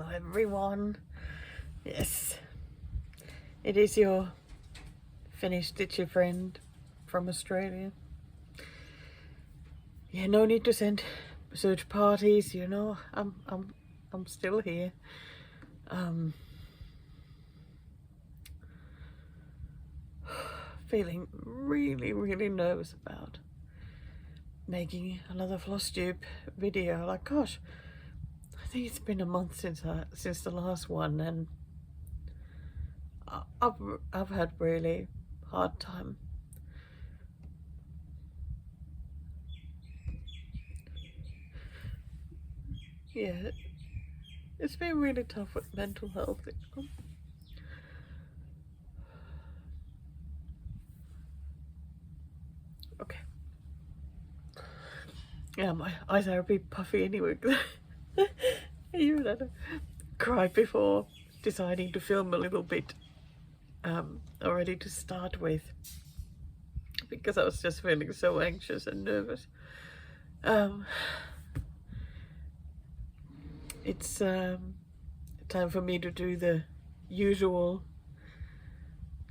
Hello everyone. Yes, it is your Finnish stitchy friend from Australia. Yeah, no need to send search parties, you know. I'm still here. Feeling really nervous about making another Flosstube video. Like, gosh, I think it's been a month since the last one, and I've had really hard time. Yeah, it's been really tough with mental health. Okay. Yeah, my eyes are a bit puffy anyway. Even I cried before deciding to film a little bit already to start with, because I was just feeling so anxious and nervous. It's time for me to do the usual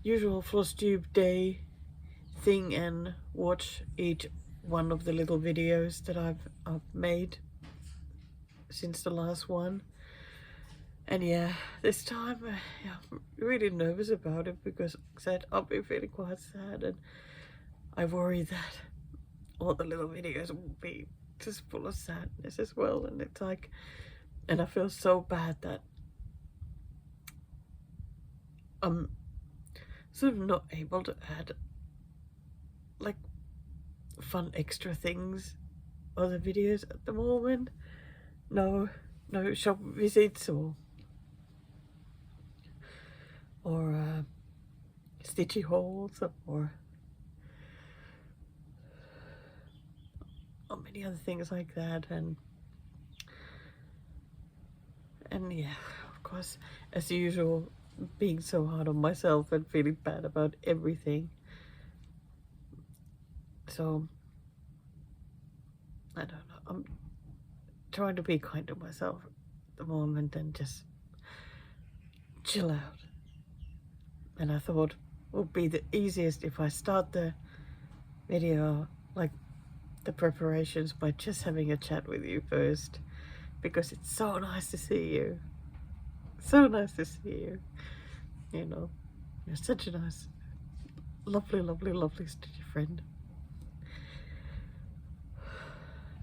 Flosstube day thing and watch each one of the little videos that I've made since the last one. And yeah, this time yeah, I'm really nervous about it because I said I'll be feeling quite sad, and I worry that all the little videos will be just full of sadness as well. And it's like, and I feel so bad that I'm sort of not able to add like fun extra things on the videos at the moment. No shop visits or stitchy hauls or many other things like that, and yeah, of course, as usual, being so hard on myself and feeling bad about everything. So I don't know, I'm trying to be kind to myself at the moment and just chill out. And I thought it would be the easiest if I start the video, like the preparations, by just having a chat with you first, because it's so nice to see you. So nice to see you. You know, you're such a nice, lovely stitchy friend.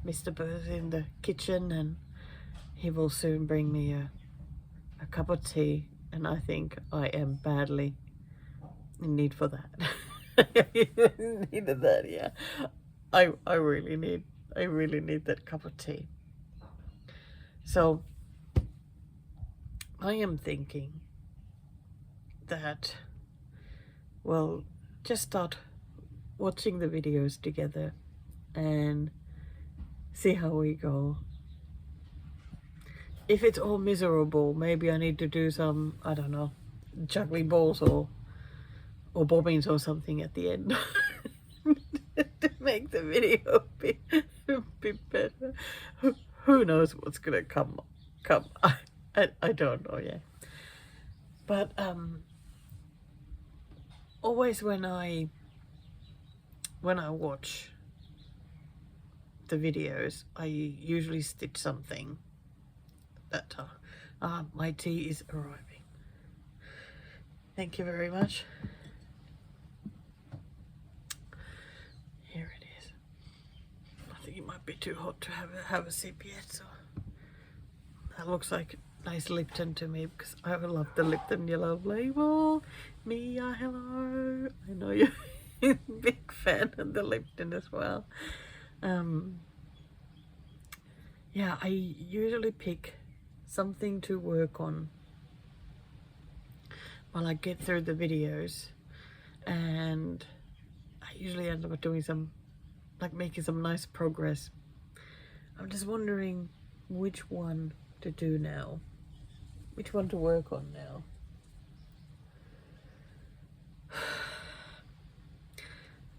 Mr. Bird's in the kitchen and he will soon bring me a cup of tea, and I think I am badly in need for that. Needed that, yeah. I really need that cup of tea. So I am thinking that we'll just start watching the videos together and see how we go. If it's all miserable, maybe I need to do some, I don't know, juggling balls or bobbins or something at the end to make the video be better. Who knows what's gonna come. I don't know yet. But always when I watch the videos, I usually stitch something. That my tea is arriving. Thank you very much. Here it is. I think it might be too hot to have a sip yet, so that looks like nice Lipton to me, because I love the Lipton yellow label. Mia, hello. I know you're a big fan of the Lipton as well. Yeah, I usually pick something to work on while I get through the videos, and I usually end up doing making some nice progress. I'm just wondering which one to do now, which one to work on now.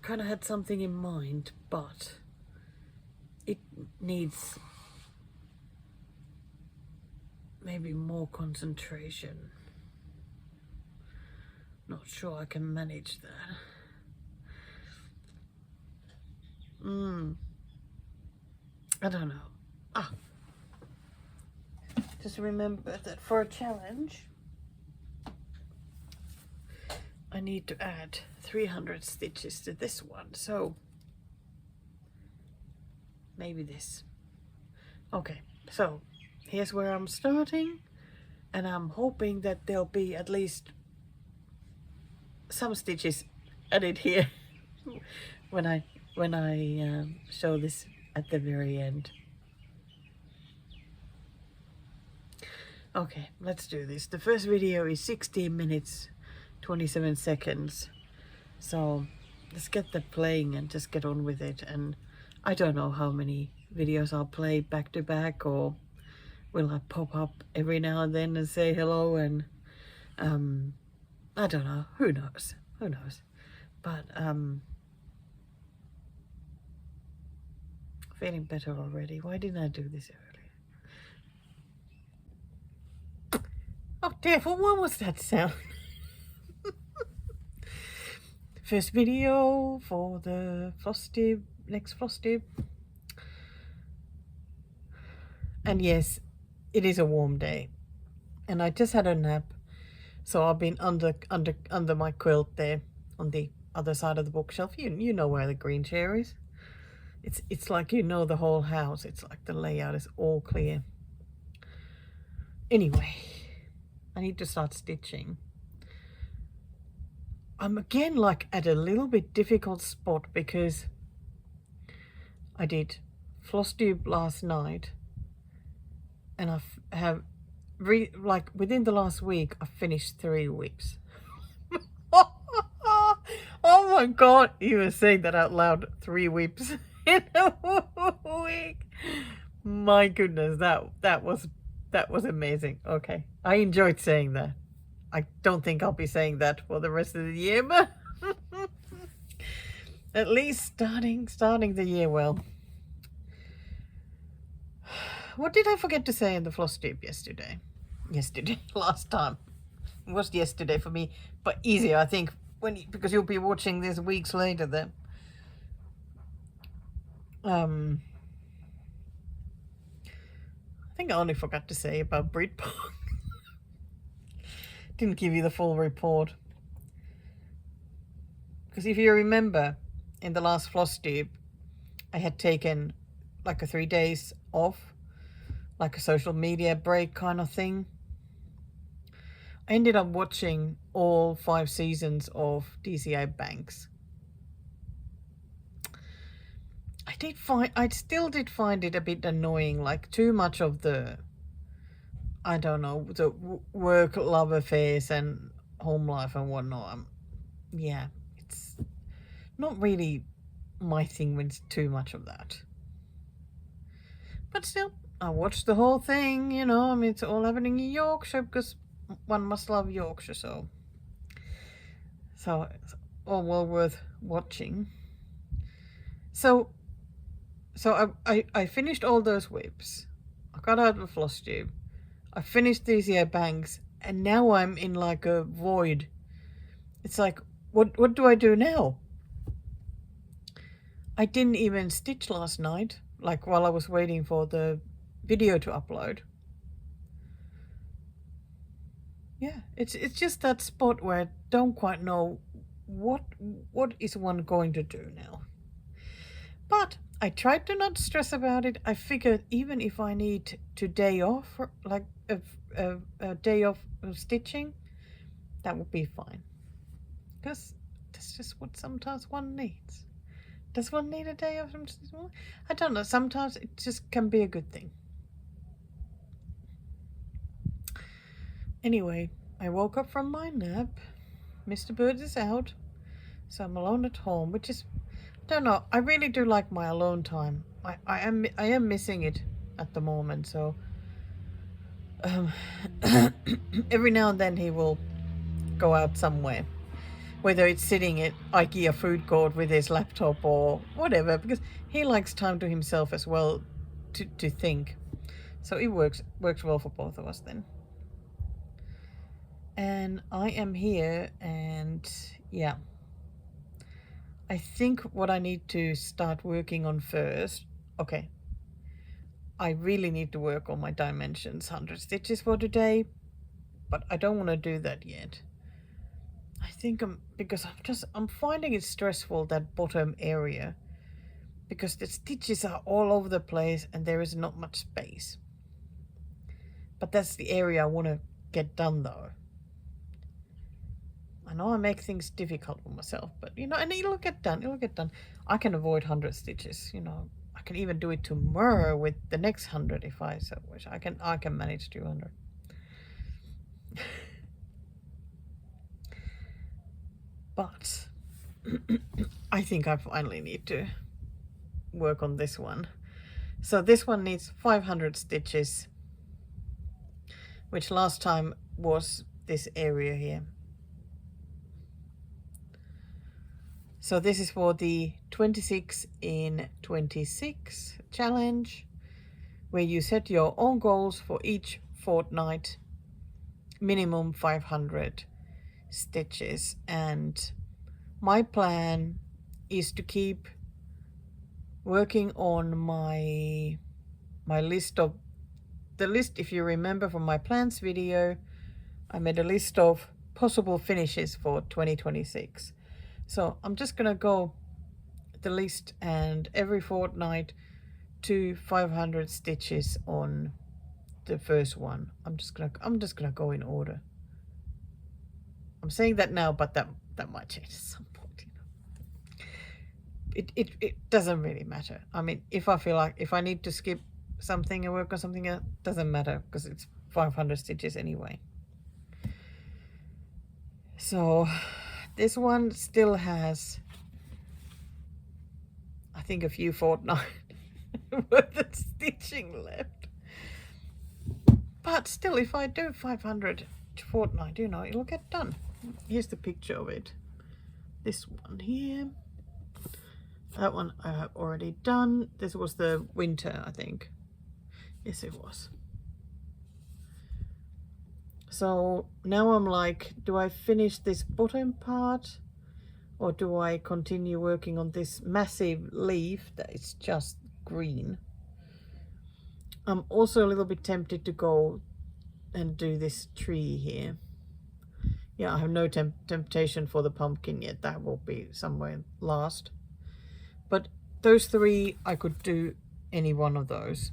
Kind of had something in mind, but it needs maybe more concentration. Not sure I can manage that. I don't know. Just remember that for a challenge, I need to add 300 stitches to this one, so maybe this. Okay, so here's where I'm starting, and I'm hoping that there'll be at least some stitches added here when I show this at the very end. Okay, let's do this. The first video is 16 minutes 27 seconds, so let's get that playing and just get on with it. And I don't know how many videos I'll play back to back, or will I pop up every now and then and say hello, and I don't know, who knows, but feeling better already. Why didn't I do this earlier? Oh dear, what was that sound? First video for the Flosstube, next Flosstube. And yes, it is a warm day, and I just had a nap, so I've been under my quilt there on the other side of the bookshelf. You know where the green chair is. It's like you know the whole house. It's like the layout is all clear. Anyway, I need to start stitching. I'm again like at a little bit difficult spot because I did Flosstube last night, and I have like within the last week I finished 3 whips. Oh my god, you were saying that out loud. 3 whips in a week. My goodness, that was amazing. Okay, I enjoyed saying that. I don't think I'll be saying that for the rest of the year, but at least starting the year well. What did I forget to say in the Flosstube yesterday? Last time. It was yesterday for me, but easier, I think, because you'll be watching this weeks later then. I think I only forgot to say about Britpop. Didn't give you the full report. Because if you remember, in the last Flosstube, I had taken like a 3 days off, like a social media break kind of thing. I ended up watching all 5 seasons of DCI Banks. I still did find it a bit annoying, like too much of the, I don't know, the work love affairs and home life and whatnot. Yeah, it's not really my thing when it's too much of that. But still, I watched the whole thing, you know. I mean, it's all happening in Yorkshire because one must love Yorkshire, so it's all well worth watching. So I finished all those whips. I got out of the Flosstube. I finished these banks, and now I'm in like a void. It's like, what do I do now? I didn't even stitch last night, like while I was waiting for the video to upload. Yeah, it's just that spot where I don't quite know what is one going to do now. But I tried to not stress about it. I figured even if I need to day off, like a day off of stitching, that would be fine. Because that's just what sometimes one needs. Does one need a day off from stitching? I don't know. Sometimes it just can be a good thing. Anyway, I woke up from my nap. Mr. Bird is out, so I'm alone at home, which is, I don't know, I really do like my alone time. I am missing it at the moment, so every now and then he will go out somewhere, whether it's sitting at IKEA food court with his laptop or whatever, because he likes time to himself as well to think. So it works well for both of us then. And I am here, and yeah, I think what I need to start working on first, okay, I really need to work on my dimensions 100 stitches for today, but I don't want to do that yet. I think because I'm finding it stressful, that bottom area, because the stitches are all over the place and there is not much space. But that's the area I want to get done though. I know I make things difficult for myself, but you know, and it'll get done. It'll get done. I can avoid 100 stitches. You know, I can even do it tomorrow with the next 100 if I so wish. I can manage 200. But I think I finally need to work on this one. So this one needs 500 stitches, which last time was this area here. So this is for the 26 in 26 challenge, where you set your own goals for each fortnight, minimum 500 stitches. And my plan is to keep working on my list of the list. If you remember from my plans video, I made a list of possible finishes for 2026. So I'm just gonna go the list, and every fortnight to 500 stitches on the first one. I'm just gonna go in order. I'm saying that now, but that might change at some point, you know. It doesn't really matter. I mean, if I feel like if I need to skip something and work on something else, doesn't matter, because it's 500 stitches anyway. So this one still has, I think, a few fortnight worth of stitching left. But still, if I do 500 fortnight, you know, it'll get done. Here's the picture of it. This one here. That one I have already done. This was the winter, I think. Yes, it was. So now I'm like, do I finish this bottom part, or do I continue working on this massive leaf that is just green? I'm also a little bit tempted to go and do this tree here. Yeah, I have no temptation for the pumpkin yet. That will be somewhere last. But those three, I could do any one of those.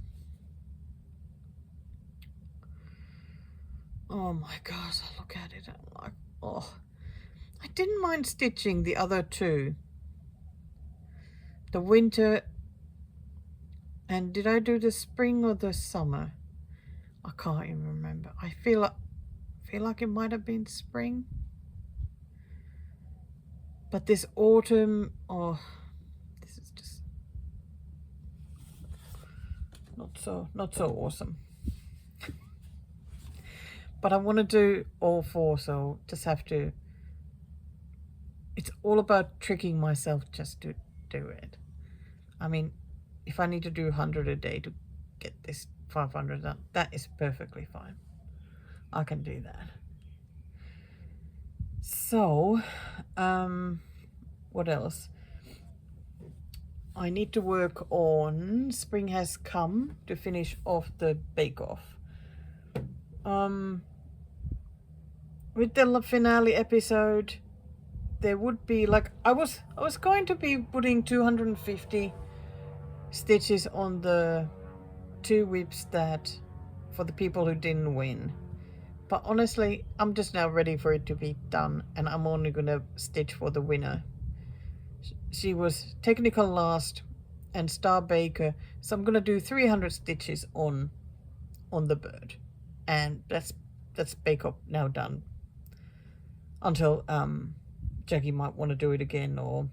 Oh my gosh, I look at it, I'm like, oh. I didn't mind stitching the other two. The winter, and did I do the spring or the summer? I can't even remember. I feel like it might have been spring. But this autumn, oh, this is just not so awesome. But I want to do all four, so just have to, it's all about tricking myself just to do it. I mean, if I need to do 100 a day to get this 500 done, that is perfectly fine. I can do that. So, what else? I need to work on Spring Has Come to finish off the Bake Off. With the finale episode, there would be like, I was going to be putting 250 stitches on the 2 whips that for the people who didn't win. But honestly, I'm just now ready for it to be done, and I'm only gonna stitch for the winner. She was technical last and Star Baker, so I'm gonna do 300 stitches on the bird, and that's Bake Off now done. Until Jackie might want to do it again, or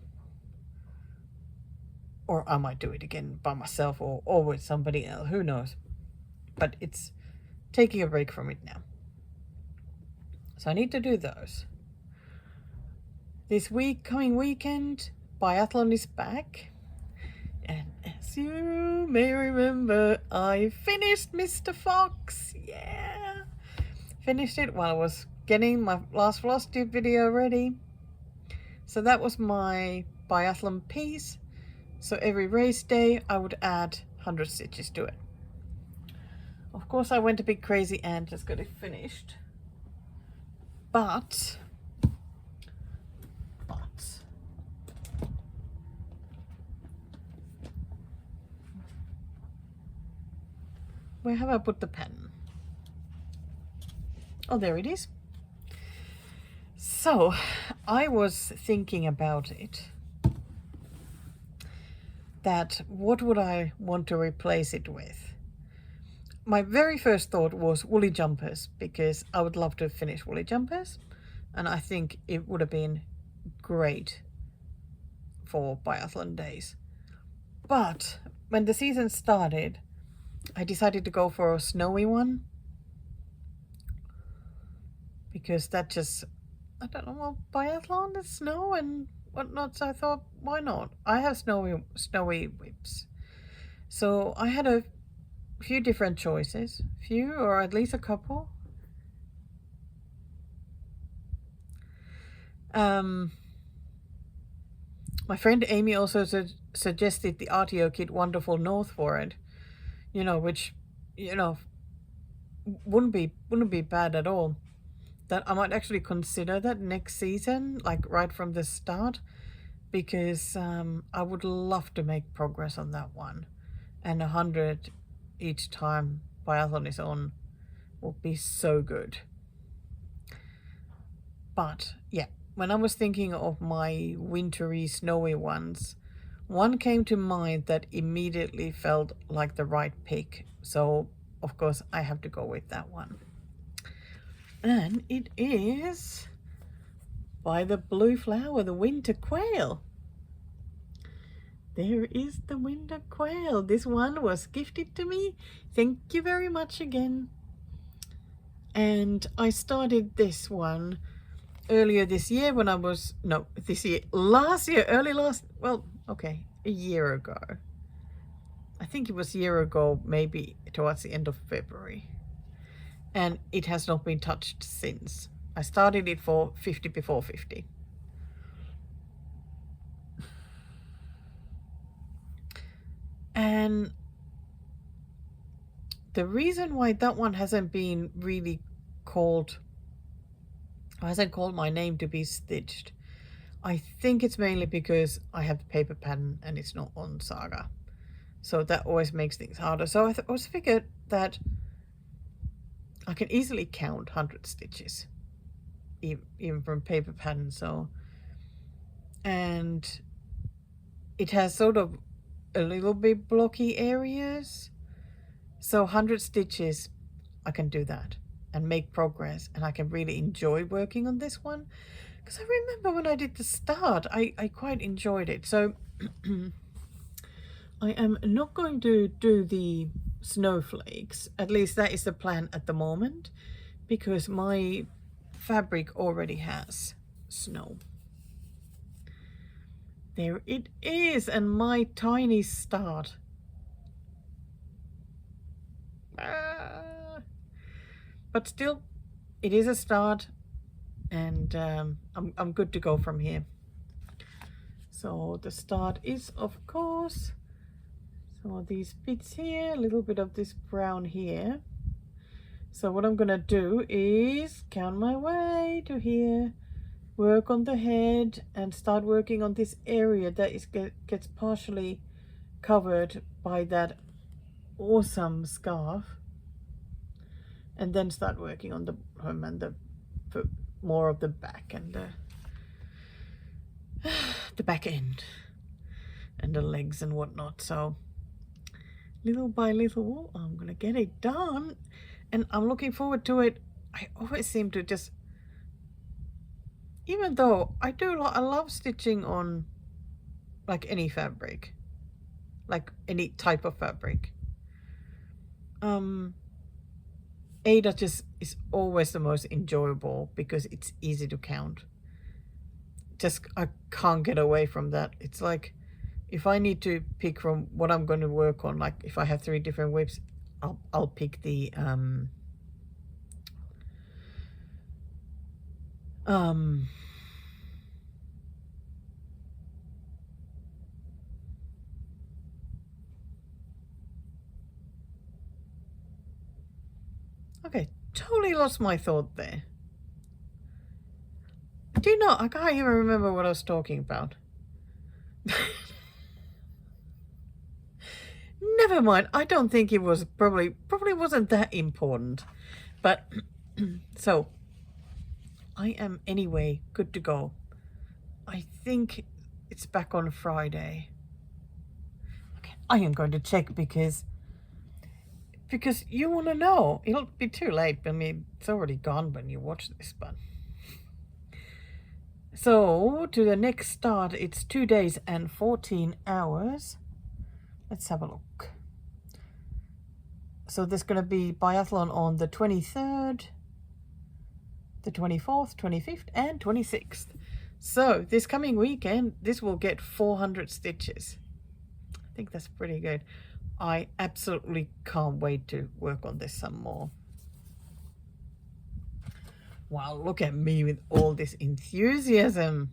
I might do it again by myself or with somebody else, who knows. But it's taking a break from it now. So I need to do those. This coming weekend, biathlon is back. And as you may remember, I finished Mr. Fox. Yeah! Finished it while I was getting my last Flosstube video ready. So that was my biathlon piece. So every race day I would add 100 stitches to it. Of course I went a bit crazy and just got it finished. But where have I put the pen? Oh, there it is. So I was thinking about it, that what would I want to replace it with? My very first thought was woolly jumpers, because I would love to finish woolly jumpers, and I think it would have been great for biathlon days. But when the season started, I decided to go for a snowy one, because that just, I don't know, well, biathlon is snow and whatnot, so I thought, why not? I have snowy whips. So I had a few different choices, or at least a couple. My friend Amy also suggested the RTO kit Wonderful North for it, which, wouldn't be bad at all. That I might actually consider that next season, like right from the start, because I would love to make progress on that one, and 100 each time biathlon is on will be so good. But yeah, when I was thinking of my wintry snowy ones, one came to mind that immediately felt like the right pick, so of course I have to go with that one. And it is by the blue flower, the winter quail. There is the winter quail. This one was gifted to me. Thank you very much again. And I started this one earlier this year when I was, no, this year, last year, a year ago. I think it was a year ago, maybe towards the end of February. And it has not been touched since. I started it for 50 before 50. And the reason why that one hasn't been really called, hasn't called my name to be stitched, I think it's mainly because I have the paper pattern and it's not on Saga. So that always makes things harder. So I always figured that I can easily count 100 stitches, even from paper pattern. So, and it has sort of a little bit blocky areas. So 100 stitches, I can do that and make progress, and I can really enjoy working on this one. Because I remember when I did the start, I quite enjoyed it. So I am not going to do the snowflakes, at least that is the plan at the moment, because my fabric already has snow. There it is, and my tiny start. But still, it is a start, and I'm good to go from here. So the start is, of course, some of these bits here, a little bit of this brown here. So what I'm gonna do is count my way to here, work on the head, and start working on this area that gets partially covered by that awesome scarf, and then start working on the hem and the more of the back and the back end and the legs and whatnot. So little by little, I'm gonna get it done, and I'm looking forward to it. I always seem to just, even though I love stitching on like any fabric, like any type of fabric. Ada just is always the most enjoyable because it's easy to count. Just I can't get away from that. It's like if I need to pick from what I'm going to work on, like if I have 3 different whips, I'll pick the okay, totally lost my thought there. Do you know, I can't even remember what I was talking about. Never mind. I don't think it was probably wasn't that important. But so I am anyway good to go. I think it's back on Friday. Okay, I am going to check because you want to know. It'll be too late. I mean, it's already gone when you watch this, but so to the next start, it's 2 days and 14 hours. Let's have a look. So there's going to be biathlon on the 23rd, the 24th, 25th, and 26th. So this coming weekend, this will get 400 stitches. I think that's pretty good. I absolutely can't wait to work on this some more. Wow, look at me with all this enthusiasm.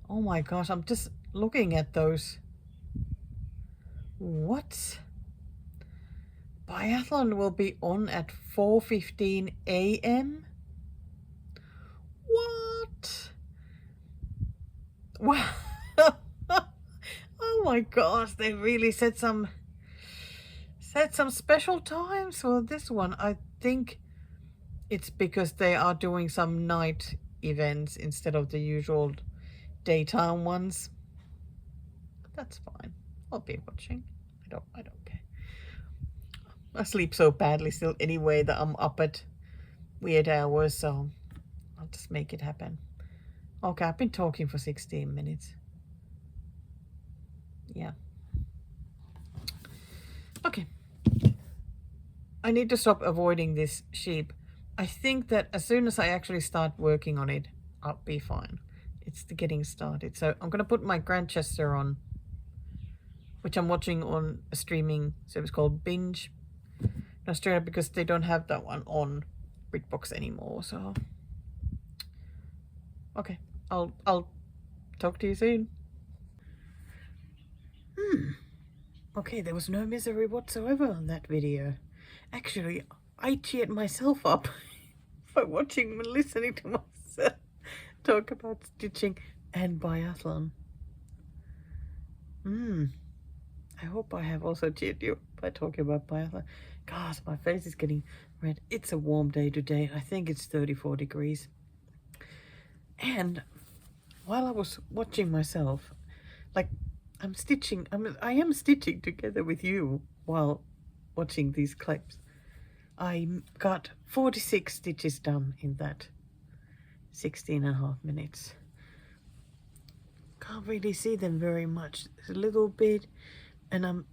Oh my gosh, I'm just looking at those. What? Biathlon will be on at 4:15 a.m. What? Wow. Oh my gosh, they really set some special times for this one. I think it's because they are doing some night events instead of the usual daytime ones. That's fine. I'll be watching. I don't care. I sleep so badly still anyway that I'm up at weird hours, so I'll just make it happen. Okay, I've been talking for 16 minutes. Yeah. Okay. I need to stop avoiding this sheep. I think that as soon as I actually start working on it, I'll be fine. It's the getting started. So I'm going to put my Grantchester on, which I'm watching on a streaming service called Binge in Australia, because they don't have that one on BritBox anymore. So okay, I'll talk to you soon. Okay, there was no misery whatsoever on that video. Actually, I cheered myself up by watching and listening to myself talk about stitching and biathlon. I hope I have also cheered you by talking about biathlon. Gosh, my face is getting red. It's a warm day today. I think it's 34 degrees. And while I was watching myself, like I'm stitching, I am stitching together with you while watching these clips. I got 46 stitches done in that 16.5 minutes. Can't really see them very much. There's a little bit, and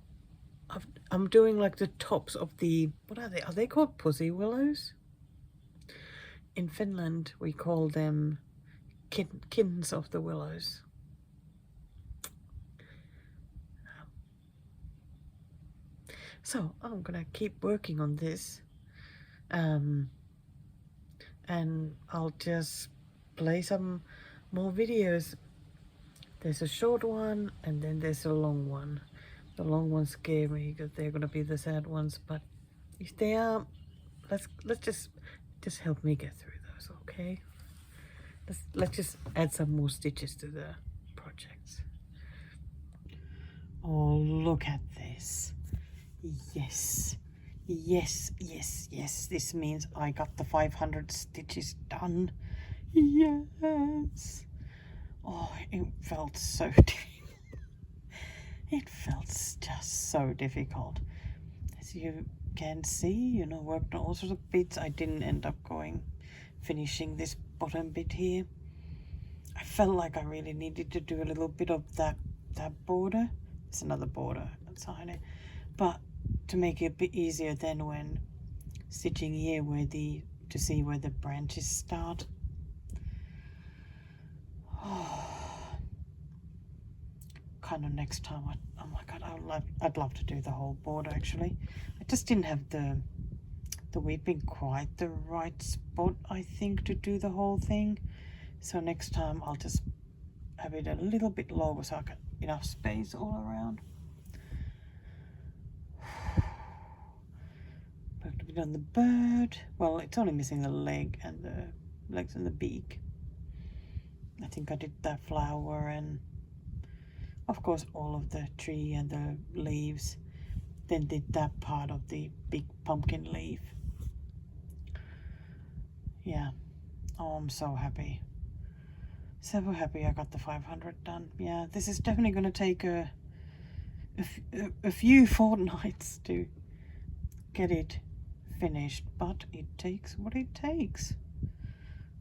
I'm doing like the tops of the, what are they? Are they called pussy willows? In Finland, we call them kittens of the willows. So I'm gonna keep working on this, and I'll just play some more videos. There's a short one and then there's a long one. The long ones scare me because they're gonna be the sad ones, but if they are, let's just help me get through those, okay? Let's just add some more stitches to the projects. Oh, look at this. Yes, yes, yes, yes. This means I got the 500 stitches done. Yes. Oh, it felt so it felt just so difficult. As you can see, worked on all sorts of bits. I didn't end up finishing this bottom bit here. I felt like I really needed to do a little bit of that border. It's another border outside it, but to make it a bit easier then when stitching here to see where the branches start. Kind of next time, oh my god, I'd love to do the whole board actually. I just didn't have the weeping quite the right spot, I think, to do the whole thing. So next time I'll just have it a little bit lower so I got enough space all around. Worked a bit on the bird. Well, it's only missing the leg and the legs and the beak. I think I did that flower and of course all of the tree and the leaves. Then did that part of the big pumpkin leaf. Yeah. Oh, I'm so happy. So happy I got the 500 done. Yeah, this is definitely going to take a few fortnights to get it finished, but it takes what it takes.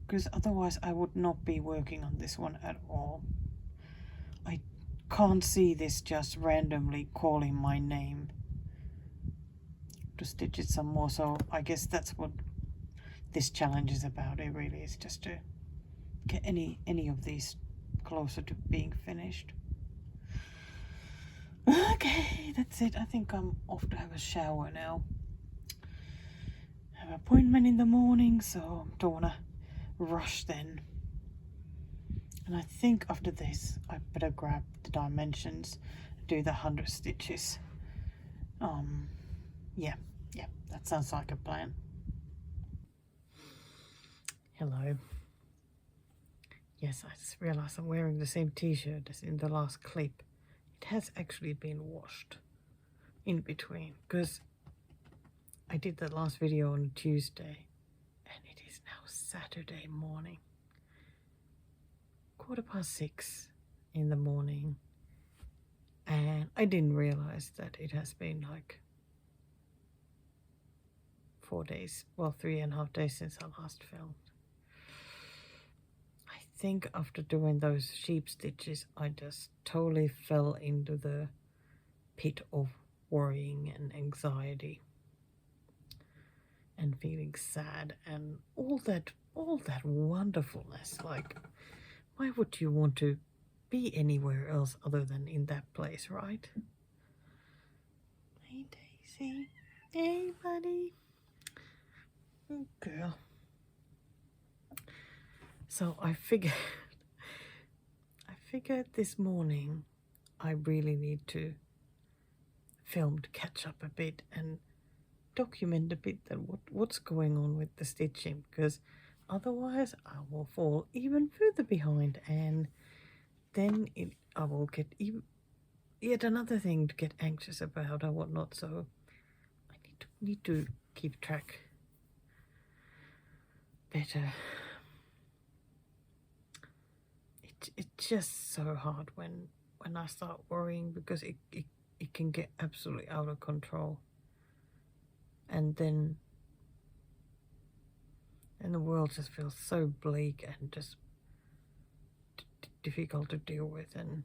Because otherwise I would not be working on this one at all. I can't see this just randomly calling my name to stitch it some more, so I guess that's what this challenge is about. It really is just to get any of these closer to being finished. Okay, that's it. I think I'm off to have a shower now. I have an appointment in the morning, so don't want to rush then. And I think after this I better grab the dimensions, do the 100 stitches. Yeah, that sounds like a plan. Hello. Yes, I just realized I'm wearing the same t-shirt as in the last clip. It has actually been washed in between because I did the last video on Tuesday and it is now Saturday morning. 6:15 in the morning, and I didn't realize that it has been like 4 days, well, 3.5 days since I last filmed. I think after doing those sheep stitches I just totally fell into the pit of worrying and anxiety and feeling sad and all that wonderfulness. Like, why would you want to be anywhere else other than in that place, right? Hey Daisy. Hey buddy. Oh girl. So I figured this morning I really need to film to catch up a bit and document a bit that what's going on with the stitching, because otherwise I will fall even further behind, and then I will get yet another thing to get anxious about or whatnot. So I need to keep track better. It's just so hard when I start worrying, because it can get absolutely out of control, and then the world just feels so bleak and just difficult to deal with. And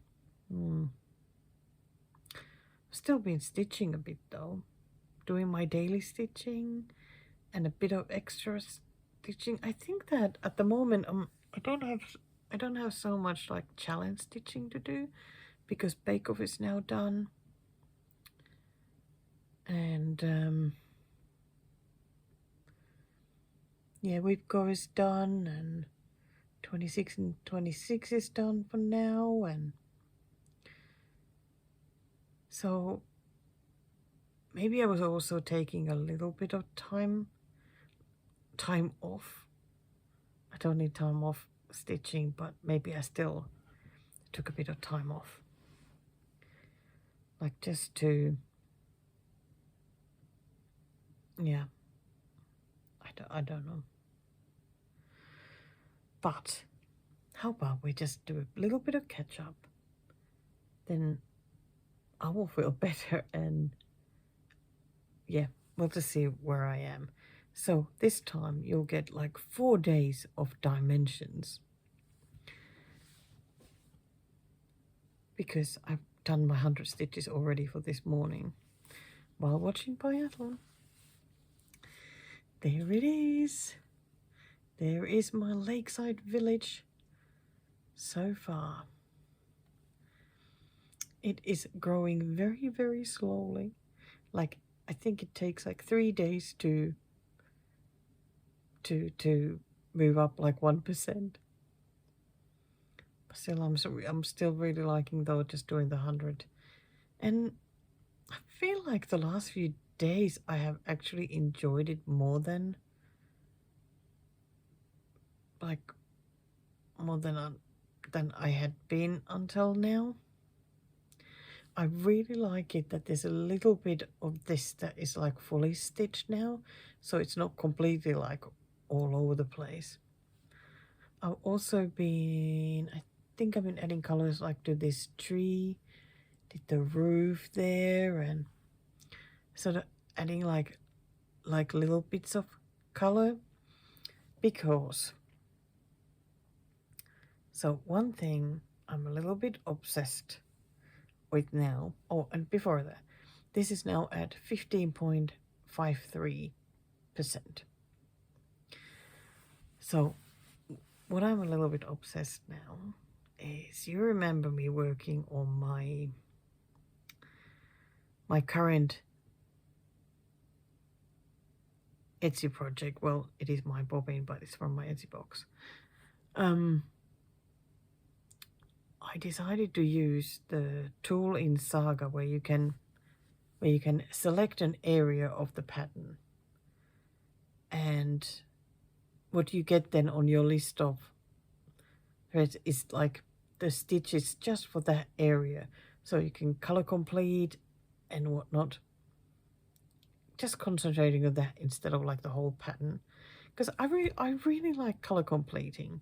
I've still been stitching a bit though, doing my daily stitching and a bit of extra stitching. I think that at the moment I don't have so much like challenge stitching to do, because Bake Off is now done, and yeah, We've Go is done, and 26 and 26 is done for now, and so maybe I was also taking a little bit of time off. I don't need time off stitching, but maybe I still took a bit of time off, like just to, yeah, I don't know. But how about we just do a little bit of catch up, then I will feel better, and yeah, we'll just see where I am. So this time you'll get like 4 days of dimensions, because I've done my 100 stitches already for this morning while watching Bathon. There it is. There is my lakeside village. so far it is growing very, very slowly. Like, I think it takes like 3 days to move up like 1%. But still, I'm still really liking though just doing the 100. And I feel like the last few days I have actually enjoyed it more than than I had been until now. I really like it that there's a little bit of this that is like fully stitched now, so it's not completely like all over the place. I've also been, I think I've been adding colors like to this tree, did the roof there, and sort of adding like little bits of color, because so one thing I'm a little bit obsessed with now, oh, and before that, this is now at 15.53%. So what I'm a little bit obsessed now is, you remember me working on my current Etsy project. Well, it is my bobbin, but it's from my Etsy box. I decided to use the tool in Saga where you can select an area of the pattern, and what you get then on your list of threads is like the stitches just for that area, so you can color complete and whatnot, just concentrating on that instead of like the whole pattern, because I really like color completing,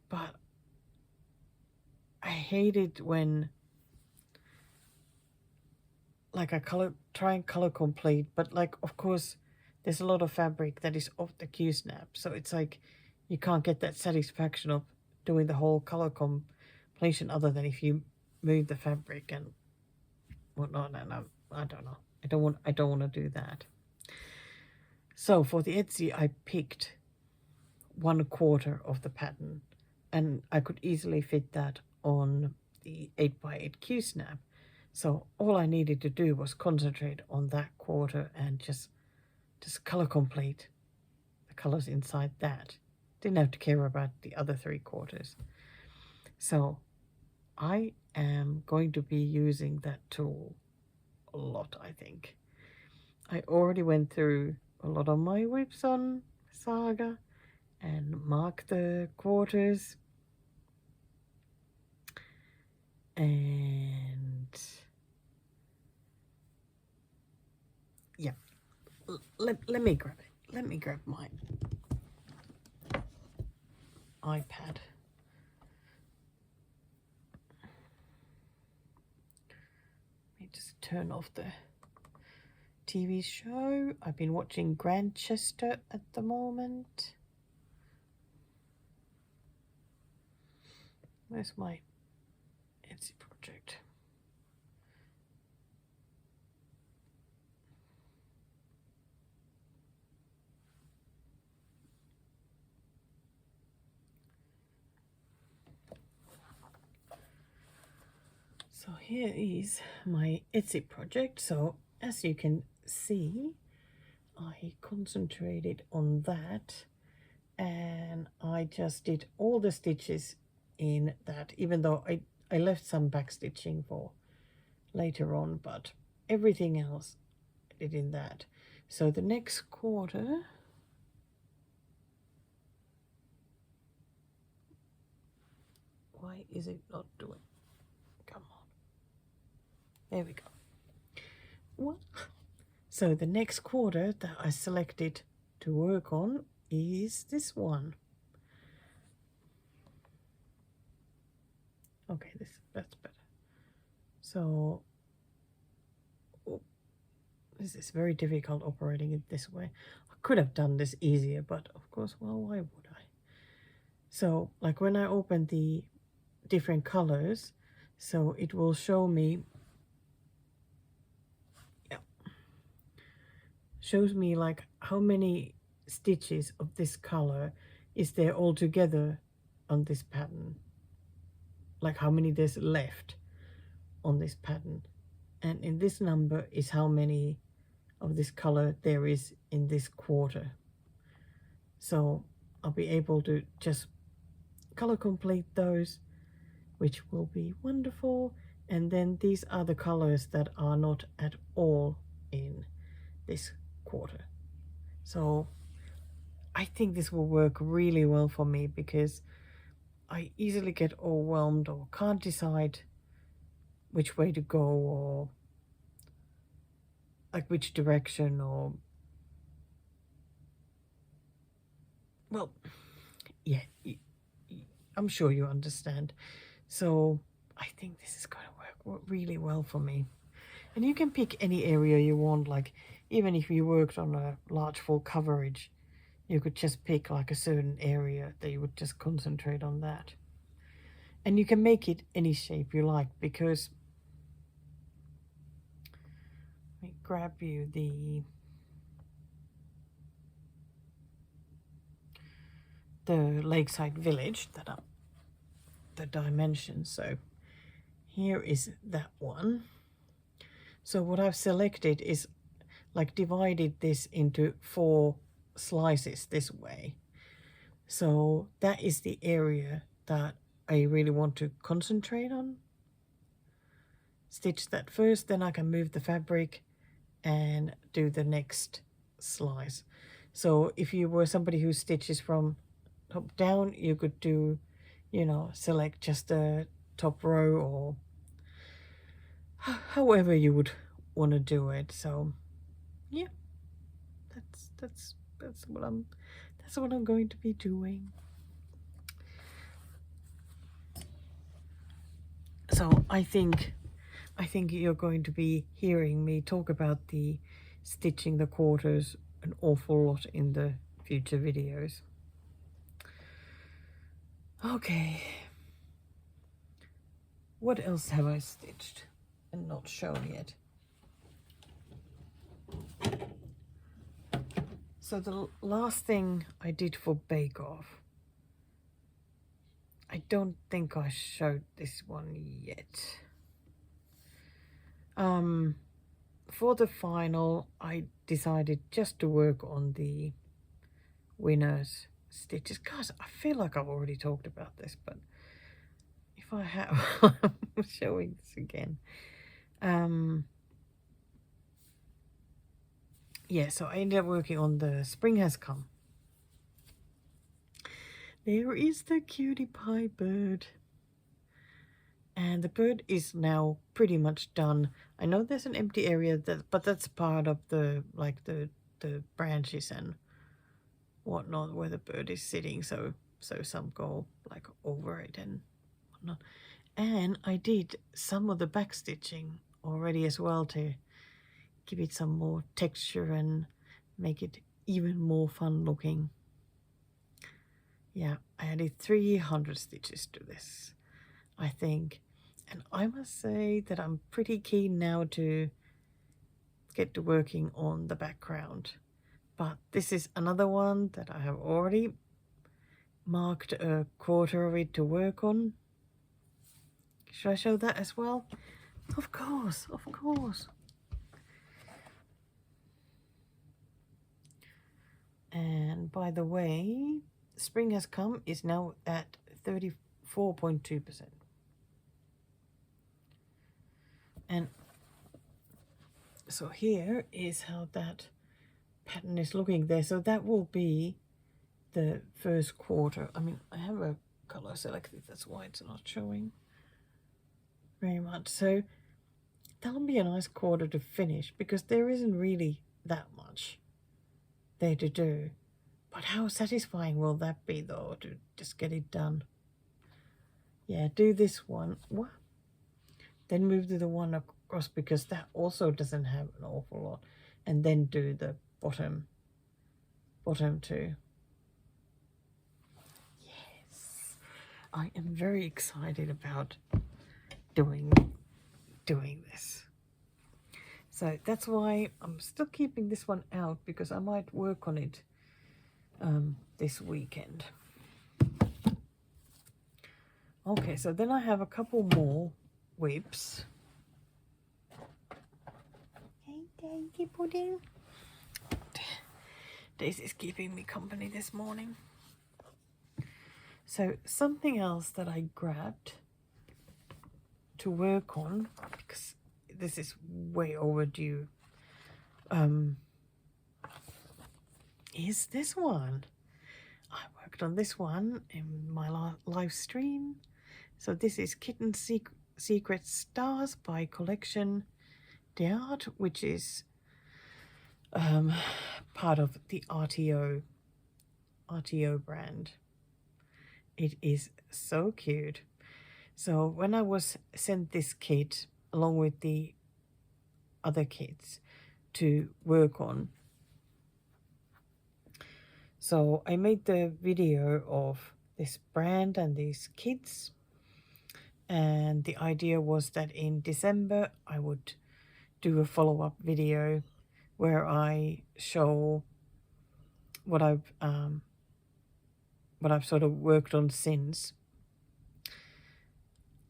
but I hate it when like I try and color complete, but like of course there's a lot of fabric that is off the Q-snap, so it's like you can't get that satisfaction of doing the whole color completion other than if you move the fabric and whatnot. And I don't know. I don't want to do that. So for the Etsy, I picked 1/4 of the pattern, and I could easily fit that on the 8x8 Q-snap. So all I needed to do was concentrate on that quarter and just color complete the colors inside that. Didn't have to care about the other 3/4. So I am going to be using that tool a lot, I think. I already went through a lot of my whips on Saga and marked the quarters. And yeah, let me grab it. Let me grab my iPad. Let me just turn off the TV show. I've been watching Grantchester at the moment. Where's my Etsy project? So here is my Etsy project. So as you can see, I concentrated on that, and I just did all the stitches in that, even though I left some back stitching for later on, but everything else I did in that. So the next quarter, why is it not doing? Come on. There we go. What? So the next quarter that I selected to work on is this one. Okay, that's better. So this is very difficult operating it this way. I could have done this easier, but of course, well, why would I? So like when I open the different colors, so it will show me, shows me like how many stitches of this color is there all together on this pattern. like how many there's left on this pattern, and in this number is how many of this color there is in this quarter. So I'll be able to just color complete those, which will be wonderful. And then these are the colors that are not at all in this quarter. So I think this will work really well for me, because I easily get overwhelmed or can't decide which way to go, or like which direction, or well, yeah, I'm sure you understand. So I think this is going to work really well for me. And you can pick any area you want, like even if you worked on a large full coverage, you could just pick like a certain area that you would just concentrate on that. And you can make it any shape you like, because let me grab you the lakeside village that are the dimensions. So here is that one. So what I've selected is like divided this into 4 slices this way. So that is the area that I really want to concentrate on. Stitch that first, then I can move the fabric and do the next slice. So if you were somebody who stitches from top down, you could do, you know, select just the top row, or however you would want to do it. So yeah, that's what I'm going to be doing. So I think you're going to be hearing me talk about the stitching the quarters an awful lot in the future videos. Okay, what else have I stitched and not shown yet? So the last thing I did for Bake Off, I don't think I showed this one yet. For the final, I decided just to work on the winner's stitches. Guys, I feel like I've already talked about this, but if I have, I'm showing this again. Yeah, so I ended up working on the Spring Has Come. There is the cutie pie bird. And the bird is now pretty much done. I know there's an empty area, but that's part of the, like the branches and whatnot where the bird is sitting. So some go like over it and whatnot. And I did some of the back stitching already as well to give it some more texture and make it even more fun looking. Yeah, I added 300 stitches to this, I think. And I must say that I'm pretty keen now to get to working on the background. But this is another one that I have already marked a quarter of it to work on. Should I show that as well? Of course, of course. And by the way, Spring Has Come is now at 34.2%. And so here is how that pattern is looking there. So that will be the first quarter. I mean, I have a color selected, that's why it's not showing very much. So that'll be a nice quarter to finish, because there isn't really that much there to do. But how satisfying will that be though, to just get it done? Yeah, do this one. What? Then move to the one across, because that also doesn't have an awful lot. And then do the bottom two. Yes, I am very excited about doing this. So that's why I'm still keeping this one out, because I might work on it this weekend. Okay, so then I have a couple more whips. Hey, Daisy Pudding. Daisy's keeping me company this morning. So something else that I grabbed to work on, because this is way overdue, is this one. I worked on this one in my live stream. So this is Kitten Secret Stars by Collection d'Art, which is part of the RTO brand. It is so cute. So when I was sent this kit along with the other kits to work on, so I made the video of this brand and these kits, and the idea was that in December I would do a follow-up video where I show what I've sort of worked on since.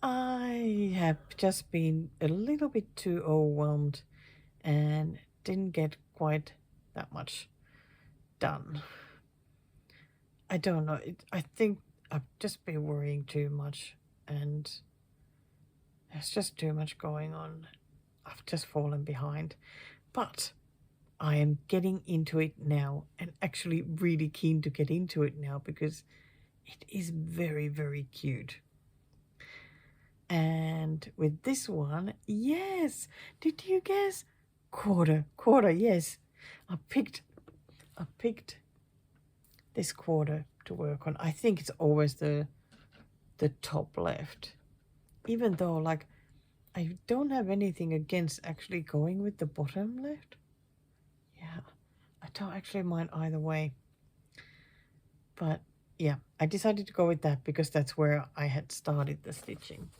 I have just been a little bit too overwhelmed and didn't get quite that much done. I don't know. I think I've just been worrying too much, and there's just too much going on. I've just fallen behind. But I am getting into it now, and actually really keen to get into it now because it is very, very cute. And with this one, yes, did you guess? Quarter, yes. I picked this quarter to work on. I think it's always the top left, even though like I don't have anything against actually going with the bottom left. Yeah, I don't actually mind either way, but yeah, I decided to go with that because that's where I had started the stitching.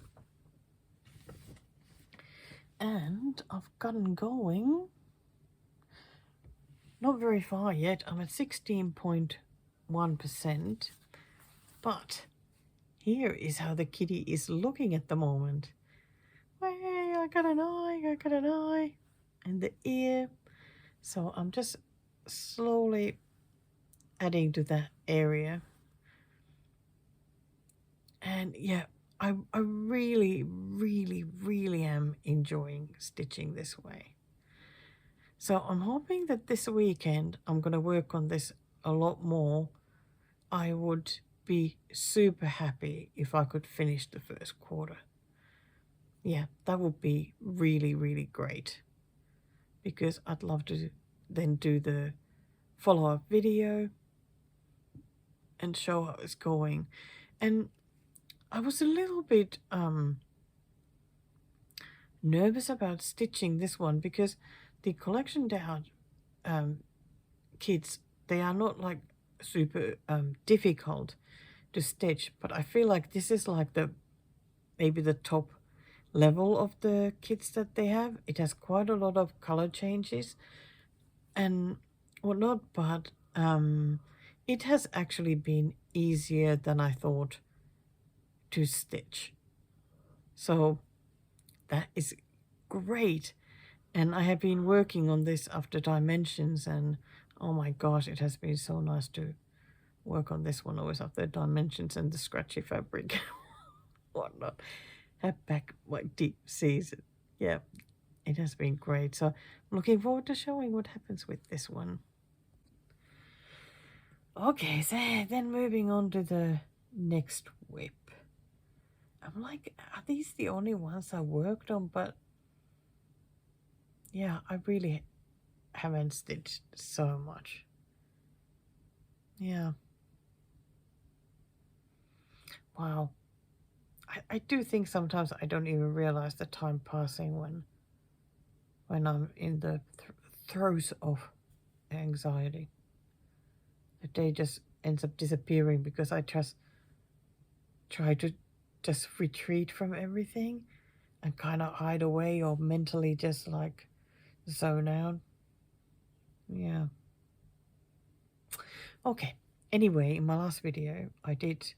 And I've gotten going, not very far yet. I'm at 16.1%, but here is how the kitty is looking at the moment. Hey, I got an eye, and the ear. So I'm just slowly adding to that area. And yeah, I really, really, really am enjoying stitching this way. So I'm hoping that this weekend I'm going to work on this a lot more. I would be super happy if I could finish the first quarter. Yeah, that would be really, really great, because I'd love to then do the follow-up video and show how it's going. And I was a little bit nervous about stitching this one because the Collection d'Art kits, they are not like super difficult to stitch, but I feel like this is like maybe the top level of the kits that they have. It has quite a lot of color changes and whatnot, but it has actually been easier than I thought to stitch. So that is great. And I have been working on this after dimensions, and oh my gosh, it has been so nice to work on this one always after dimensions and the scratchy fabric. Whatnot. Have back my deep seas. Yeah, it has been great. So I'm looking forward to showing what happens with this one. Okay, so then moving on to the next whip. I'm like, are these the only ones I worked on? But yeah, I really haven't stitched so much. Yeah. Wow. I do think sometimes I don't even realize the time passing when I'm in the throes of anxiety. The day just ends up disappearing because I just try to just retreat from everything and kind of hide away or mentally just like zone out. Yeah. Okay. Anyway, in my last video, I did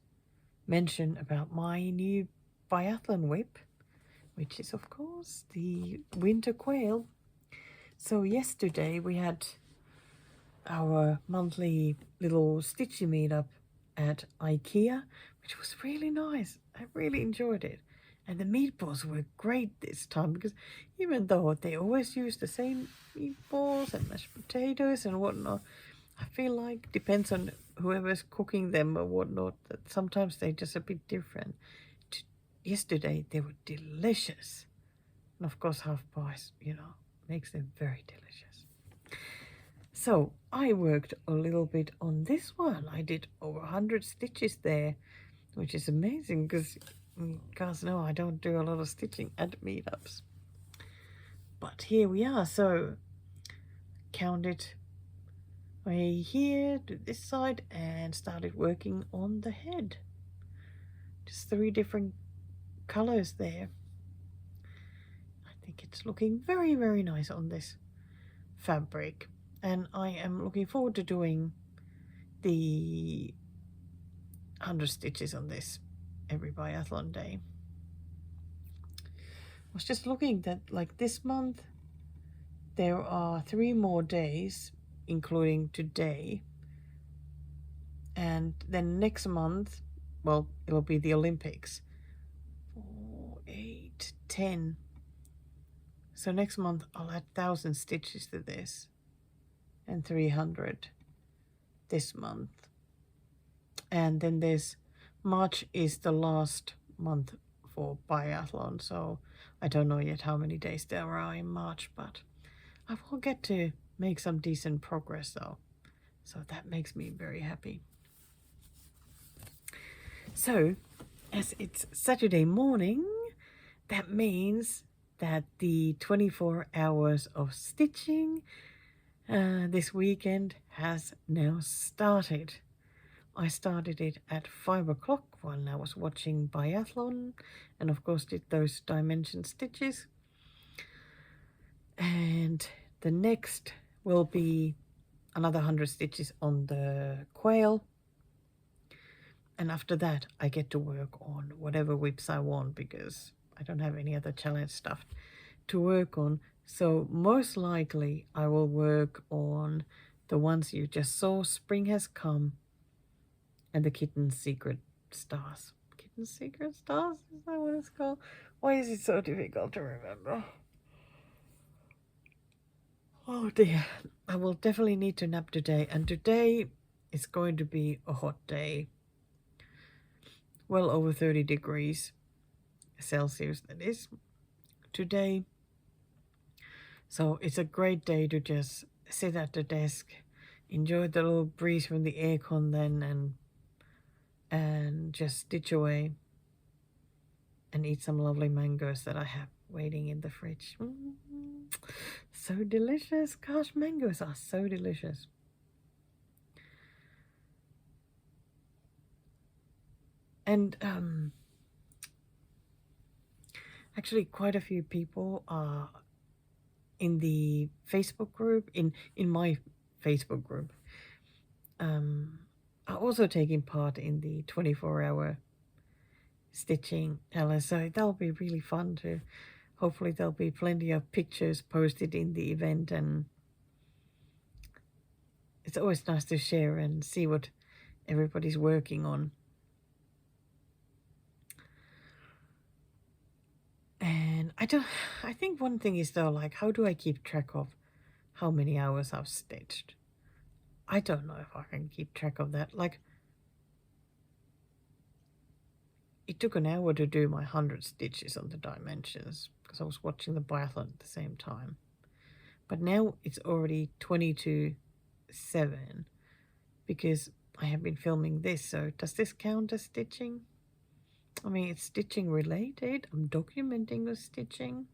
mention about my new biathlon whip, which is of course the winter quail. So yesterday we had our monthly little stitching meetup at IKEA, which was really nice. I really enjoyed it. And the meatballs were great this time because even though they always use the same meatballs and mashed potatoes and whatnot, I feel like depends on whoever's cooking them or whatnot, that sometimes they're just a bit different. Yesterday they were delicious. And of course half price, makes them very delicious. So I worked a little bit on this one. I did over 100 stitches there, which is amazing because you guys know I don't do a lot of stitching at meetups. But here we are. So counted way here to this side and started working on the head. Just 3 different colors there. I think it's looking very, very nice on this fabric. And I am looking forward to doing the 100 stitches on this every biathlon day. I was just looking that like this month there are 3 more days, including today. And then next month, well, it'll be the Olympics. 4, 8, 10. So next month I'll add 1,000 stitches to this and 300 this month. And then there's March is the last month for biathlon, so I don't know yet how many days there are in March, but I will get to make some decent progress though, so that makes me very happy. So as it's Saturday morning, that means that the 24 hours of stitching this weekend has now started. I started it at 5 o'clock when I was watching biathlon, and of course did those dimension stitches. And the next will be another 100 stitches on the quail. And after that, I get to work on whatever whips I want because I don't have any other challenge stuff to work on. So most likely I will work on the ones you just saw, Spring Has Come, and the Kitten's Secret Stars. Kitten's Secret Stars? Is that what it's called? Why is it so difficult to remember? Oh dear. I will definitely need to nap today. And today is going to be a hot day. Well over 30 degrees Celsius, that is, today. So it's a great day to just sit at the desk, enjoy the little breeze from the aircon then, and just stitch away and eat some lovely mangoes that I have waiting in the fridge. So delicious. Gosh, mangoes are so delicious. And actually quite a few people are in the Facebook group, in my Facebook group, are also taking part in the 24-hour stitching challenge. So that'll be really fun to, hopefully there'll be plenty of pictures posted in the event, and it's always nice to share and see what everybody's working on. And I think one thing is though, like, how do I keep track of how many hours I've stitched? I don't know if I can keep track of that. Like, it took an hour to do my 100 stitches on the dimensions because I was watching the biathlon at the same time. But now it's already 20 to 7 because I have been filming this. So does this count as stitching? I mean, it's stitching related. I'm documenting the stitching.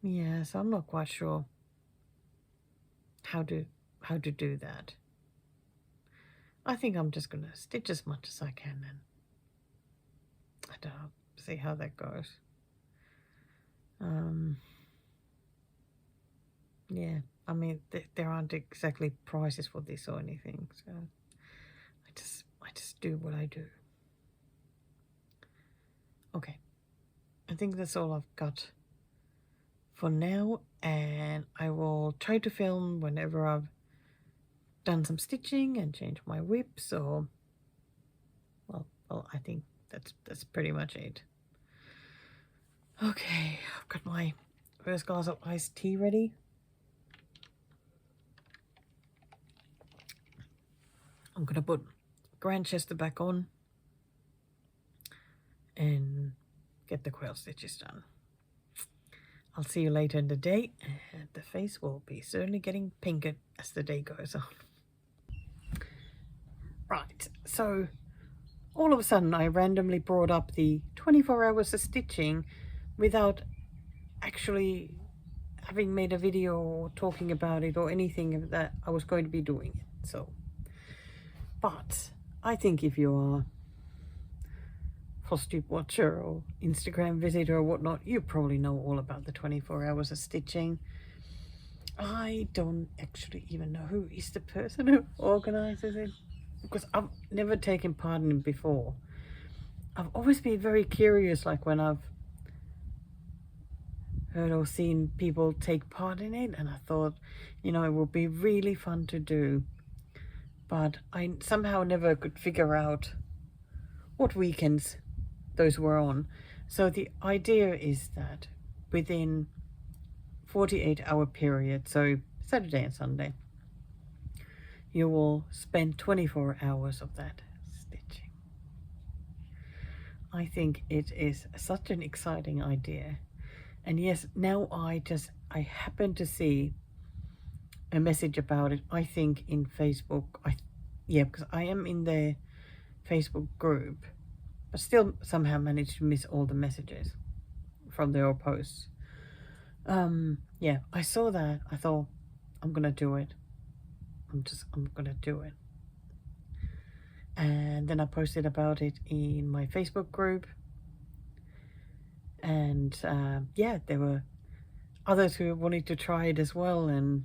Yeah, so I'm not quite sure how to do that. I think I'm just gonna stitch as much as I can and I don't know, see how that goes. Yeah, I mean there aren't exactly prizes for this or anything, so I just do what I do. Okay, I think that's all I've got for now, and I will try to film whenever I've done some stitching and changed my whips, or well, I think that's pretty much it. Okay, I've got my first glass of iced tea ready. I'm gonna put Grantchester back on and get the quilt stitches done. I'll see you later in the day, and the face will be certainly getting pinker as the day goes on. Right, so all of a sudden I randomly brought up the 24 hours of stitching without actually having made a video or talking about it or anything that I was going to be doing it. So, but I think if you are Flosstube watcher or Instagram visitor or whatnot, you probably know all about the 24 hours of stitching. I don't actually even know who is the person who organizes it, because I've never taken part in it before. I've always been very curious, like when I've heard or seen people take part in it, and I thought, you know, it would be really fun to do, but I somehow never could figure out what weekends those were on. So the idea is that within 48-hour period, so Saturday and Sunday, you will spend 24 hours of that stitching. I think it is such an exciting idea. And yes, now I happen to see a message about it, I think in Facebook. Yeah, because I am in the Facebook group, but still somehow managed to miss all the messages from their posts. Yeah, I saw that. I thought, I'm gonna do it. I'm gonna do it. And then I posted about it in my Facebook group. And yeah, there were others who wanted to try it as well. And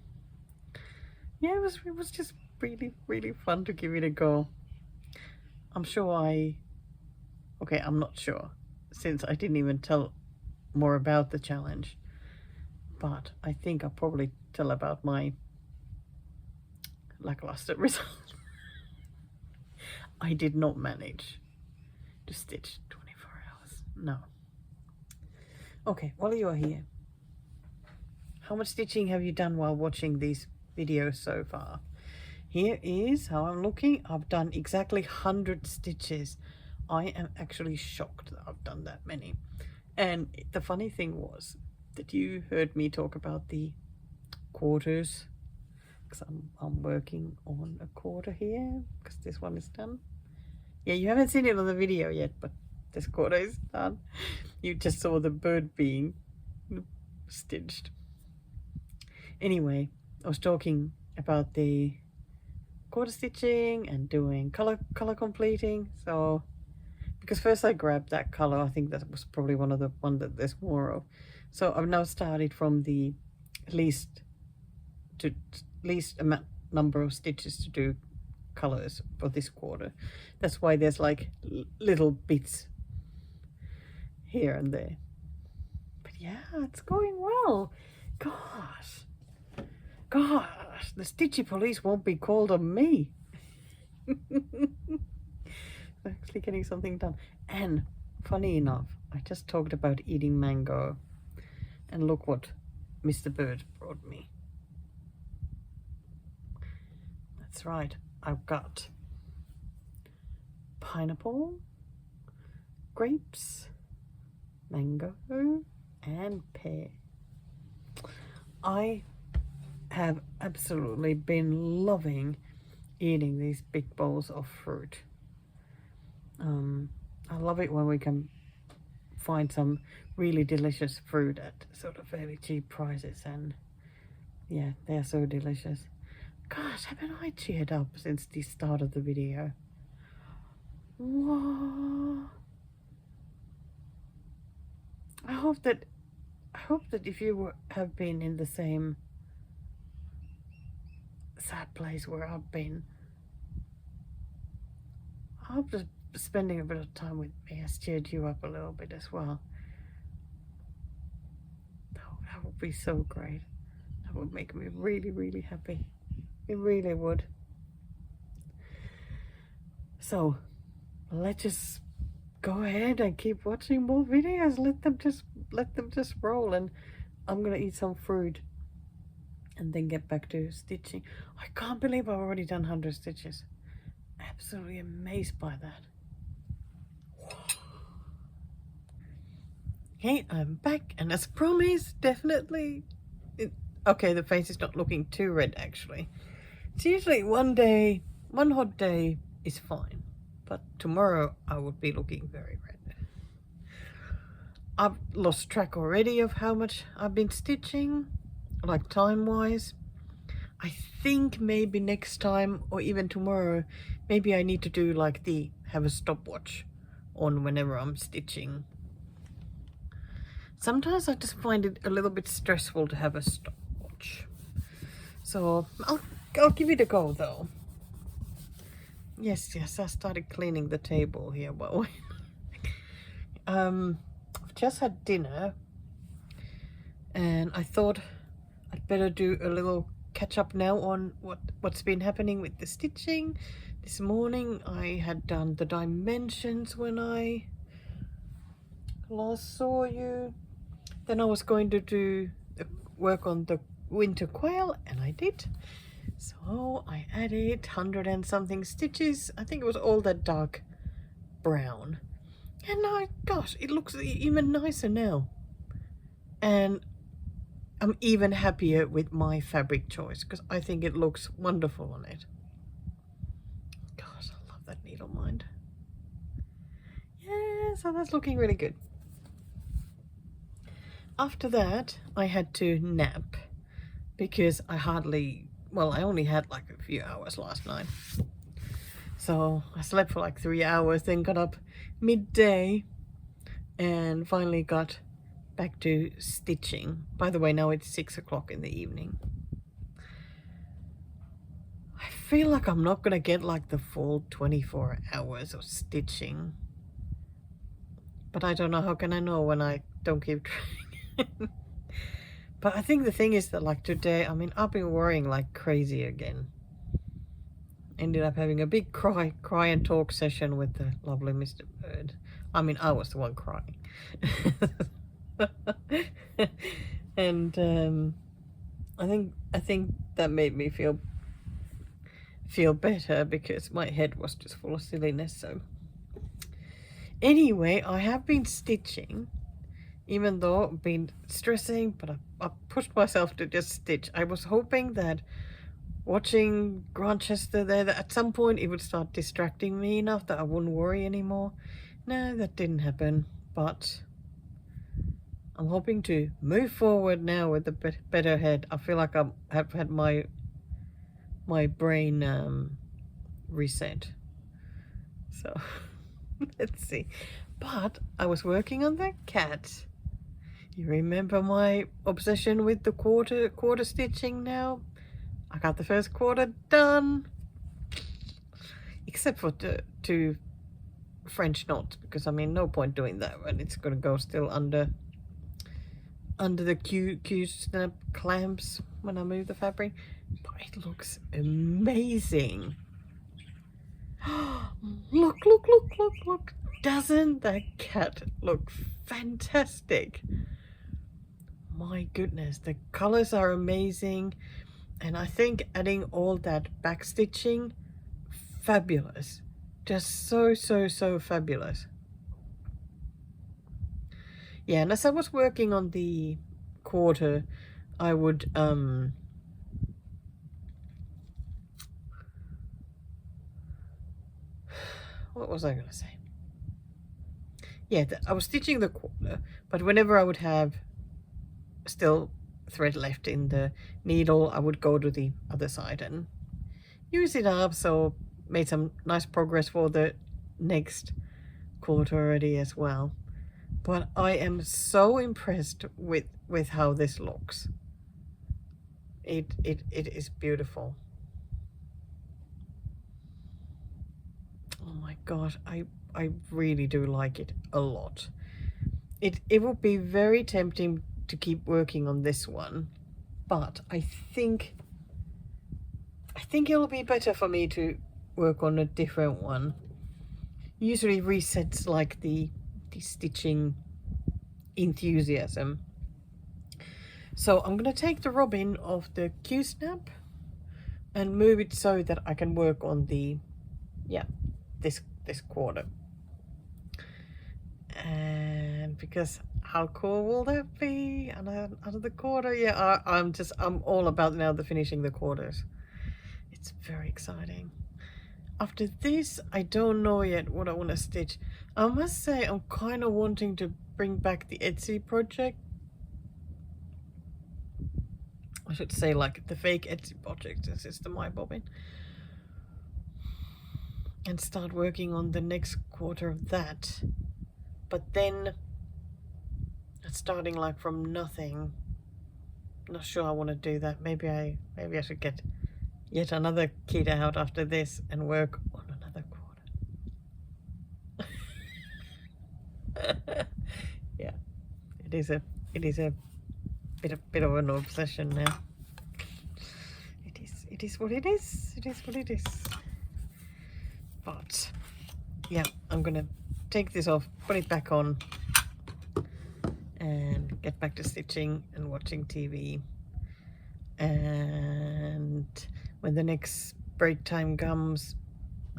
yeah, it was just really, really fun to give it a go. I'm not sure, since I didn't even tell more about the challenge, but I think I'll probably tell about my lackluster result. I did not manage to stitch 24 hours, no. Okay, while you're here, how much stitching have you done while watching these videos so far? Here is how I'm looking. I've done exactly 100 stitches. I am actually shocked that I've done that many. And the funny thing was that you heard me talk about the quarters, because I'm working on a quarter here, because this one is done. Yeah, you haven't seen it on the video yet, but this quarter is done. You just saw the bird being stitched. Anyway, I was talking about the quarter stitching and doing color completing. So because first I grabbed that color, I think that was probably one that there's more of. So I've now started from the least number of stitches to do colors for this quarter. That's why there's like little bits here and there. But yeah, it's going well. Gosh, the stitchy police won't be called on me. Actually getting something done. And funny enough, I just talked about eating mango, and look what Mr. Bird brought me. That's right, I've got pineapple, grapes, mango, and pear. I have absolutely been loving eating these big bowls of fruit. I love it when we can find some really delicious fruit at sort of fairly cheap prices, and yeah, they're so delicious. Gosh, haven't I cheered up since the start of the video? Whoa. I hope that if you have been in the same sad place where I've been, I hope that spending a bit of time with me has cheered you up a little bit as well. That would be so great. That would make me really, really happy. It really would. So let's just go ahead and keep watching more videos. Let them just roll, and I'm gonna eat some fruit and then get back to stitching. I can't believe I've already done 100 stitches. Absolutely amazed by that. Okay, I'm back, and as promised, definitely okay, the face is not looking too red actually. It's usually one hot day is fine, but tomorrow I would be looking very red. I've lost track already of how much I've been stitching, like time-wise. I think maybe next time, or even tomorrow, maybe I need to do like have a stopwatch on whenever I'm stitching. Sometimes I just find it a little bit stressful to have a stopwatch. So I'll give it a go though. Yes, I started cleaning the table here, but I've just had dinner, and I thought I'd better do a little catch up now on what's been happening with the stitching. This morning I had done the dimensions when I last saw you. Then I was going to do work on the winter quail, and I did. So I added 100 and something stitches. I think it was all that dark brown. And gosh, it looks even nicer now. And I'm even happier with my fabric choice because I think it looks wonderful on it. Gosh, I love that needle mind. Yeah, so that's looking really good. After that, I had to nap because I only had like a few hours last night. So I slept for like 3 hours, then got up midday and finally got back to stitching. By the way, now it's 6 o'clock in the evening. I feel like I'm not gonna get like the full 24 hours of stitching. But I don't know, how can I know when I don't keep trying? But I think the thing is that like today, I mean, I've been worrying like crazy again. Ended up having a big cry and talk session with the lovely Mr. Bird. I mean, I was the one crying. And I think that made me feel better because my head was just full of silliness. So anyway, I have been stitching, even though I've been stressing, but I pushed myself to just stitch. I was hoping that watching Grantchester there, that at some point it would start distracting me enough that I wouldn't worry anymore. No, that didn't happen, but I'm hoping to move forward now with a better head. I feel like I have had my brain reset. So let's see. But I was working on that cat. You remember my obsession with the quarter stitching now? I got the first quarter done, except for the 2 French knots, because I mean, no point doing that when it's gonna go still under the Q-snap clamps when I move the fabric. But it looks amazing. Look! Doesn't that cat look fantastic? My goodness, the colors are amazing. And I think adding all that back stitching, fabulous. Just so fabulous. Yeah, and as I was working on the quarter, I would what was I gonna say? Yeah, I was stitching the quarter, but whenever I would have still thread left in the needle, I would go to the other side and use it up. So made some nice progress for the next quarter already as well. But I am so impressed with how this looks. It is beautiful. Oh my gosh, I really do like it a lot. It would be very tempting to keep working on this one, but I think it'll be better for me to work on a different one. Usually resets like the stitching enthusiasm. So I'm gonna take the robin off the Q-snap and move it so that I can work on the, yeah, this quarter. And because how cool will that be? And out of the quarter, yeah, I'm all about now the finishing the quarters. It's very exciting. After this, I don't know yet what I want to stitch. I must say I'm kind of wanting to bring back the Etsy project. I should say like the fake Etsy project, since it's the My Bobbin. And start working on the next quarter of that. But then, starting like from nothing. Not sure I want to do that. Maybe I should get yet another kit out after this and work on another quarter. Yeah, it is a bit of an obsession now. It is what it is. It is what it is. But yeah, I'm gonna take this off, put it back on, and get back to stitching and watching TV. And when the next break time comes,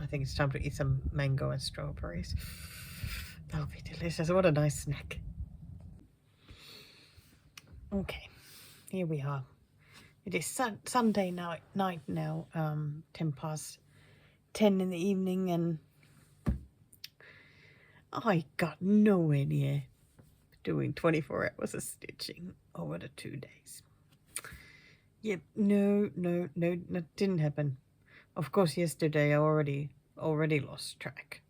I think it's time to eat some mango and strawberries. That'll be delicious. What a nice snack. Okay, here we are. It is Sunday night now, 10 in the evening, and I got nowhere near doing 24 hours of stitching over the 2 days. Yep, no, that didn't happen. Of course, yesterday I already lost track.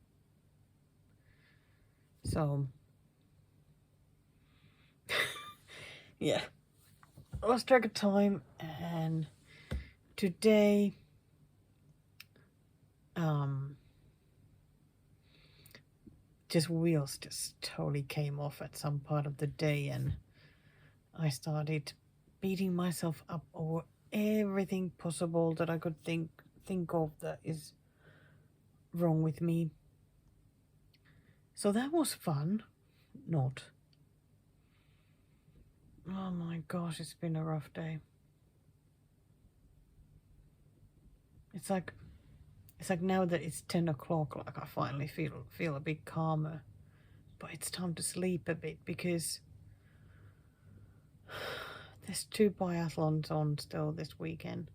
So, yeah, I lost track of time, and today, just wheels just totally came off at some part of the day, and I started beating myself up over everything possible that I could think of that is wrong with me. So that was fun. Not. Oh my gosh, it's been a rough day. It's like now that it's 10 o'clock, like I finally feel a bit calmer. But it's time to sleep a bit because there's 2 biathlons on still this weekend.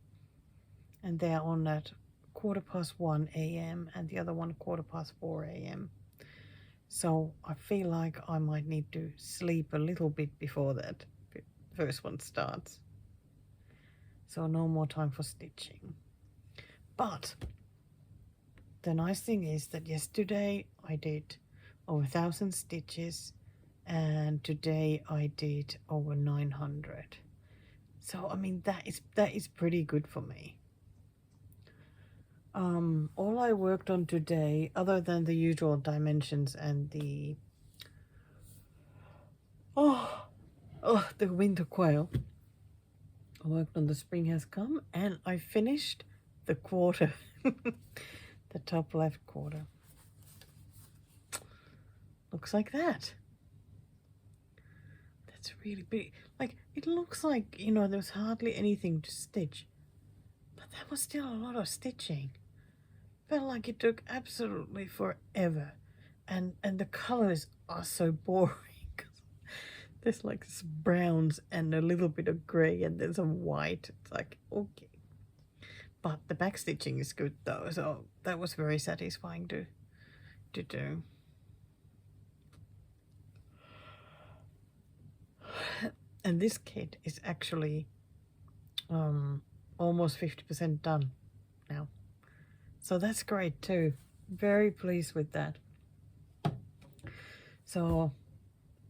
And they're on at 1:15 a.m. and the other one 4:15 a.m. So I feel like I might need to sleep a little bit before that first one starts. So no more time for stitching. But the nice thing is that yesterday I did over 1,000 stitches and today I did over 900. So I mean that is pretty good for me. All I worked on today, other than the usual dimensions and the the winter quail, I worked on the spring has come, and I finished the quarter, the top left quarter. Looks like that. That's really big. Like, it looks like, you know, there's hardly anything to stitch, but that was still a lot of stitching. Felt like it took absolutely forever, and the colors are so boring. There's like browns and a little bit of grey and then some white. It's like, okay. But the back stitching is good though, so that was very satisfying to do. And this kit is actually almost 50% done now. So that's great too. Very pleased with that. So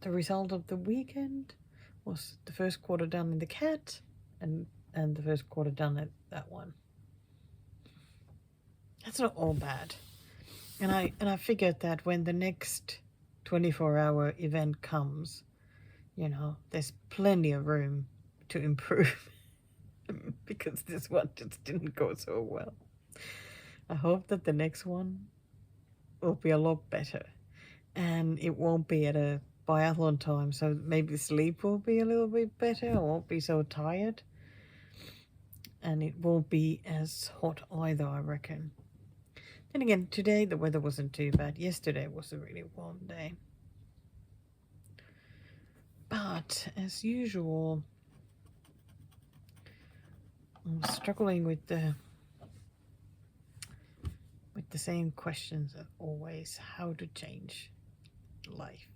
the result of the weekend was the first quarter done in the cat and the first quarter done at that one. That's not all bad. And I figured that when the next 24-hour event comes, you know, there's plenty of room to improve because this one just didn't go so well. I hope that the next one will be a lot better, and it won't be at a biathlon time, so maybe sleep will be a little bit better. I won't be so tired, and it won't be as hot either, I reckon. Then again, today the weather wasn't too bad. Yesterday was a really warm day. But as usual, I'm struggling with the same questions as always. How to change life?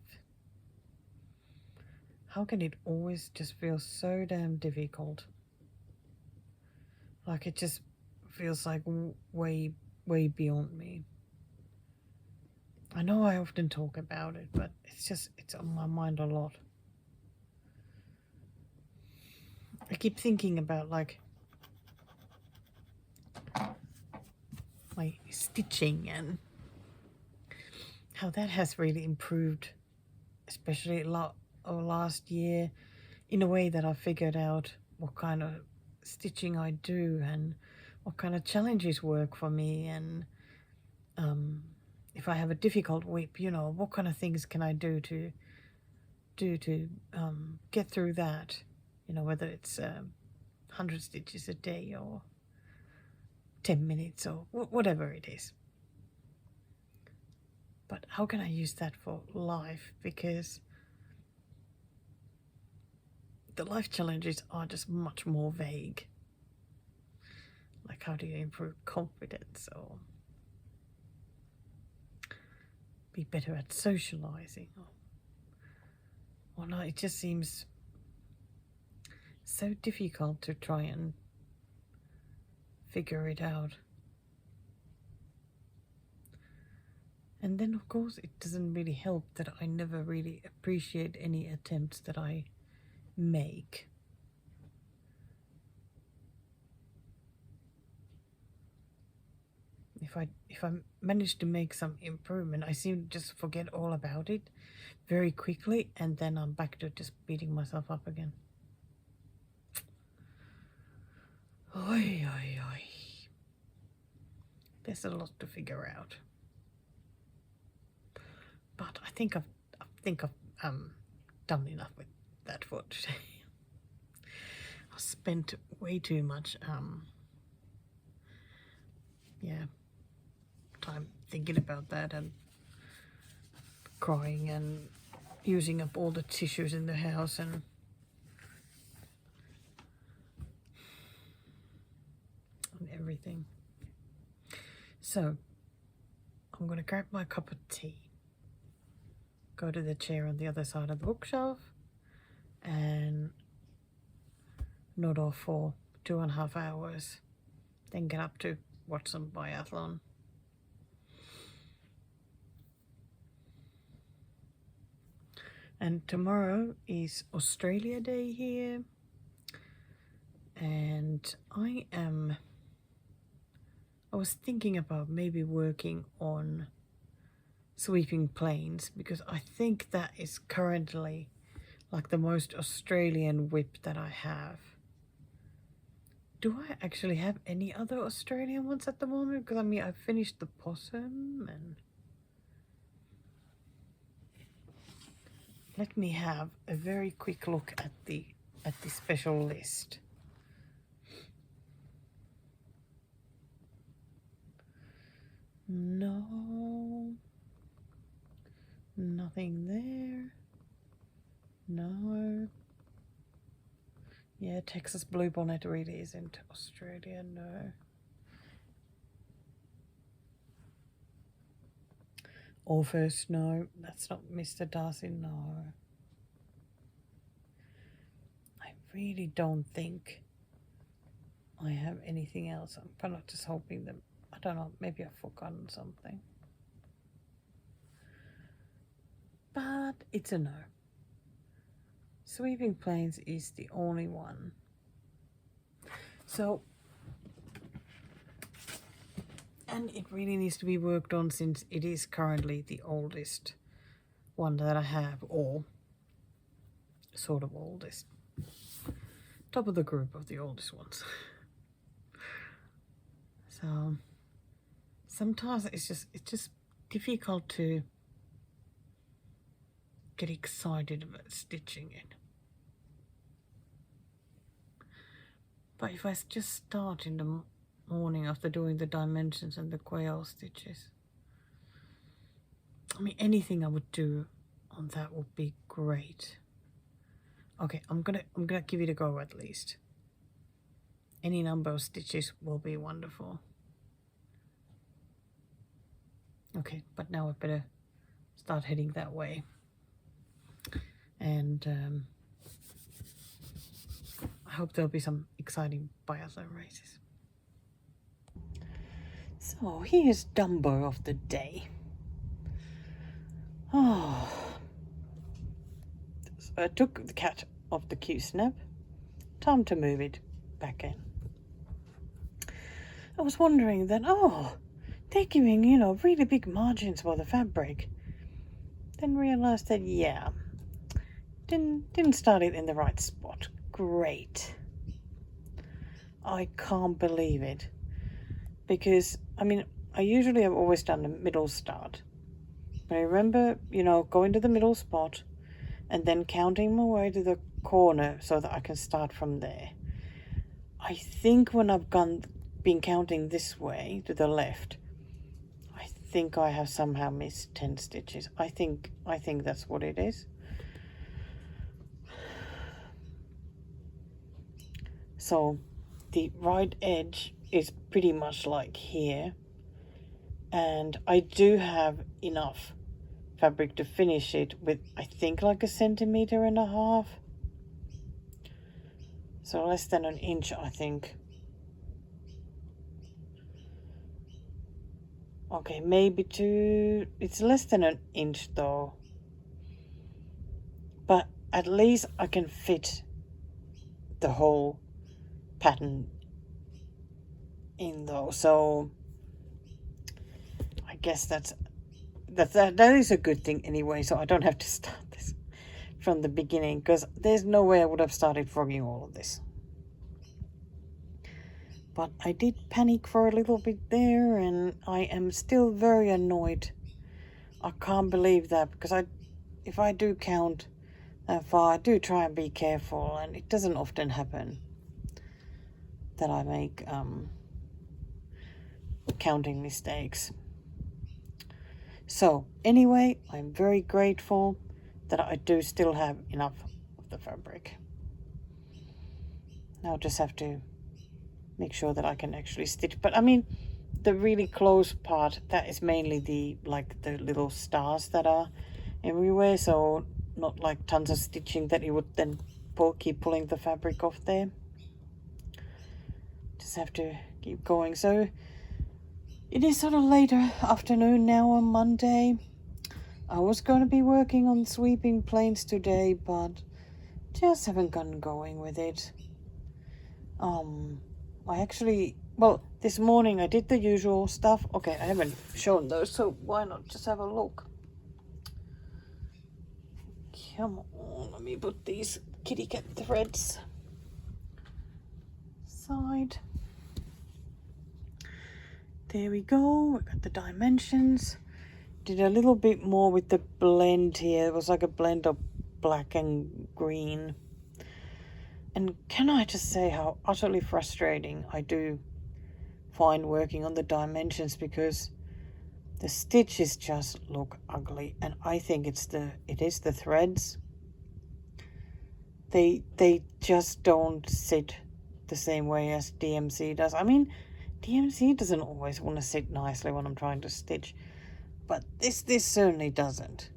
How can it always just feel so damn difficult? Like it just feels like way beyond me. I know I often talk about it, but it's on my mind a lot. I keep thinking about like my stitching and how that has really improved, especially last year, in a way that I figured out what kind of stitching I do and what kind of challenges work for me, and if I have a difficult whip, you know, what kind of things can I do to get through that, you know, whether it's 100 stitches a day or 10 minutes or whatever it is. But how can I use that for life? Because the life challenges are just much more vague. Like, how do you improve confidence or be better at socializing? Or no, it just seems so difficult to try and figure it out. And then, of course, it doesn't really help that I never really appreciate any attempts that I make. If I manage to make some improvement, I seem to just forget all about it very quickly, and then I'm back to just beating myself up again. Oi, oi, oi. There's a lot to figure out. But I think I've done enough with that for today. I spent way too much time thinking about that and crying and using up all the tissues in the house and everything. So I'm gonna grab my cup of tea, go to the chair on the other side of the bookshelf, and nod off for 2.5 hours, then get up to watch some biathlon. And tomorrow is Australia Day here, and I was thinking about maybe working on sweeping planes, because I think that is currently like the most Australian whip that I have. Do I actually have any other Australian ones at the moment? Because I mean, I finished the possum, and let me have a very quick look at the special list. No, nothing there. No. Yeah, Texas bluebonnet really isn't Australia, no. Orphus, no. That's not Mr. Darcy, no. I really don't think I have anything else. I'm kind of just hoping that, I don't know, maybe I've forgotten something. But it's a no. Sweeping planes is the only one. So And it really needs to be worked on since it is currently the oldest one that I have, or sort of oldest. Top of the group of the oldest ones. So sometimes it's just difficult to get excited about stitching it. But if I just start in the morning after doing the dimensions and the quail stitches, I mean, anything I would do on that would be great. Okay, I'm gonna give it a go at least. Any number of stitches will be wonderful. Okay, but now I better start heading that way. And I hope there'll be some exciting biathlon races. So here's Dumbo of the day. Oh, so I took the cat off the Q-snap. Time to move it back in. I was wondering then, oh, they're giving, you know, really big margins for the fabric. Then realized that, yeah, didn't start it in the right spot. Great. I can't believe it. Because, I mean, I usually have always done a middle start. But I remember, you know, going to the middle spot and then counting my way to the corner so that I can start from there. I think when I've been counting this way to the left, I think I have somehow missed 10 stitches. I think that's what it is. So the right edge is pretty much like here, and I do have enough fabric to finish it with, I think, like 1.5 centimeters. So less than an inch, I think. Okay, maybe it's less than an inch though. But at least I can fit the whole pattern in though. So I guess that is a good thing anyway. So I don't have to start this from the beginning, because there's no way I would have started frogging all of this. But I did panic for a little bit there, and I am still very annoyed. I can't believe that, because if I do count that far, I do try and be careful, and it doesn't often happen that I make counting mistakes. So anyway, I'm very grateful that I do still have enough of the fabric. Now I just have to make sure that I can actually stitch. But I mean, the really close part, that is mainly the little stars that are everywhere, so not like tons of stitching that you would then keep pulling the fabric off there. Just have to keep going. So it is sort of later afternoon now on Monday. I was going to be working on sweeping planes today, but just haven't gotten going with it. I actually, well, this morning I did the usual stuff. Okay, I haven't shown those, so why not just have a look? Come on, let me put these kitty cat threads aside. There we go, we got the dimensions. Did a little bit more with the blend here. It was like a blend of black and green. And can I just say how utterly frustrating I do find working on the dimensions, because the stitches just look ugly, and I think it is the threads. They just don't sit the same way as DMC does. I mean, DMC doesn't always want to sit nicely when I'm trying to stitch, but this certainly doesn't.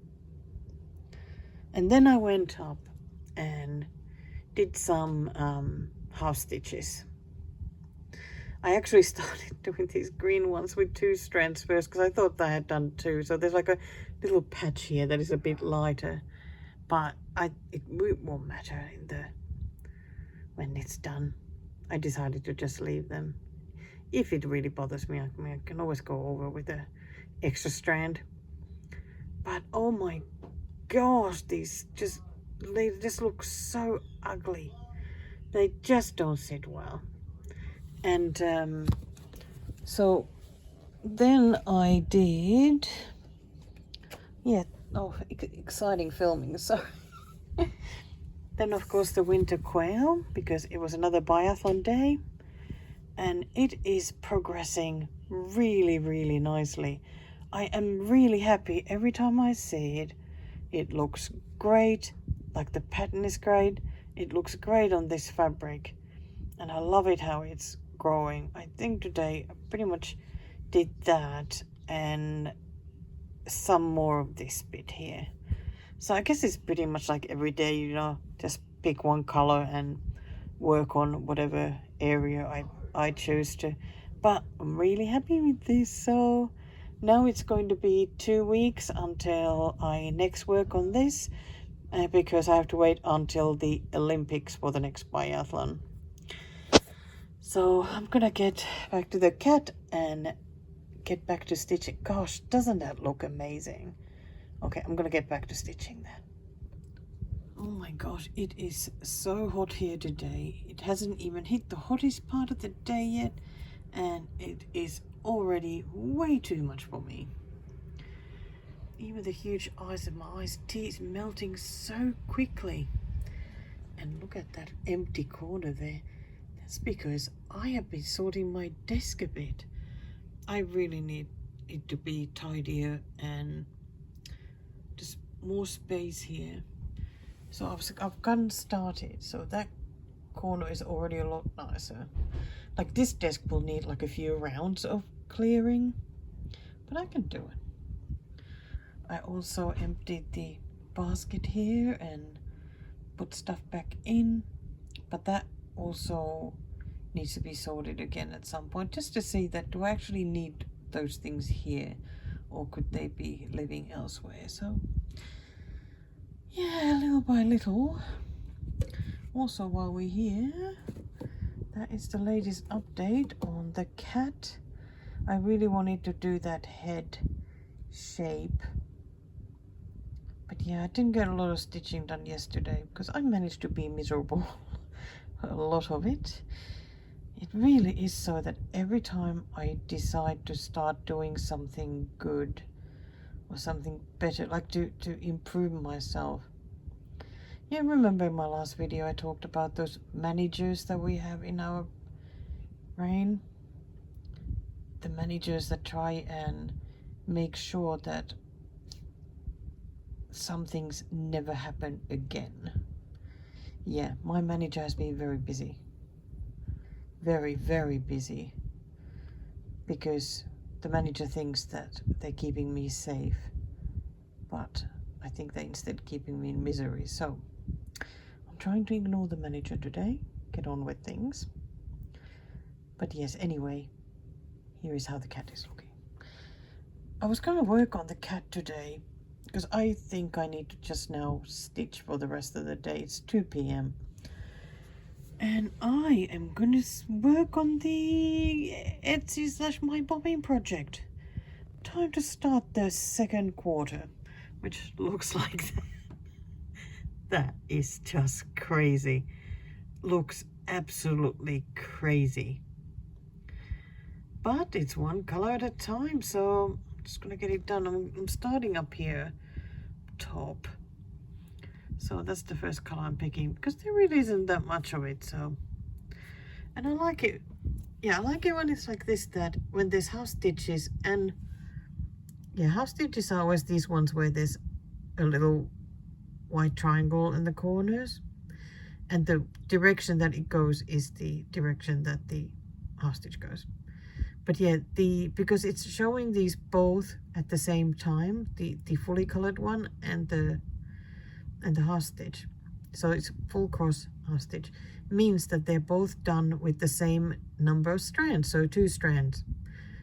And then I went up and did some half stitches. I actually started doing these green ones with 2 strands first, because I thought I had done 2. So there's like a little patch here that is a bit lighter, but it won't matter when it's done. I decided to just leave them. if it really bothers me, I can always go over with a extra strand. But oh my gosh, they just look so ugly. They just don't sit well. And so then I did, yeah, oh, exciting filming. So then of course the winter quail, because it was another Bathon day, and it is progressing really, really nicely. I am really happy every time I see it. It looks great, like the pattern is great. It looks great on this fabric, and I love it how it's growing. I think today I pretty much did that and some more of this bit here. So I guess it's pretty much like every day, you know, just pick one color and work on whatever area I choose to. But I'm really happy with this. So now it's going to be 2 weeks until I next work on this, because I have to wait until the Olympics for the next biathlon. So I'm gonna get back to the cat and get back to stitching. Gosh, doesn't that look amazing? Okay, I'm gonna get back to stitching then. Oh my gosh, it is so hot here today. It hasn't even hit the hottest part of the day yet, and it is already way too much for me. Even the huge eyes of my iced tea is melting so quickly. And look at that empty corner there. That's because I have been sorting my desk a bit. I really need it to be tidier and just more space here. So I've gotten started. So that corner is already a lot nicer. Like this desk will need like a few rounds of clearing, but I can do it. I also emptied the basket here and put stuff back in, but that also needs to be sorted again at some point, just to see that do I actually need those things here, or could they be living elsewhere? So yeah, little by little. Also, while we're here, that is the latest update on the cat. I really wanted to do that head shape, but yeah, I didn't get a lot of stitching done yesterday because I managed to be miserable a lot of it. It really is so that every time I decide to start doing something good or something better, like to improve myself. Yeah, remember in my last video I talked about those managers that we have in our brain? The managers that try and make sure that some things never happen again. Yeah, my manager has been very busy. Very, very busy. Because the manager thinks that they're keeping me safe, but I think they're instead keeping me in misery. So I'm trying to ignore the manager today, get on with things. But yes, anyway, here is how the cat is looking. I was going to work on the cat today because I think I need to just now stitch for the rest of the day. It's 2 p.m. and I am going to work on the Etsy/my bobbin project. Time to start the second quarter, which looks like that. That is just crazy. Looks absolutely crazy. But it's one color at a time, so I'm just gonna get it done. I'm starting up here top. So that's the first color I'm picking because there really isn't that much of it. So, and I like it. Yeah, I like it when it's like this, that when there's half stitches, and yeah, half stitches are always these ones where there's a little white triangle in the corners, and the direction that it goes is the direction that the half stitch goes. But yeah, because it's showing these both at the same time, the fully colored one and the half stitch. So it's full cross half stitch, means that they're both done with the same number of strands, so 2 strands.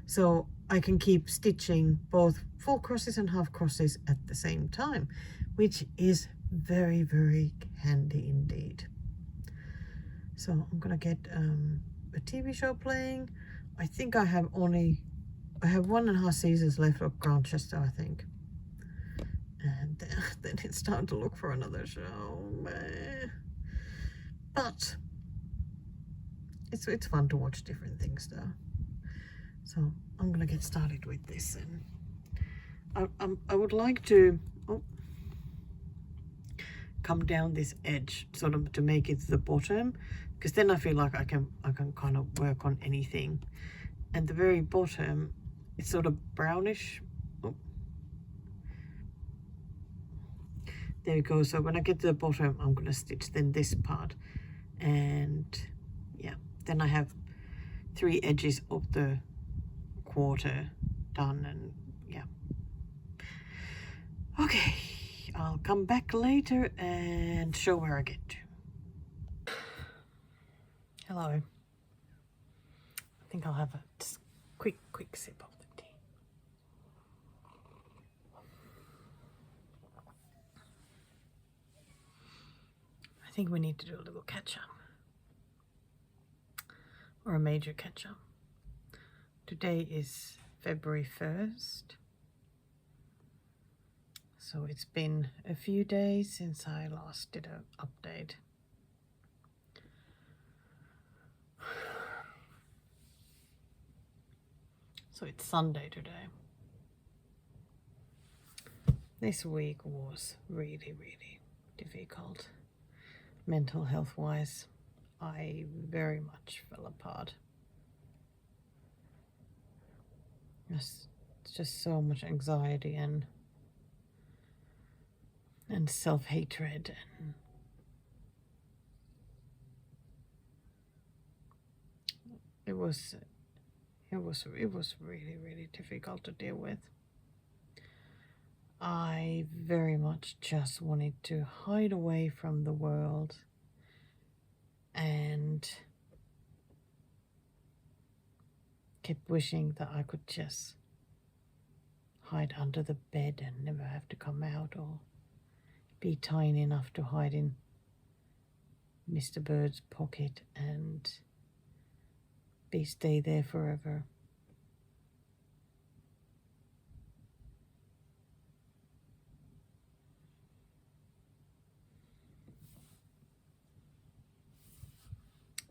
So I can keep stitching both full crosses and half crosses at the same time, which is very, very handy indeed. So I'm gonna get a TV show playing. I think I have 1.5 seasons left of Grantchester, I think. And then it's time to look for another show. But it's fun to watch different things though. So I'm gonna get started with this, and I would like to come down this edge sort of to make it the bottom, because then I feel like I can kind of work on anything. And the very bottom, it's sort of brownish. Oh. There we go. So when I get to the bottom, I'm gonna stitch then this part, and yeah, then I have 3 edges of the quarter done, and yeah. Okay, I'll come back later and show where I get to. Hello. I think I'll have a just quick sip of the tea. I think we need to do a little catch up, or a major catch up. Today is February 1st. So it's been a few days since I last did an update. So it's Sunday today. This week was really difficult. Mental health wise, I very much fell apart. It's just so much anxiety and self-hatred, and it was really difficult to deal with. I very much just wanted to hide away from the world and kept wishing that I could just hide under the bed and never have to come out, or be tiny enough to hide in Mr. Bird's pocket and stay there forever.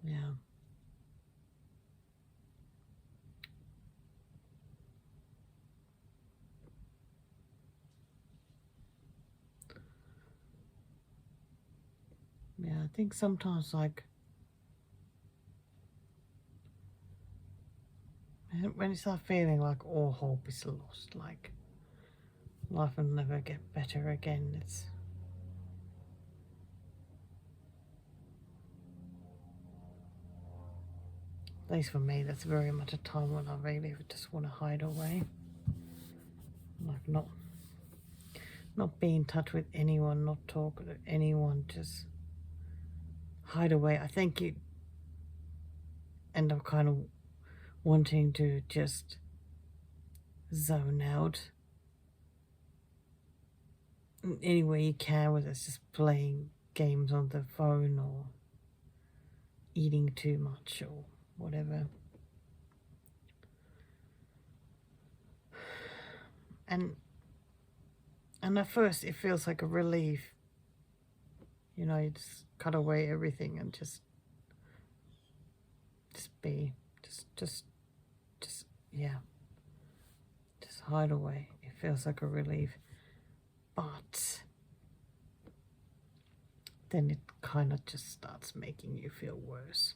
Yeah. Yeah, I think sometimes, like, when you start feeling like all hope is lost, like life will never get better again, at least for me, that's very much a time when I really just want to hide away. Like, not be in touch with anyone, not talk to anyone, just hide away. I think you end up kind of wanting to just zone out any way you can, whether it's just playing games on the phone or eating too much or whatever. And at first it feels like a relief, you know, you just cut away everything and just be, yeah, just hide away. It feels like a relief, but then it kind of just starts making you feel worse,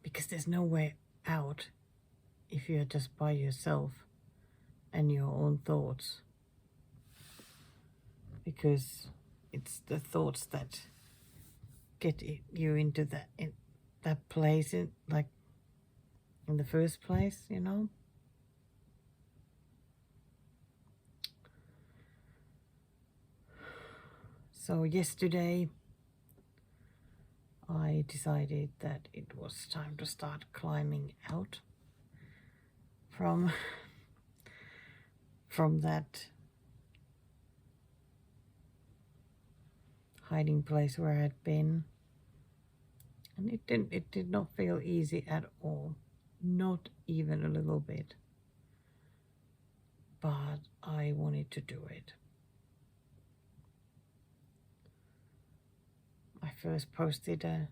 because there's no way out if you're just by yourself and your own thoughts, because it's the thoughts that get you into that place, in the first place, you know. So yesterday I decided that it was time to start climbing out from that hiding place where I had been. And it did not feel easy at all. Not even a little bit. But I wanted to do it. I first posted a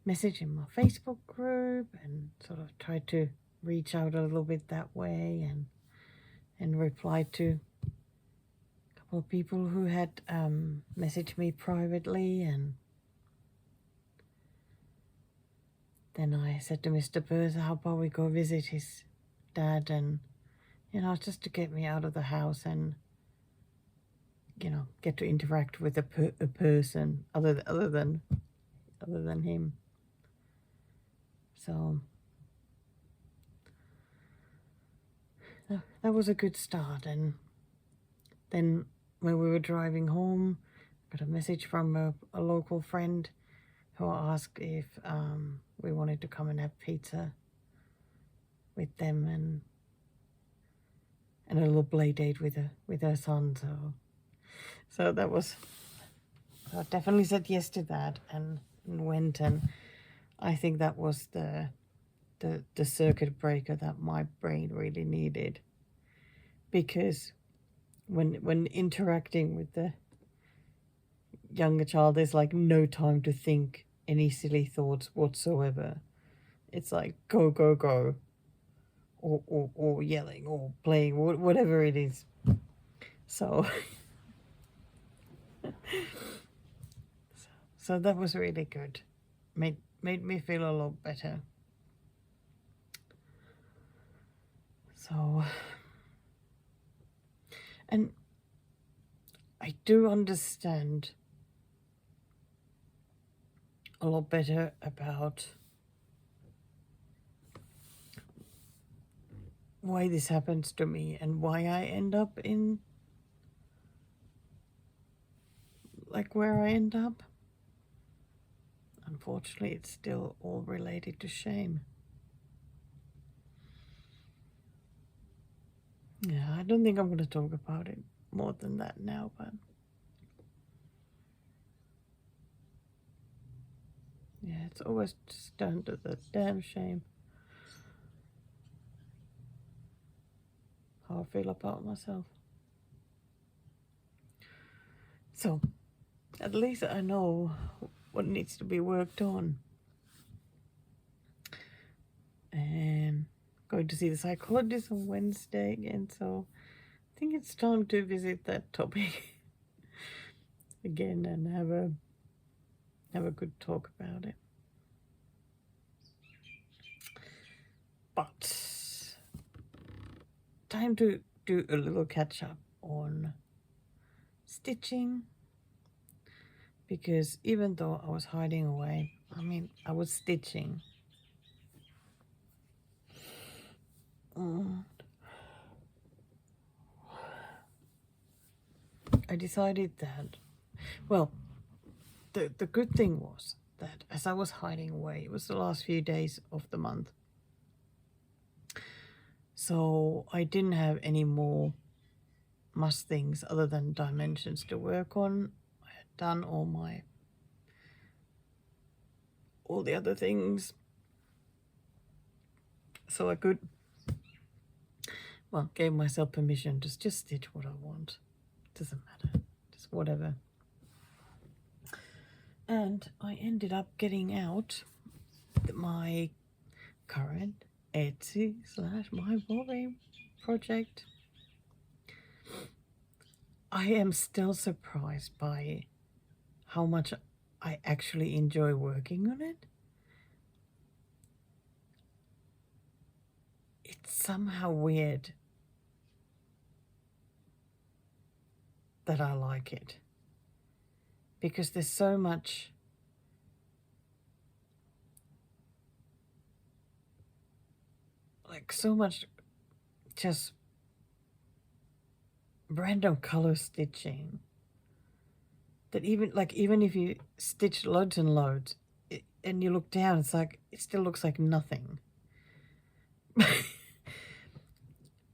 message in my Facebook group and sort of tried to reach out a little bit that way, and replied to a couple of people who had messaged me privately. And then I said to Mr. Bertha, how about we go visit his dad, and just to get me out of the house and get to interact with a person other than him. So that was a good start. And then when we were driving home, I got a message from a local friend who asked if we wanted to come and have pizza with them, and a little play date with her son. So that was, I definitely said yes to that and went, and I think that was the circuit breaker that my brain really needed, because when interacting with the younger child, there's like no time to think any silly thoughts whatsoever. It's like go, go, go, or yelling or playing, whatever it is. So so that was really good. Made me feel a lot better. So, and I do understand a lot better about why this happens to me and why I end up in like where I end up. Unfortunately, it's still all related to shame. Yeah, I don't think I'm going to talk about it more than that now, but yeah, it's always just down to the damn shame. How I feel about myself. So, at least I know what needs to be worked on. And going to see the psychologist on Wednesday again, so I think it's time to visit that topic again and have a good talk about it. But time to do a little catch up on stitching, because even though I was hiding away, I was stitching. I decided that, well, the good thing was that as I was hiding away, it was the last few days of the month, so I didn't have any more must things other than dimensions to work on. I had done all the other things, so I could, well, gave myself permission to just stitch what I want. Doesn't matter, just whatever. And I ended up getting out my current Etsy / my bobbing project. I am still surprised by how much I actually enjoy working on it. It's somehow weird that I like it, because there's so much just random color stitching that even if you stitch loads and loads and you look down, it's like it still looks like nothing.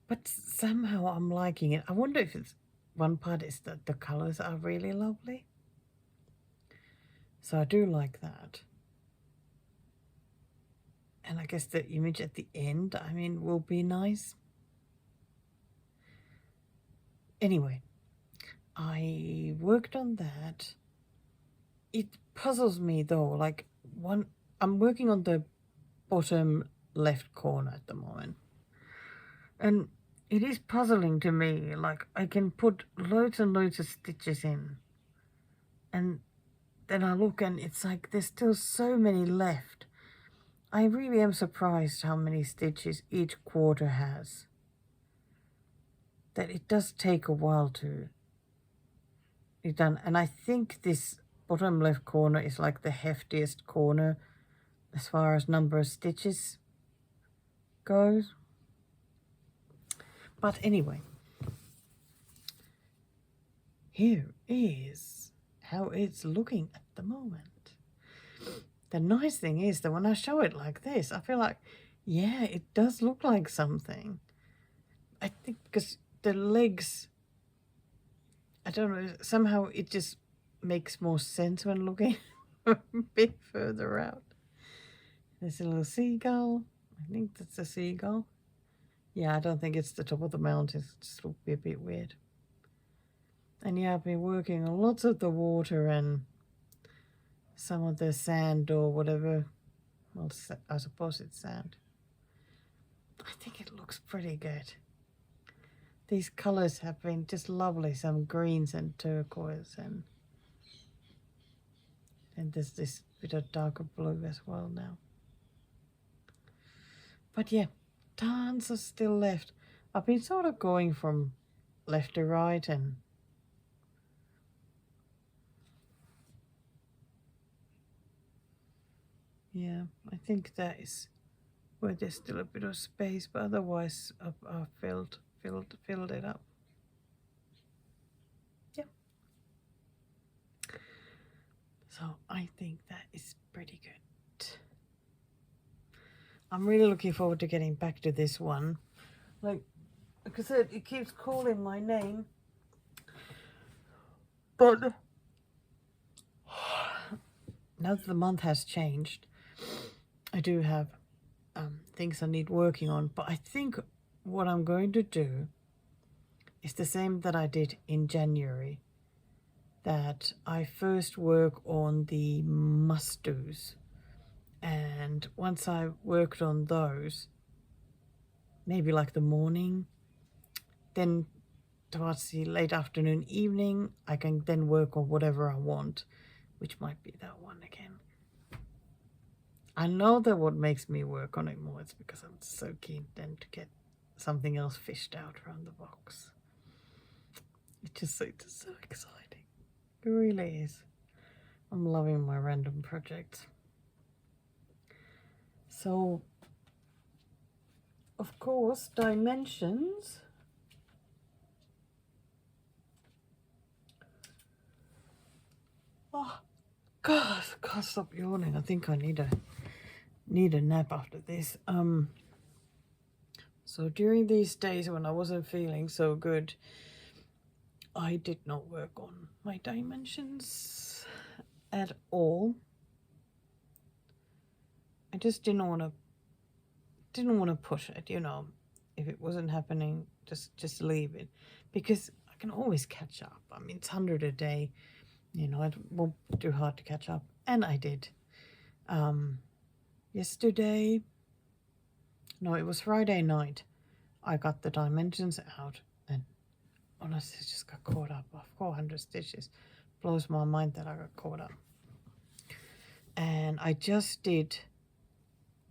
But somehow I'm liking it. I wonder if it's one part is that the colors are really lovely, So I do like that. And I guess the image at the end, I mean, will be nice. Anyway, I worked on that. It puzzles me though, like I'm working on the bottom left corner at the moment. And it is puzzling to me, like I can put loads and loads of stitches in. And then I look and it's like there's still so many left. I really am surprised how many stitches each quarter has. That it does take a while to be done. And I think this bottom left corner is like the heftiest corner as far as number of stitches goes. But anyway, here is how it's looking at the moment. The nice thing is that when I show it like this, I feel like, yeah, it does look like something. I think because the legs, I don't know, somehow it just makes more sense when looking a bit further out. There's a little seagull. I think that's a seagull. Yeah, I don't think it's the top of the mountain. It just would be a bit weird. And yeah, I've been working on lots of the water and some of the sand or whatever. Well, I suppose it's sand. I think it looks pretty good. These colors have been just lovely. Some greens and turquoise and there's this bit of darker blue as well now. But yeah, tons are still left. I've been sort of going from left to right and yeah, I think that is where there's still a bit of space, but otherwise I've filled it up. Yeah. So I think that is pretty good. I'm really looking forward to getting back to this one. Like I said, it keeps calling my name. But now that the month has changed, I do have things I need working on. But I think what I'm going to do is the same that I did in January. That I first work on the must-dos. And once I worked on those, maybe like the morning, then towards the late afternoon, evening, I can then work on whatever I want, which might be that one again. I know that what makes me work on it more is because I'm so keen then to get something else fished out from the box. It's just so exciting. It really is. I'm loving my random projects. So, of course, dimensions. Oh, God, can't stop yawning. I think I need a nap after this. So during these days when I wasn't feeling so good, I did not work on my dimensions at all. I just didn't want to push it, you know. If it wasn't happening, just leave it, because I can always catch up. I mean, it's 100 a day, you know. It won't be too hard to catch up, and I did. Yesterday, no, it was Friday night, I got the dimensions out, and honestly, I just got caught up. 400 stitches. Blows my mind that I got caught up. And I just did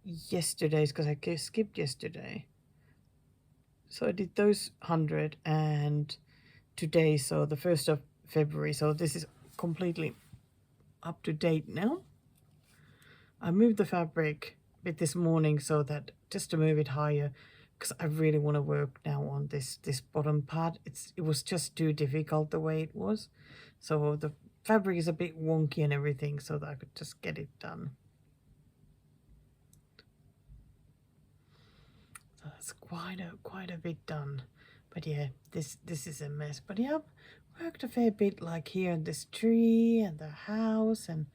yesterday's because I skipped yesterday. So I did those 100 and today, so the 1st of February. So this is completely up to date now. I moved the fabric a bit this morning so that just to move it higher, because I really want to work now on this bottom part. It was just too difficult the way it was. So the fabric is a bit wonky and everything, so that I could just get it done. So that's quite a bit done. But yeah, this is a mess. But yeah, I've worked a fair bit, like here on this tree and the house, and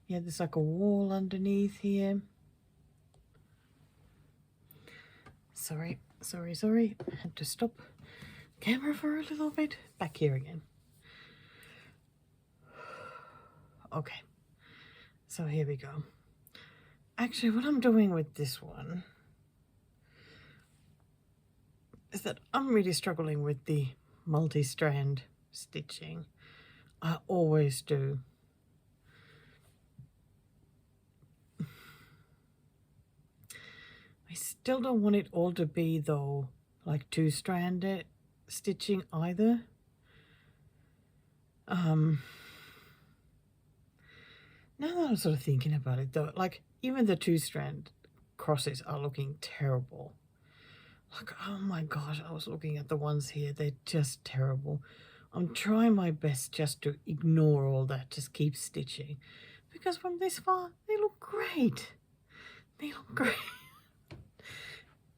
Yeah, there's like a wall underneath here. Sorry. I had to stop camera for a little bit. Back here again. Okay, so here we go. Actually, what I'm doing with this one is that I'm really struggling with the multi-strand stitching. I always do. I still don't want it all to be, though, like two-stranded stitching either. Now that I'm sort of thinking about it, though, like even the two-strand crosses are looking terrible. Like, oh my gosh, I was looking at the ones here. They're just terrible. I'm trying my best just to ignore all that, just keep stitching. Because from this far, they look great. They look great.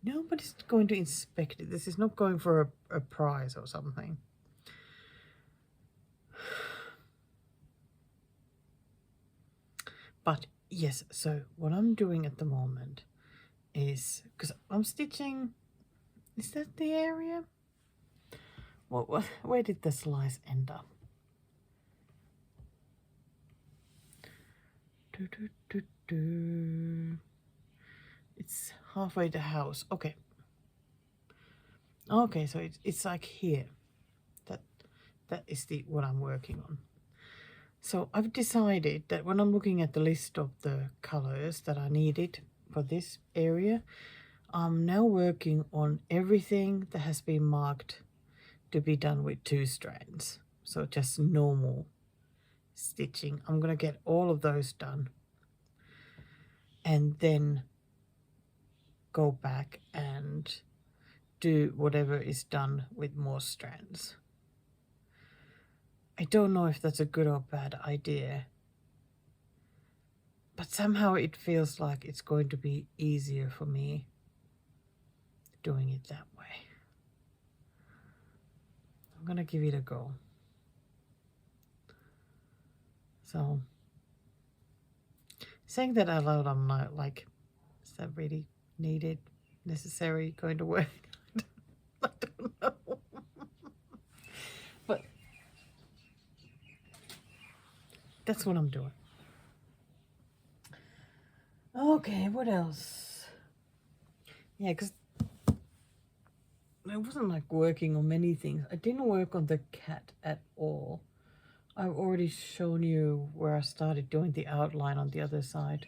Nobody's going to inspect it. This is not going for a prize or something. But yes, so what I'm doing at the moment is, because I'm stitching, is that the area? Where did the slice end up? It's halfway the house. Okay. Okay, so it's like here. That is what I'm working on. So I've decided that when I'm looking at the list of the colors that I needed for this area, I'm now working on everything that has been marked to be done with two strands. So just normal stitching. I'm going to get all of those done and then go back and do whatever is done with more strands. I don't know if that's a good or bad idea, but somehow it feels like it's going to be easier for me doing it that way. I'm gonna give it a go. So saying that out loud, I'm not like, is that really needed, necessary, going to work? I don't know. But that's what I'm doing. Okay, what else? Yeah, because I wasn't like working on many things. I didn't work on the cat at all. I've already shown you where I started doing the outline on the other side.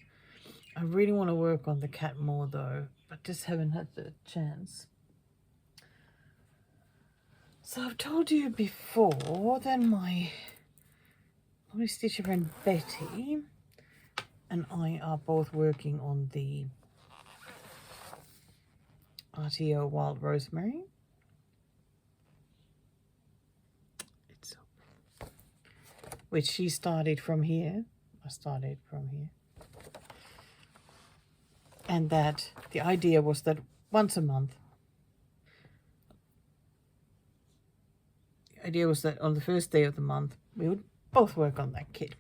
I really want to work on the cat more though, but just haven't had the chance. So I've told you before that my stitcher friend Betty and I are both working on the RTO Wild Rosemary. It's open. Which she started from here. I started from here. And that the idea was that once a month, the idea was that on the first day of the month, we would both work on that kit.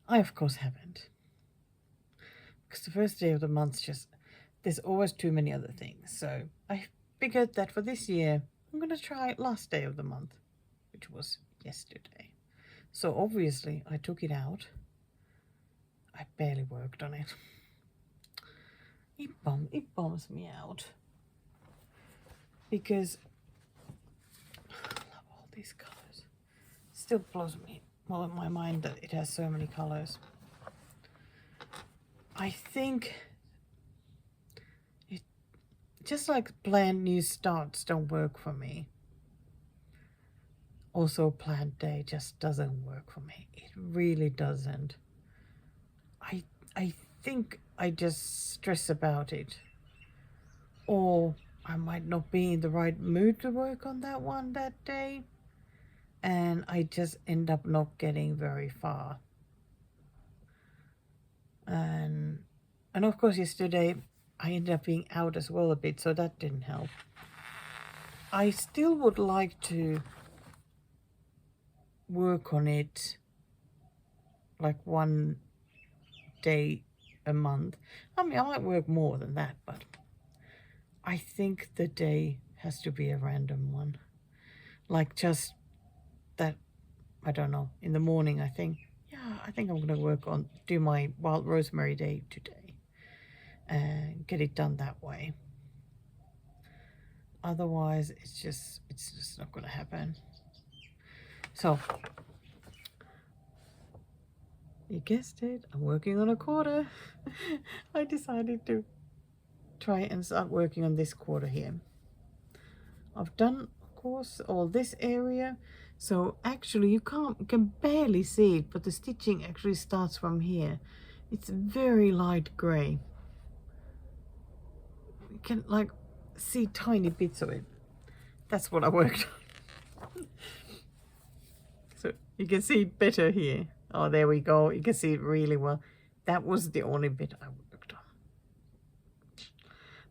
I, of course, haven't. Because the first day of the month, just, there's always too many other things. So I figured that for this year, I'm going to try last day of the month, which was yesterday. So obviously, I took it out. I barely worked on it. It bums me out. Because I love all these colors. Still blows me well in my mind that it has so many colors. I think it just like planned new starts don't work for me. Also, planned day just doesn't work for me. It really doesn't. I think I just stress about it, or I might not be in the right mood to work on that one that day, and I just end up not getting very far. And of course yesterday I ended up being out as well a bit, so that didn't help. I still would like to work on it like 1 day a month. I mean, I might work more than that, but I think the day has to be a random one. Like just that, I don't know, in the morning I think, yeah, I think I'm going to do my wild rosemary day today and get it done that way. Otherwise, it's just not going to happen. So, you guessed it, I'm working on a quarter. I decided to try and start working on this quarter here. I've done, of course, all this area. So actually you can barely see it, but the stitching actually starts from here. It's very light gray. You can like see tiny bits of it. That's what I worked on. So you can see it better here. Oh, there we go. You can see it really well. That was the only bit I worked on.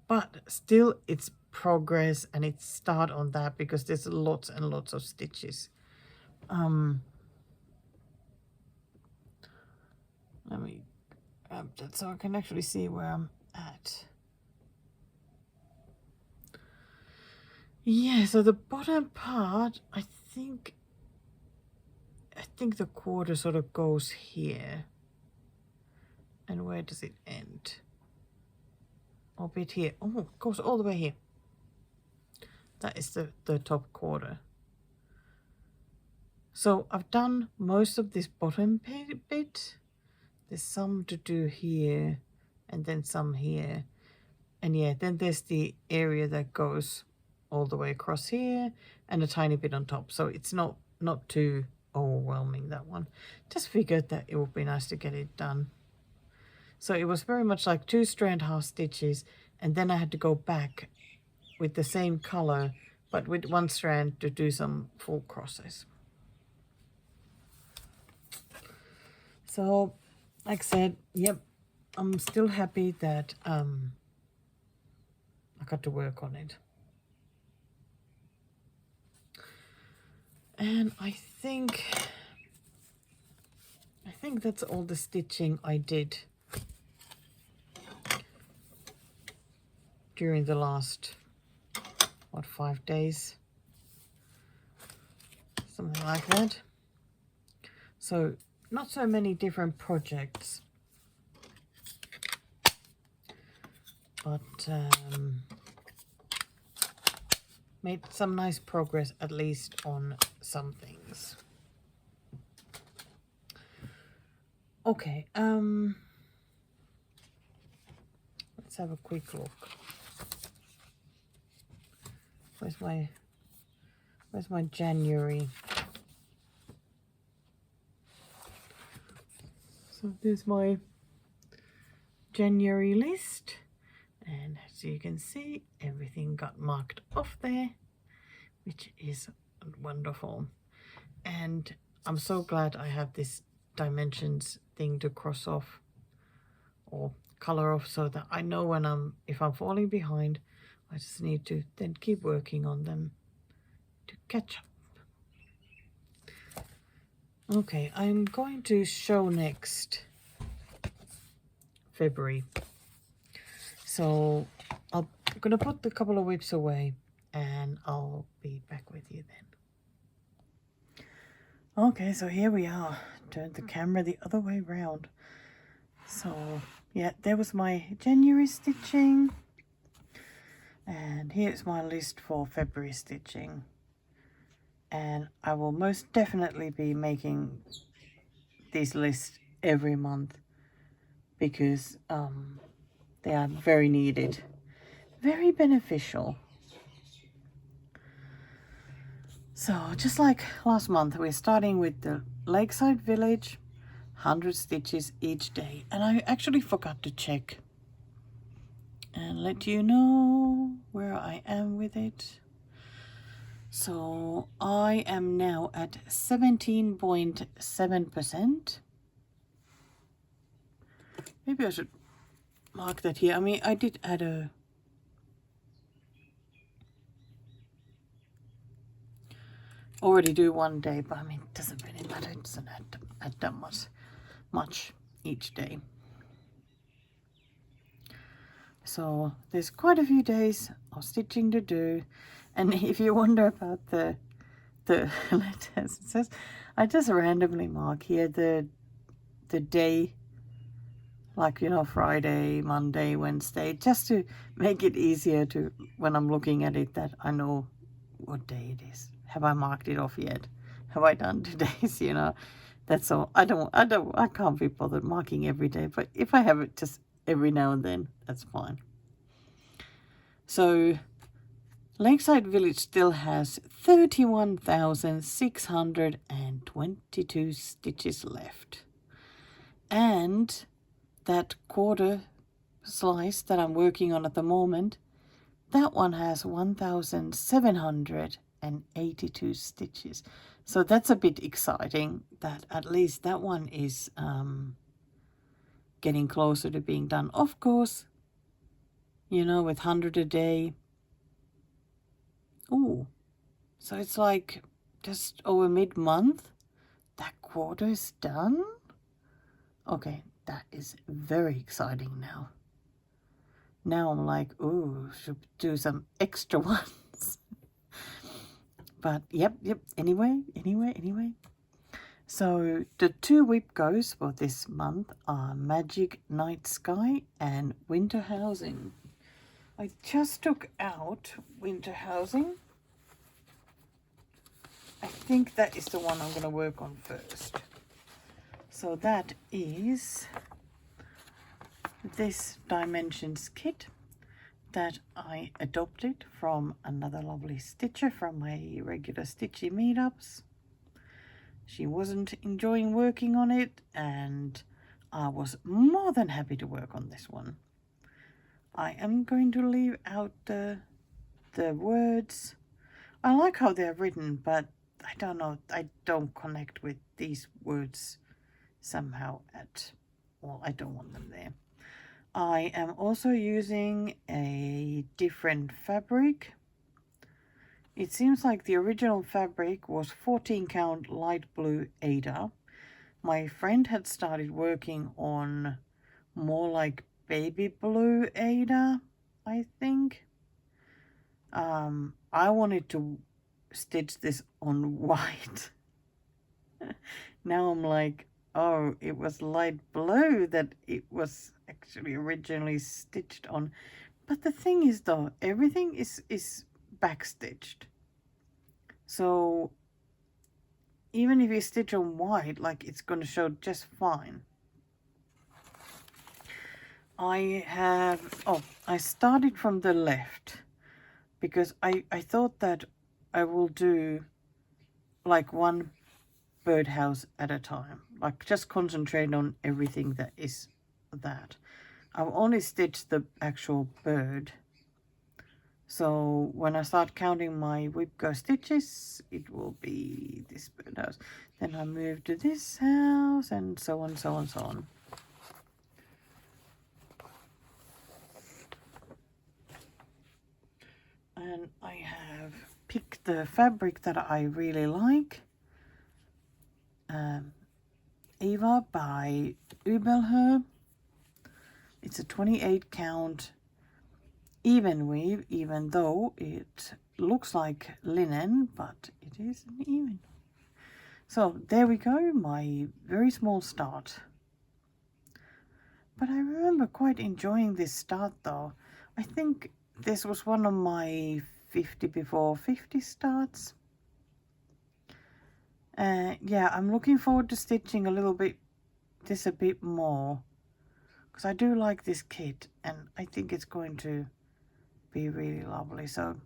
But still, it's progress, and it's start on that because there's lots and lots of stitches. Let me grab that so I can actually see where I'm at. Yeah, so the bottom part, I think the quarter sort of goes here. And where does it end? A bit here. Oh, it goes all the way here. That is the top quarter. So I've done most of this bottom bit. There's some to do here and then some here. And yeah, then there's the area that goes all the way across here and a tiny bit on top. So it's not too overwhelming, that one. Just figured that it would be nice to get it done. So it was very much like 2 strand half stitches, and then I had to go back with the same color but with 1 strand to do some full crosses. So like I said, yep, I'm still happy that I got to work on it. And I think that's all the stitching I did during the last, what, 5 days? Something like that. So not so many different projects, but made some nice progress at least on some things. Okay, let's have a quick look. Where's my January? So there's my January list, and as you can see, everything got marked off there, which is wonderful. And I'm so glad I have this dimensions thing to cross off or color off, so that I know when if I'm falling behind, I just need to then keep working on them to catch up. Okay, I'm going to show next February. So I'm gonna put a couple of whips away and I'll be back with you then. Okay, so here we are. Turn the camera the other way around. So yeah, there was my January stitching. And here's my list for February stitching. And I will most definitely be making these lists every month because they are very needed, very beneficial. So just like last month, we're starting with the Lakeside Village, 100 stitches each day. And I actually forgot to check and let you know where I am with it. So I am now at 17.7%. Maybe I should mark that here. I mean, I did add a already do 1 day, but I mean, it doesn't really matter. It doesn't add that much. much each day. So there's quite a few days of stitching to do. And if you wonder about the letters, it says, I just randomly mark here the day, like, you know, Friday, Monday, Wednesday, just to make it easier to, when I'm looking at it, that I know what day it is. Have I marked it off yet? Have I done 2 days? You know, that's all. I can't be bothered marking every day, but if I have it just every now and then, that's fine. So Lakeside Village still has 31,622 stitches left. And that quarter slice that I'm working on at the moment, that one has 1,782 stitches. So that's a bit exciting that at least that one is getting closer to being done. Of course, you know, with 100 a day. Ooh, so it's like just over mid-month, that quarter is done? Okay, that is very exciting now. Now I'm like, ooh, should do some extra ones. But yep, anyway. So the 2 whip goes for this month are Magic Night Sky and Winter Housing. I just took out Winter Housing. I think that is the one I'm going to work on first. So that is this Dimensions kit that I adopted from another lovely stitcher from my regular stitchy meetups. She wasn't enjoying working on it, and I was more than happy to work on this one. I am going to leave out the words. I like how they're written, but I don't know, I don't connect with these words somehow at all. I don't want them there. I am also using a different fabric. It seems like the original fabric was 14 count light blue Ada. My friend had started working on more like baby blue Ada, I think. I wanted to stitch this on white. Now I'm like, oh, it was light blue that it was actually originally stitched on. But the thing is though, everything is backstitched. So even if you stitch on white, like, it's going to show just fine. I started from the left because I thought that I will do like one birdhouse at a time, like just concentrate on everything that is that. I've only stitched the actual bird, so when I start counting my whip go stitches, it will be this birdhouse, then I move to this house, and so on. And I have picked the fabric that I really like. Eva by Ubelher. It's a 28 count even weave, even though it looks like linen, but it isn't even. So there we go, my very small start. But I remember quite enjoying this start though. I think this was one of my 50 before 50 starts. Yeah, I'm looking forward to stitching a bit more, because I do like this kit and I think it's going to be really lovely. So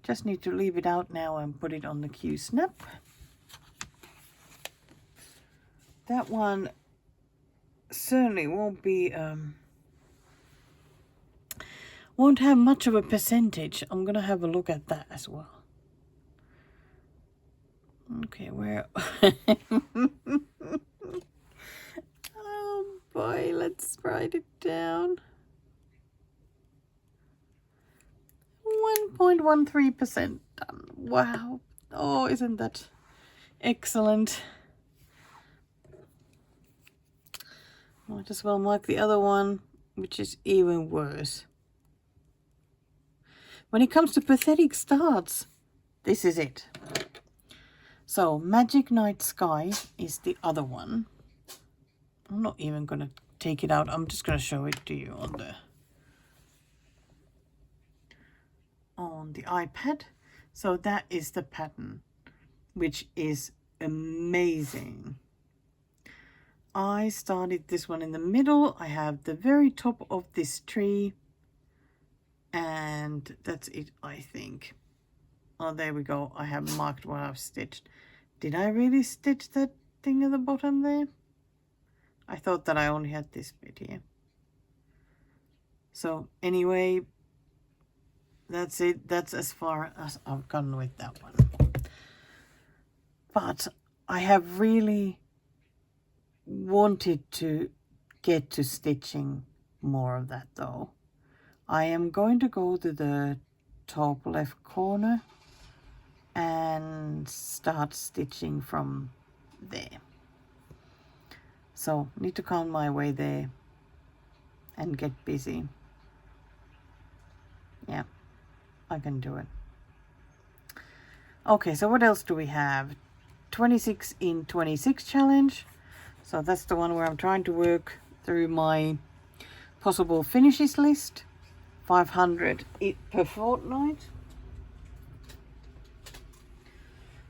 just need to leave it out now and put it on the Q snap. That one certainly won't have much of a percentage. I'm gonna have a look at that as well. Okay, where oh boy, let's write it down. 1.13% done. Wow. Oh, isn't that excellent? Might as well mark the other one, which is even worse. When it comes to pathetic starts, this is it. So Magic Night Sky is the other one. I'm not even going to take it out. I'm just going to show it to you on the iPad. So that is the pattern, which is amazing. I started this one in the middle. I have the very top of this tree, and that's it, I think. Oh, there we go. I have marked what I've stitched. Did I really stitch that thing at the bottom there? I thought that I only had this bit here. So anyway, that's it. That's as far as I've gone with that one. But I have really wanted to get to stitching more of that though. I am going to go to the top left corner and start stitching from there. So need to count my way there and get busy. Yeah, I can do it. Okay, so what else do we have? 26 in 26 challenge. So that's the one where I'm trying to work through my possible finishes list. 500 per fortnight.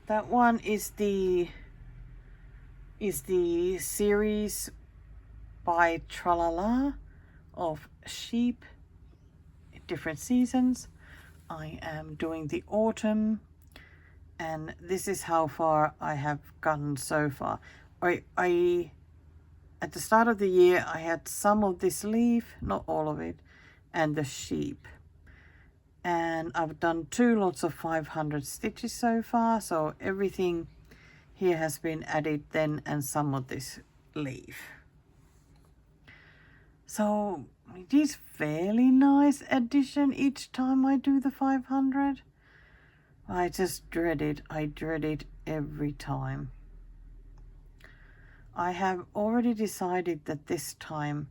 That one is the series by Tralala of sheep, different seasons. I am doing the autumn, and this is how far I have gotten so far. I at the start of the year I had some of this leaf, not all of it, and the sheep, and I've done 2 lots of 500 stitches so far, so everything here has been added then, and some of this leaf. So it is fairly nice addition each time I do the 500. I just dread it. I dread it every time. I have already decided that this time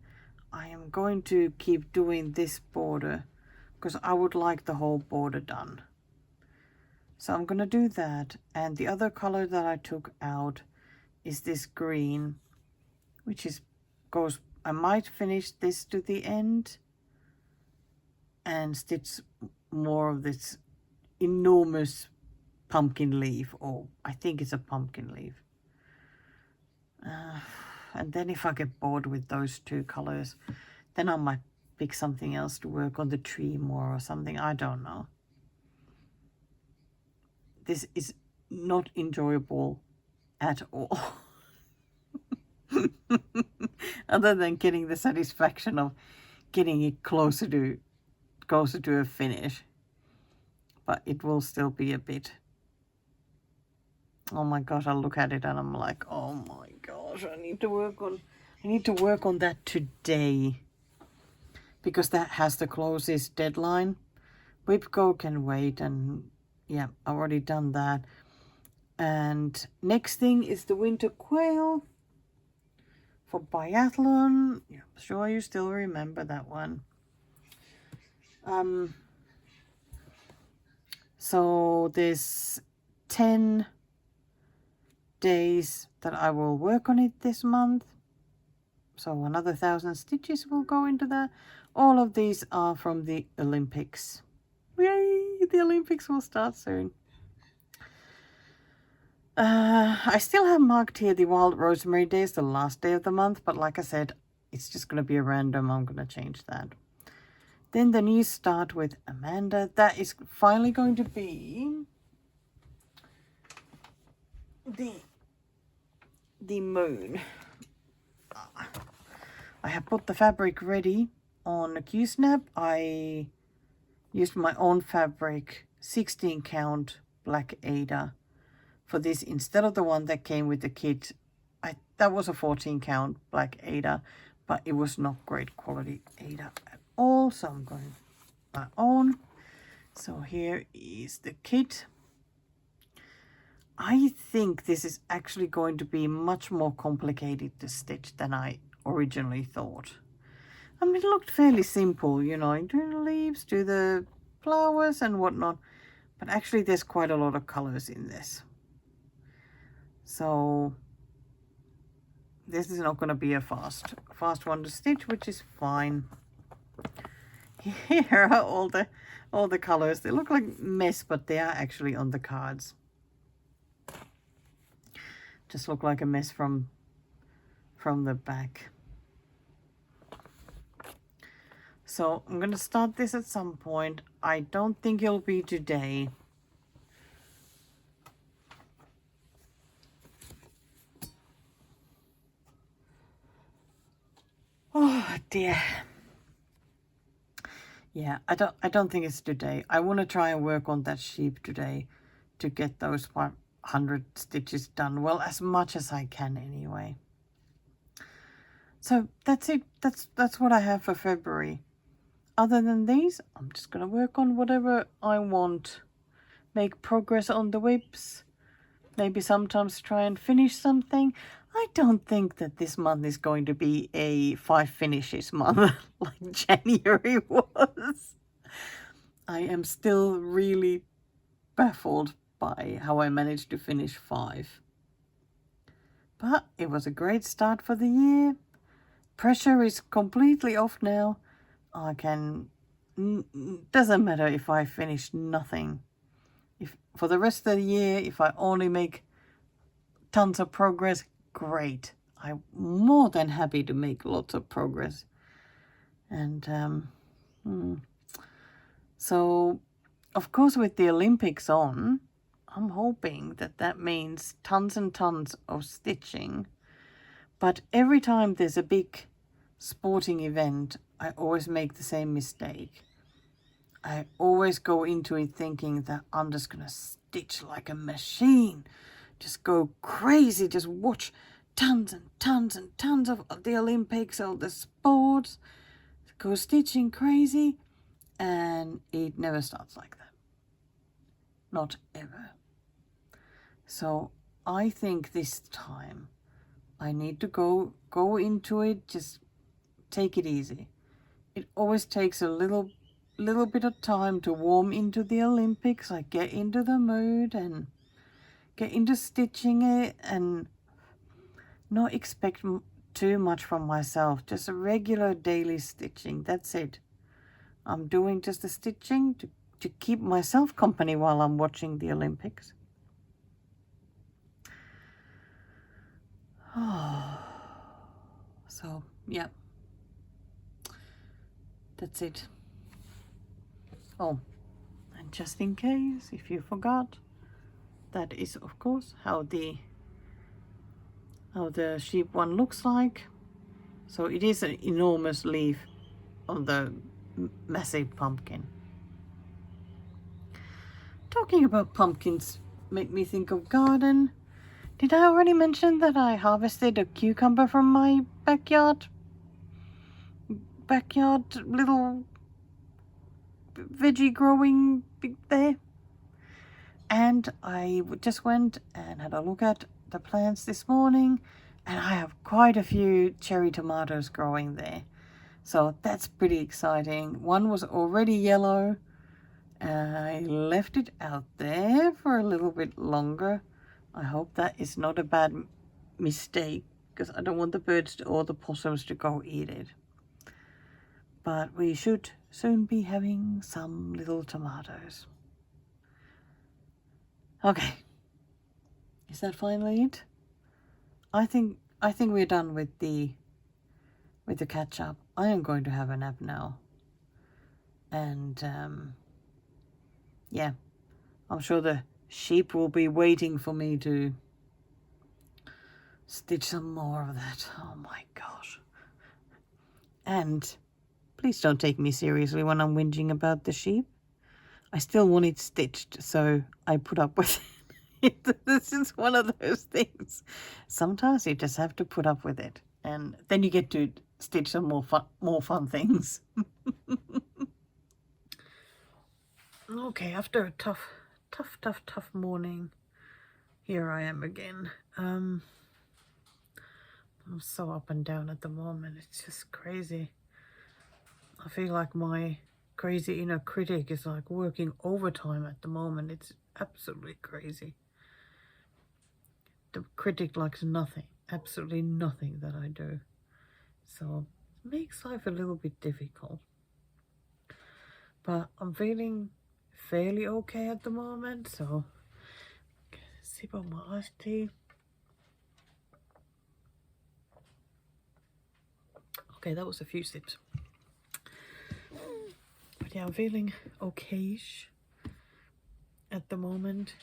I am going to keep doing this border because I would like the whole border done. So I'm going to do that, and the other color that I took out is this green, which goes, I might finish this to the end and stitch more of this enormous pumpkin leaf, or I think it's a pumpkin leaf. And then if I get bored with those 2 colors, then I might pick something else to work on the tree more or something. I don't know. This is not enjoyable at all. Other than getting the satisfaction of getting it closer to a finish. But it will still be a bit. Oh my gosh, I look at it and I'm like, oh my gosh, I need to work on that today, because that has the closest deadline. Whipco can wait, and yeah, I've already done that. And next thing is the winter quail for biathlon. Yeah, I'm sure you still remember that one. So there's 10 days that I will work on it this month. So another 1,000 stitches will go into that. All of these are from the Olympics. Yay! The Olympics will start soon. I still have marked here the Wild Rosemary Day as the last day of the month, but like I said, it's just going to be a random. I'm going to change that. Then the new start with Amanda. That is finally going to be the moon. I have put the fabric ready on a Q-snap. I used my own fabric, 16 count black Ada, for this instead of the one that came with the kit. That was a 14 count black Ada, but it was not great quality Ada at all, so I'm going my own. So here is the kit. I think this is actually going to be much more complicated to stitch than I originally thought. I mean, it looked fairly simple, you know, do the leaves, do the flowers and whatnot. But actually there's quite a lot of colors in this. So this is not going to be a fast one to stitch, which is fine. Here are all the colors. They look like mess, but they are actually on the cards. Just look like a mess from the back. So I'm going to start this at some point. I don't think it'll be today. Oh dear. Yeah, I don't think it's today. I want to try and work on that sheep today to get those 100 stitches done. Well, as much as I can anyway. So that's it. That's what I have for February. Other than these, I'm just going to work on whatever I want. Make progress on the whips. Maybe sometimes try and finish something. I don't think that this month is going to be a 5 finishes month like January was. I am still really baffled by how I managed to finish 5. But it was a great start for the year. Pressure is completely off now. I can... doesn't matter if I finish nothing. If for the rest of the year, if I only make tons of progress, great. I'm more than happy to make lots of progress. And so, of course, with the Olympics on, I'm hoping that that means tons and tons of stitching. But every time there's a big sporting event, I always make the same mistake. I always go into it thinking that I'm just going to stitch like a machine. Just go crazy. Just watch tons and tons and tons of the Olympics or the sports. Go stitching crazy. And it never starts like that. Not ever. So I think this time I need to go into it. Just take it easy. It always takes a little bit of time to warm into the Olympics. I get into the mood and get into stitching it and not expect too much from myself. Just a regular daily stitching. That's it. I'm doing just the stitching to keep myself company while I'm watching the Olympics. So, yeah. That's it. Oh, and just in case, if you forgot, that is, of course, how the sheep one looks like. So it is an enormous leaf on the massive pumpkin. Talking about pumpkins make me think of garden. Did I already mention that I harvested a cucumber from my backyard little veggie growing there? And I just went and had a look at the plants this morning, and I have quite a few cherry tomatoes growing there. So that's pretty exciting. One was already yellow. I left it out there for a little bit longer. I hope that is not a bad mistake, because I don't want the birds or the possums to go eat it. But we should soon be having some little tomatoes. Okay. Is that finally it? I think we're done with the catch up. I am going to have a nap now. And yeah, I'm sure the sheep will be waiting for me to stitch some more of that. Oh my gosh. And please don't take me seriously when I'm whinging about the sheep. I still want it stitched, so I put up with it. This is one of those things. Sometimes you just have to put up with it, and then you get to stitch some more fun things. Okay, after a tough morning, here I am again. I'm so up and down at the moment. It's just crazy. I feel like my crazy inner critic is like working overtime at the moment. It's absolutely crazy. The critic likes nothing, absolutely nothing that I do. So it makes life a little bit difficult. But I'm feeling fairly okay at the moment, so sip on my iced tea. Okay, that was a few sips. But yeah, I'm feeling okayish at the moment.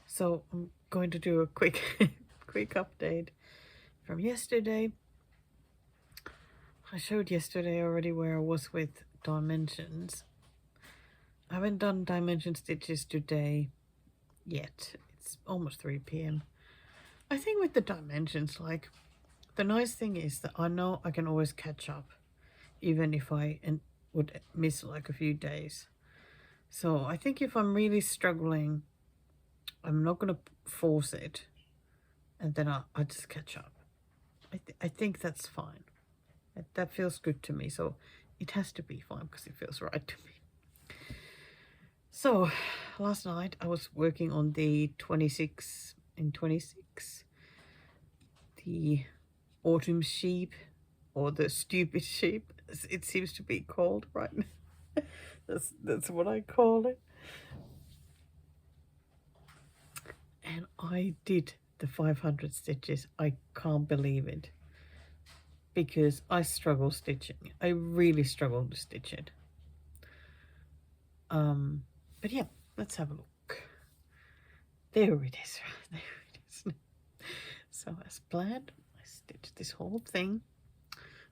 So I'm going to do a quick quick update from yesterday. I showed yesterday already where I was with dimensions. I haven't done dimension stitches today yet. It's almost 3 p.m. I think with the dimensions, like, the nice thing is that I know I can always catch up, even if I would miss like a few days. So I think if I'm really struggling, I'm not going to force it, and then I just catch up. I think that's fine. That feels good to me, so it has to be fine because it feels right to me. So last night I was working on the 26 in 26, the autumn sheep, or the stupid sheep, as it seems to be called right now. That's what I call it. And I did the 500 stitches. I can't believe it, because I struggle stitching. I really struggle to stitch it. But yeah, let's have a look. There it is. There it is. So as planned, I stitched this whole thing.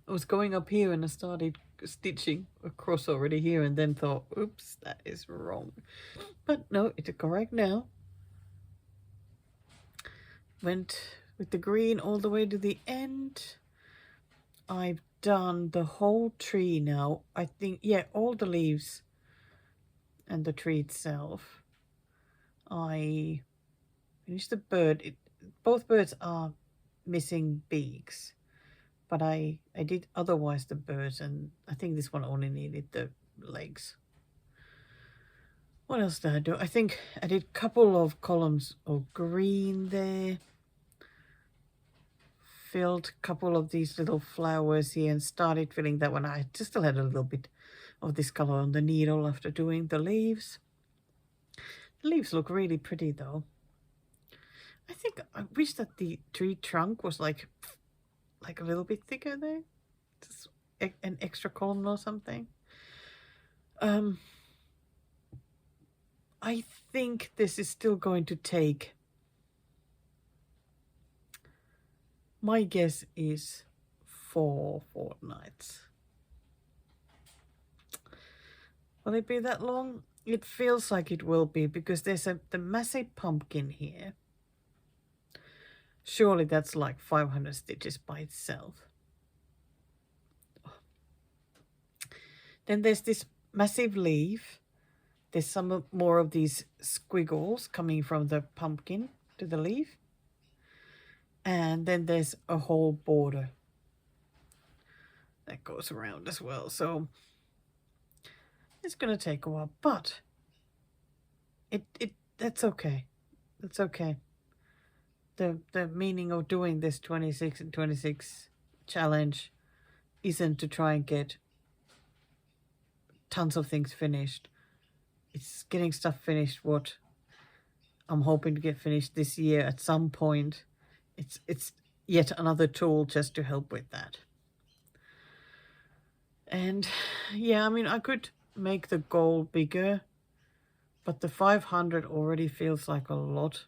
I was going up here and I started stitching across already here, and then thought, oops, that is wrong. But no, it's correct now. Went with the green all the way to the end. I've done the whole tree now. I think, yeah, all the leaves and the tree itself. I finished the bird. Both birds are missing beaks, but I did otherwise the birds, and I think this one only needed the legs. What else did I do? I think I did a couple of columns of green there. Filled a couple of these little flowers here and started filling that one. I just still had a little bit of this color on the needle after doing the leaves. The leaves look really pretty though. I wish that the tree trunk was like a little bit thicker there. Just an extra column or something. I think this is still going to take, my guess is 4 fortnights. Will it be that long? It feels like it will be, because there's the massive pumpkin here. Surely that's like 500 stitches by itself. Then there's this massive leaf. There's some more of these squiggles coming from the pumpkin to the leaf. And then there's a whole border that goes around as well. So it's going to take a while, but that's okay. That's okay. The meaning of doing this 26 and 26 challenge isn't to try and get tons of things finished. It's getting stuff finished what I'm hoping to get finished this year at some point. It's yet another tool just to help with that. And yeah, I mean, I could make the goal bigger, but the 500 already feels like a lot.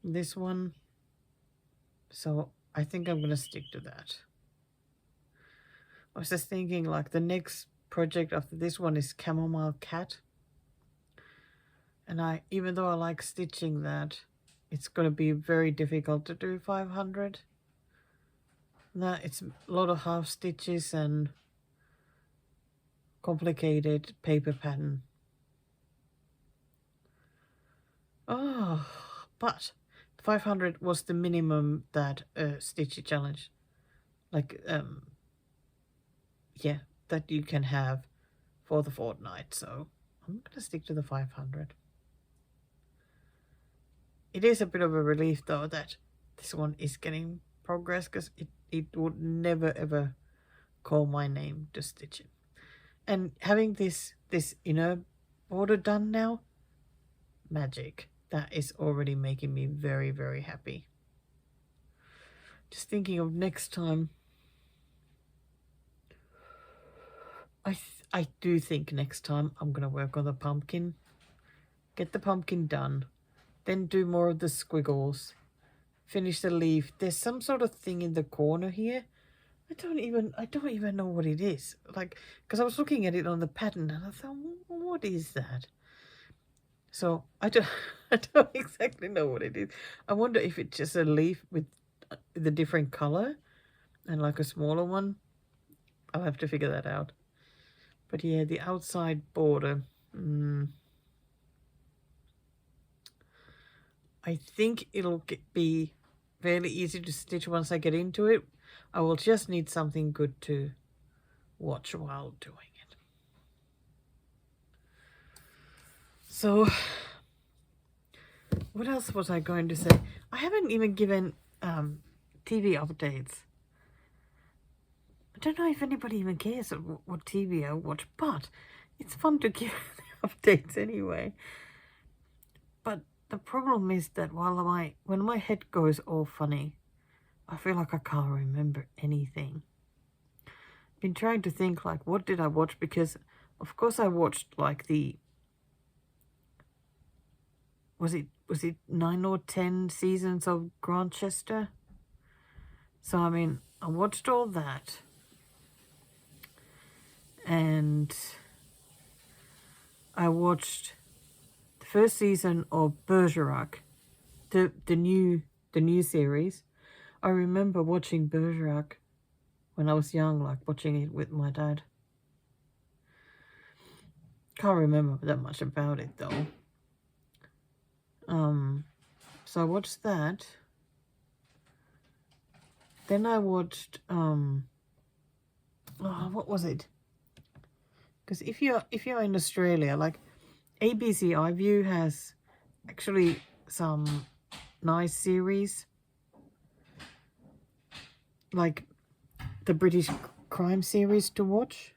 This one. So I think I'm going to stick to that. I was just thinking, like, the next project after this one is Chamomile Cat. And even though I like stitching that, it's going to be very difficult to do 500. That it's a lot of half stitches and complicated paper pattern. Oh, but 500 was the minimum that Stitchy challenge, like yeah, that you can have for the fortnight. So I'm gonna stick to the 500. It is a bit of a relief though that this one is getting progress, because it would never ever call my name to stitch it. And having this inner border done now, magic. That is already making me very, very happy. Just thinking of next time. I do think next time I'm going to work on the pumpkin. Get the pumpkin done. Then do more of the squiggles. Finish the leaf. There's some sort of thing in the corner here. I don't even know what it is. Like, because I was looking at it on the pattern and I thought, what is that? So I don't exactly know what it is. I wonder if it's just a leaf with the different color and like a smaller one. I'll have to figure that out. But yeah, the outside border. I think it'll be fairly easy to stitch once I get into it. I will just need something good to watch while doing it. So, what else was I going to say? I haven't even given TV updates. I don't know if anybody even cares what TV I watch, but it's fun to give updates anyway. But the problem is that when my head goes all funny, I feel like I can't remember anything. I've been trying to think, like, what did I watch? Because, of course, I watched, like, was it 9 or 10 seasons of Grantchester? So, I mean, I watched all that. And I watched the first season of Bergerac, the new series. I remember watching Bergerac when I was young, like watching it with my dad. Can't remember that much about it though. So I watched that. Then I watched what was it? Because if you're in Australia, like ABC iView has actually some nice series, like the British crime series to watch.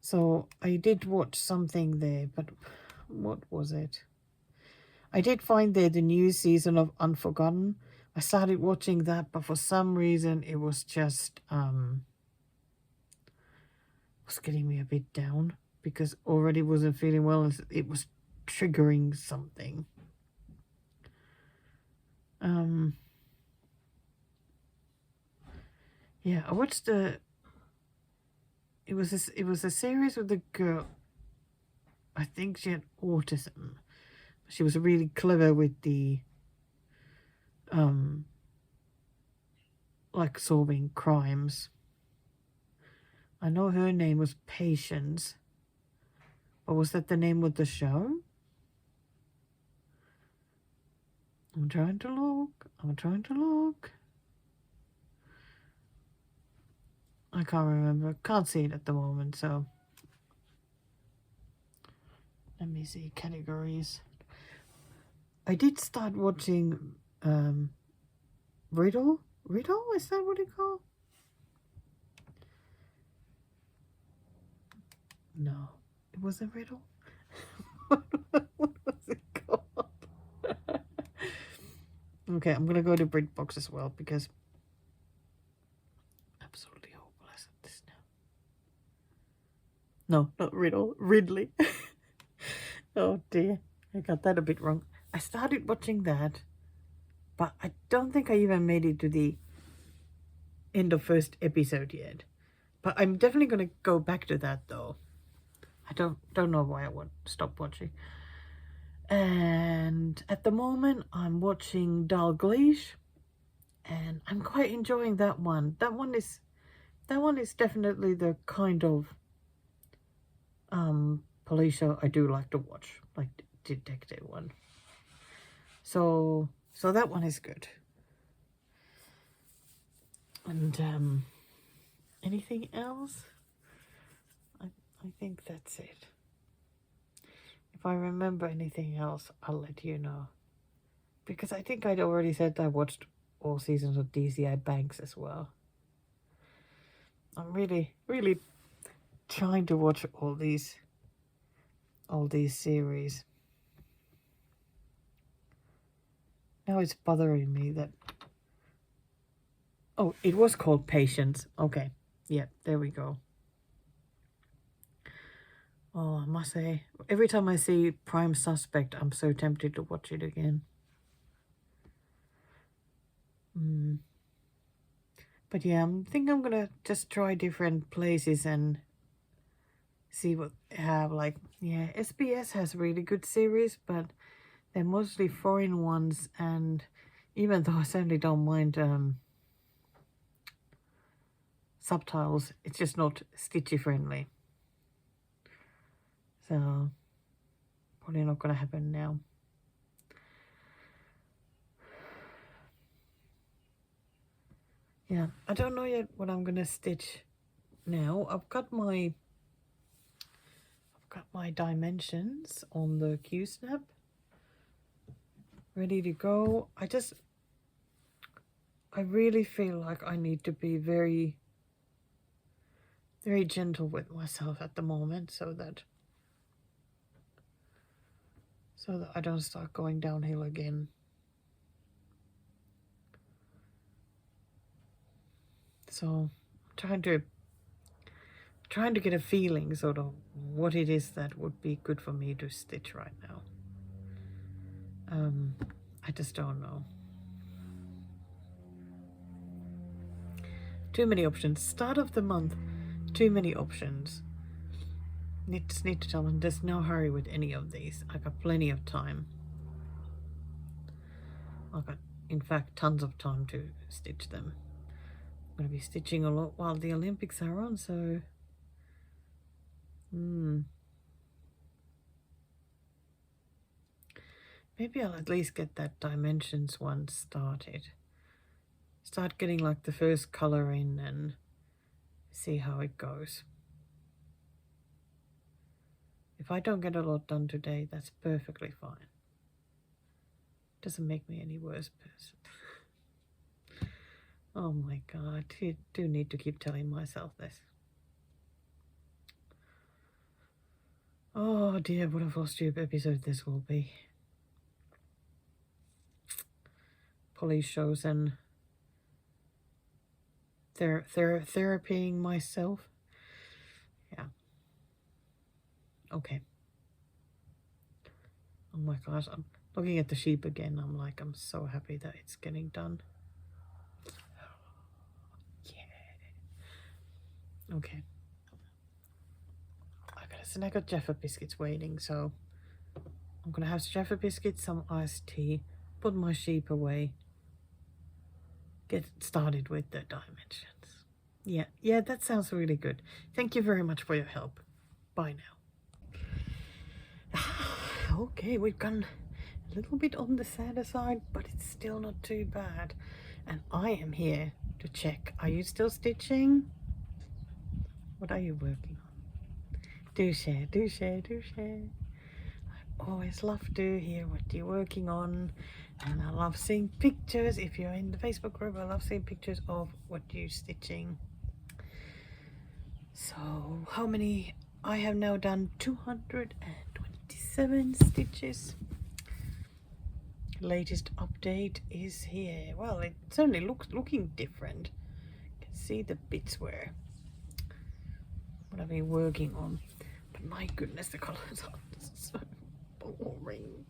So I did watch something there, but what was it? I did find there the new season of Unforgotten. I started watching that, but for some reason it was just was getting me a bit down, because already wasn't feeling well and it was triggering something. Yeah, I watched it was a series with a girl. I think she had autism. She was really clever with the like solving crimes. I know her name was Patience. But was that the name of the show? I'm trying to look. I can't remember. Can't see it at the moment, so let me see categories. I did start watching Riddle? Is that what it's called? No, it wasn't Riddle. What was it called? Okay, I'm gonna go to BritBox as well, because absolutely hopeless at this now. No, not Riddle. Ridley. Oh dear, I got that a bit wrong. I started watching that, but I don't think I even made it to the end of first episode yet. But I'm definitely gonna go back to that though. I don't know why I would stop watching. And at the moment I'm watching Dalgleish, and I'm quite enjoying that one. That one is definitely the kind of police show I do like to watch, like detective one. So So that one is good. And anything else? I think that's it. If I remember anything else, I'll let you know. Because I think I'd already said I watched all seasons of DCI Banks as well. I'm really, really trying to watch all these series. Now it's bothering me that... Oh, it was called Patience. Okay. Yeah, there we go. Oh, I must say, every time I see Prime Suspect, I'm so tempted to watch it again. But yeah, I think I'm gonna just try different places and see what they have. Like, yeah, SBS has really good series, but they're mostly foreign ones, and even though I certainly don't mind subtitles, it's just not Stitchy friendly. So, probably not gonna happen now. Yeah, I don't know yet what I'm gonna stitch now. I've got my dimensions on the Q-snap ready to go. I really feel like I need to be very, very gentle with myself at the moment so that I don't start going downhill again. So trying to get a feeling sort of what it is that would be good for me to stitch right now. I just don't know. Too many options. Start of the month, too many options. Just need to tell them there's no hurry with any of these. I got plenty of time. I got, in fact, tons of time to stitch them. I'm going to be stitching a lot while the Olympics are on, so... Maybe I'll at least get that dimensions one started. Start getting like the first color in and see how it goes. If I don't get a lot done today, that's perfectly fine. Doesn't make me any worse person. Oh my god, I do need to keep telling myself this. Oh dear, what a Flosstube episode this will be. Police shows and therapying myself. Yeah. Okay. Oh my gosh, I'm looking at the sheep again. I'm like, I'm so happy that it's getting done. Yeah. Okay. I got a snack of Jaffa biscuits waiting, so I'm gonna have Jaffa biscuits, some iced tea, put my sheep away, get started with the dimensions. Yeah, that sounds really good. Thank you very much for your help. Bye now. Okay, we've gone a little bit on the sadder side, but it's still not too bad. And I am here to check. Are you still stitching? What are you working on? Do share, do share, do share. I always love to hear what you're working on. And I love seeing pictures. If you're in the Facebook group, I love seeing pictures of what you're stitching. So, how many? I have now done 227 stitches. Latest update is here. Well, it certainly looking different. You can see the bits where what I've been working on. But my goodness, the colors are so boring.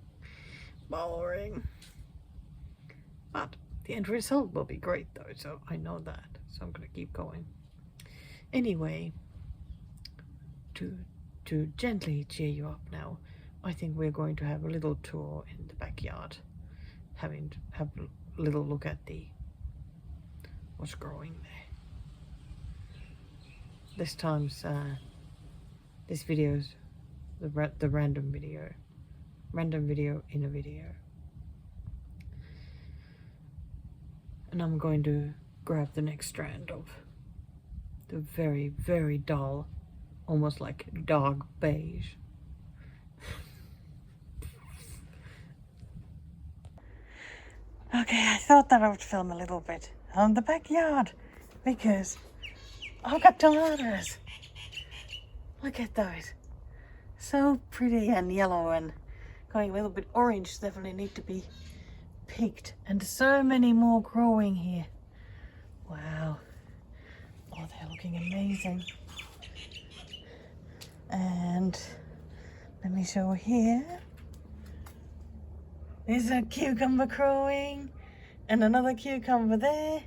But the end result will be great though, so I know that. So I'm gonna keep going. Anyway, to gently cheer you up now, I think we're going to have a little tour in the backyard. Have a little look at what's growing there. This time's this video's the random video in a video. And I'm going to grab the next strand of the very, very dull, almost like dark beige. Okay, I thought that I would film a little bit on the backyard because I've got tomatoes. Look at those. So pretty and yellow and going a little bit orange. Definitely need to be picked. And so many more growing here. Wow. Oh, they're looking amazing. And let me show here. There's a cucumber growing and another cucumber there.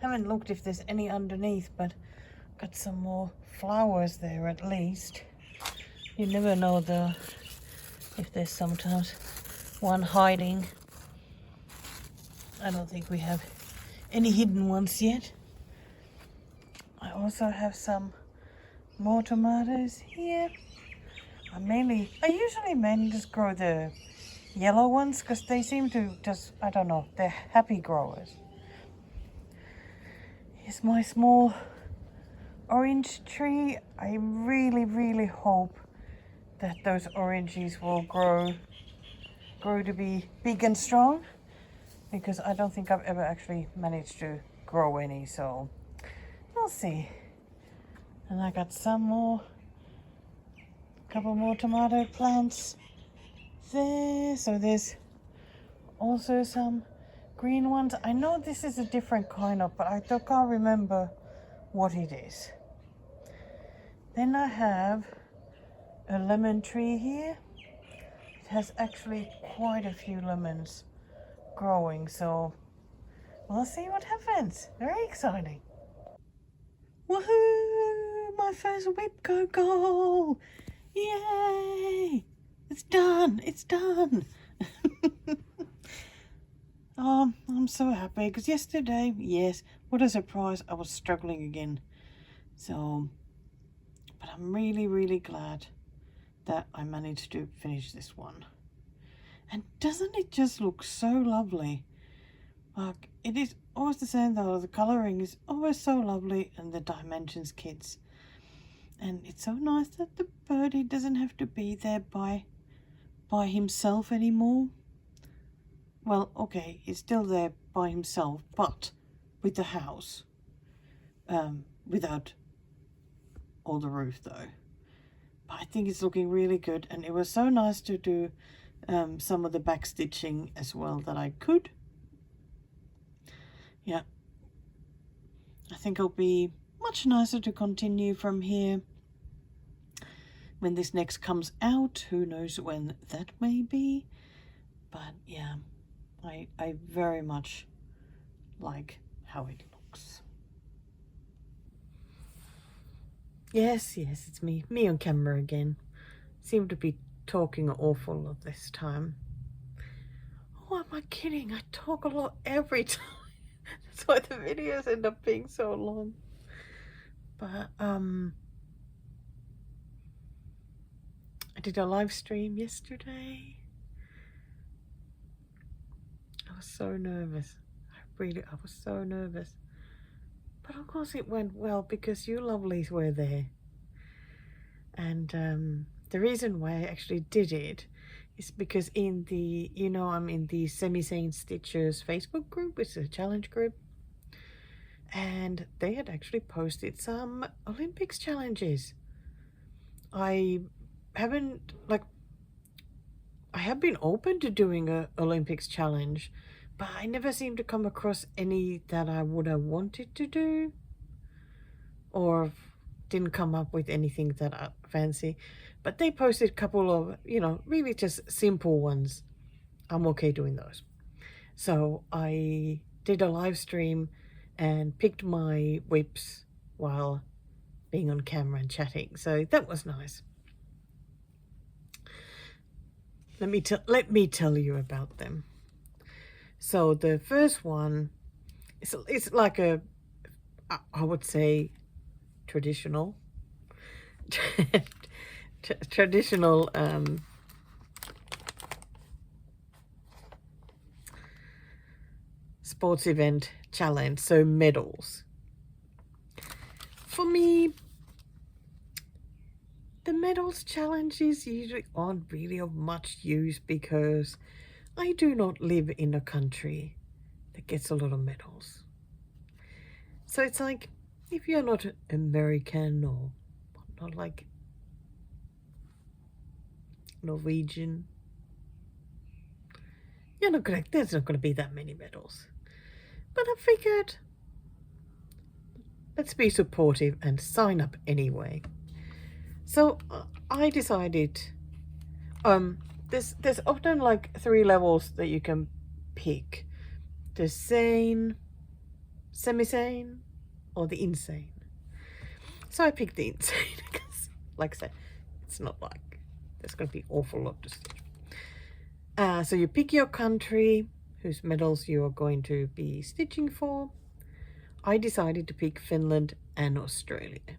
Haven't looked if there's any underneath, but got some more flowers there at least. You never know though, if there's sometimes one hiding. I don't think we have any hidden ones yet. I also have some more tomatoes here. I usually mainly just grow the yellow ones because they seem to just, I don't know, they're happy growers. Here's my small orange tree. I really, really hope that those oranges will grow to be big and strong, because I don't think I've ever actually managed to grow any, so we'll see. And I got couple more tomato plants there. So there's also some green ones. I know this is a different kind of, but I can't remember what it is. Then I have a lemon tree here. It has actually quite a few lemons growing, so we'll see what happens. Very exciting. Woohoo! My first Whipco goal! Yay! It's done! It's done! Oh, I'm so happy because yesterday, yes, what a surprise, I was struggling again. So, but I'm really, really glad that I managed to finish this one. And doesn't it just look so lovely? Like, it is always the same though, the colouring is always so lovely and the dimensions kids. And it's so nice that the birdie doesn't have to be there by himself anymore. Well, okay, he's still there by himself, but with the house. Without all the roof though. But I think it's looking really good, and it was so nice to do some of the back stitching as well that I could. Yeah. I think it'll be much nicer to continue from here when this next comes out. Who knows when that may be. But yeah, I very much like how it looks. Yes, it's me on camera again. Seem to be talking an awful lot this time. Oh, am I kidding? I talk a lot every time. That's why the videos end up being so long. But I did a live stream yesterday. I was so nervous. I was so nervous. But of course it went well because you lovelies were there. And the reason why I actually did it is because in the, I'm in the Semi-Sane Stitchers Facebook group. It's a challenge group. And they had actually posted some Olympics challenges. I have been open to doing a Olympics challenge, but I never seem to come across any that I would have wanted to do, or didn't come up with anything that I fancy. But they posted a couple of, really just simple ones. I'm okay doing those. So I did a live stream and picked my whips while being on camera and chatting. So that was nice. Let me tell you about them. So the first one, it's like I would say traditional traditional sports event challenge, so medals. For me, the medals challenges usually aren't really of much use because I do not live in a country that gets a lot of medals. So it's like, if you're not American or not like Norwegian, there's not gonna be that many medals. But I figured, let's be supportive and sign up anyway. So I decided, there's often like 3 levels that you can pick. The sane, semi-sane, or the insane. So I picked the insane because, like I said, it's not like there's going to be an awful lot to stitch. So you pick your country whose medals you are going to be stitching for. I decided to pick Finland and Australia.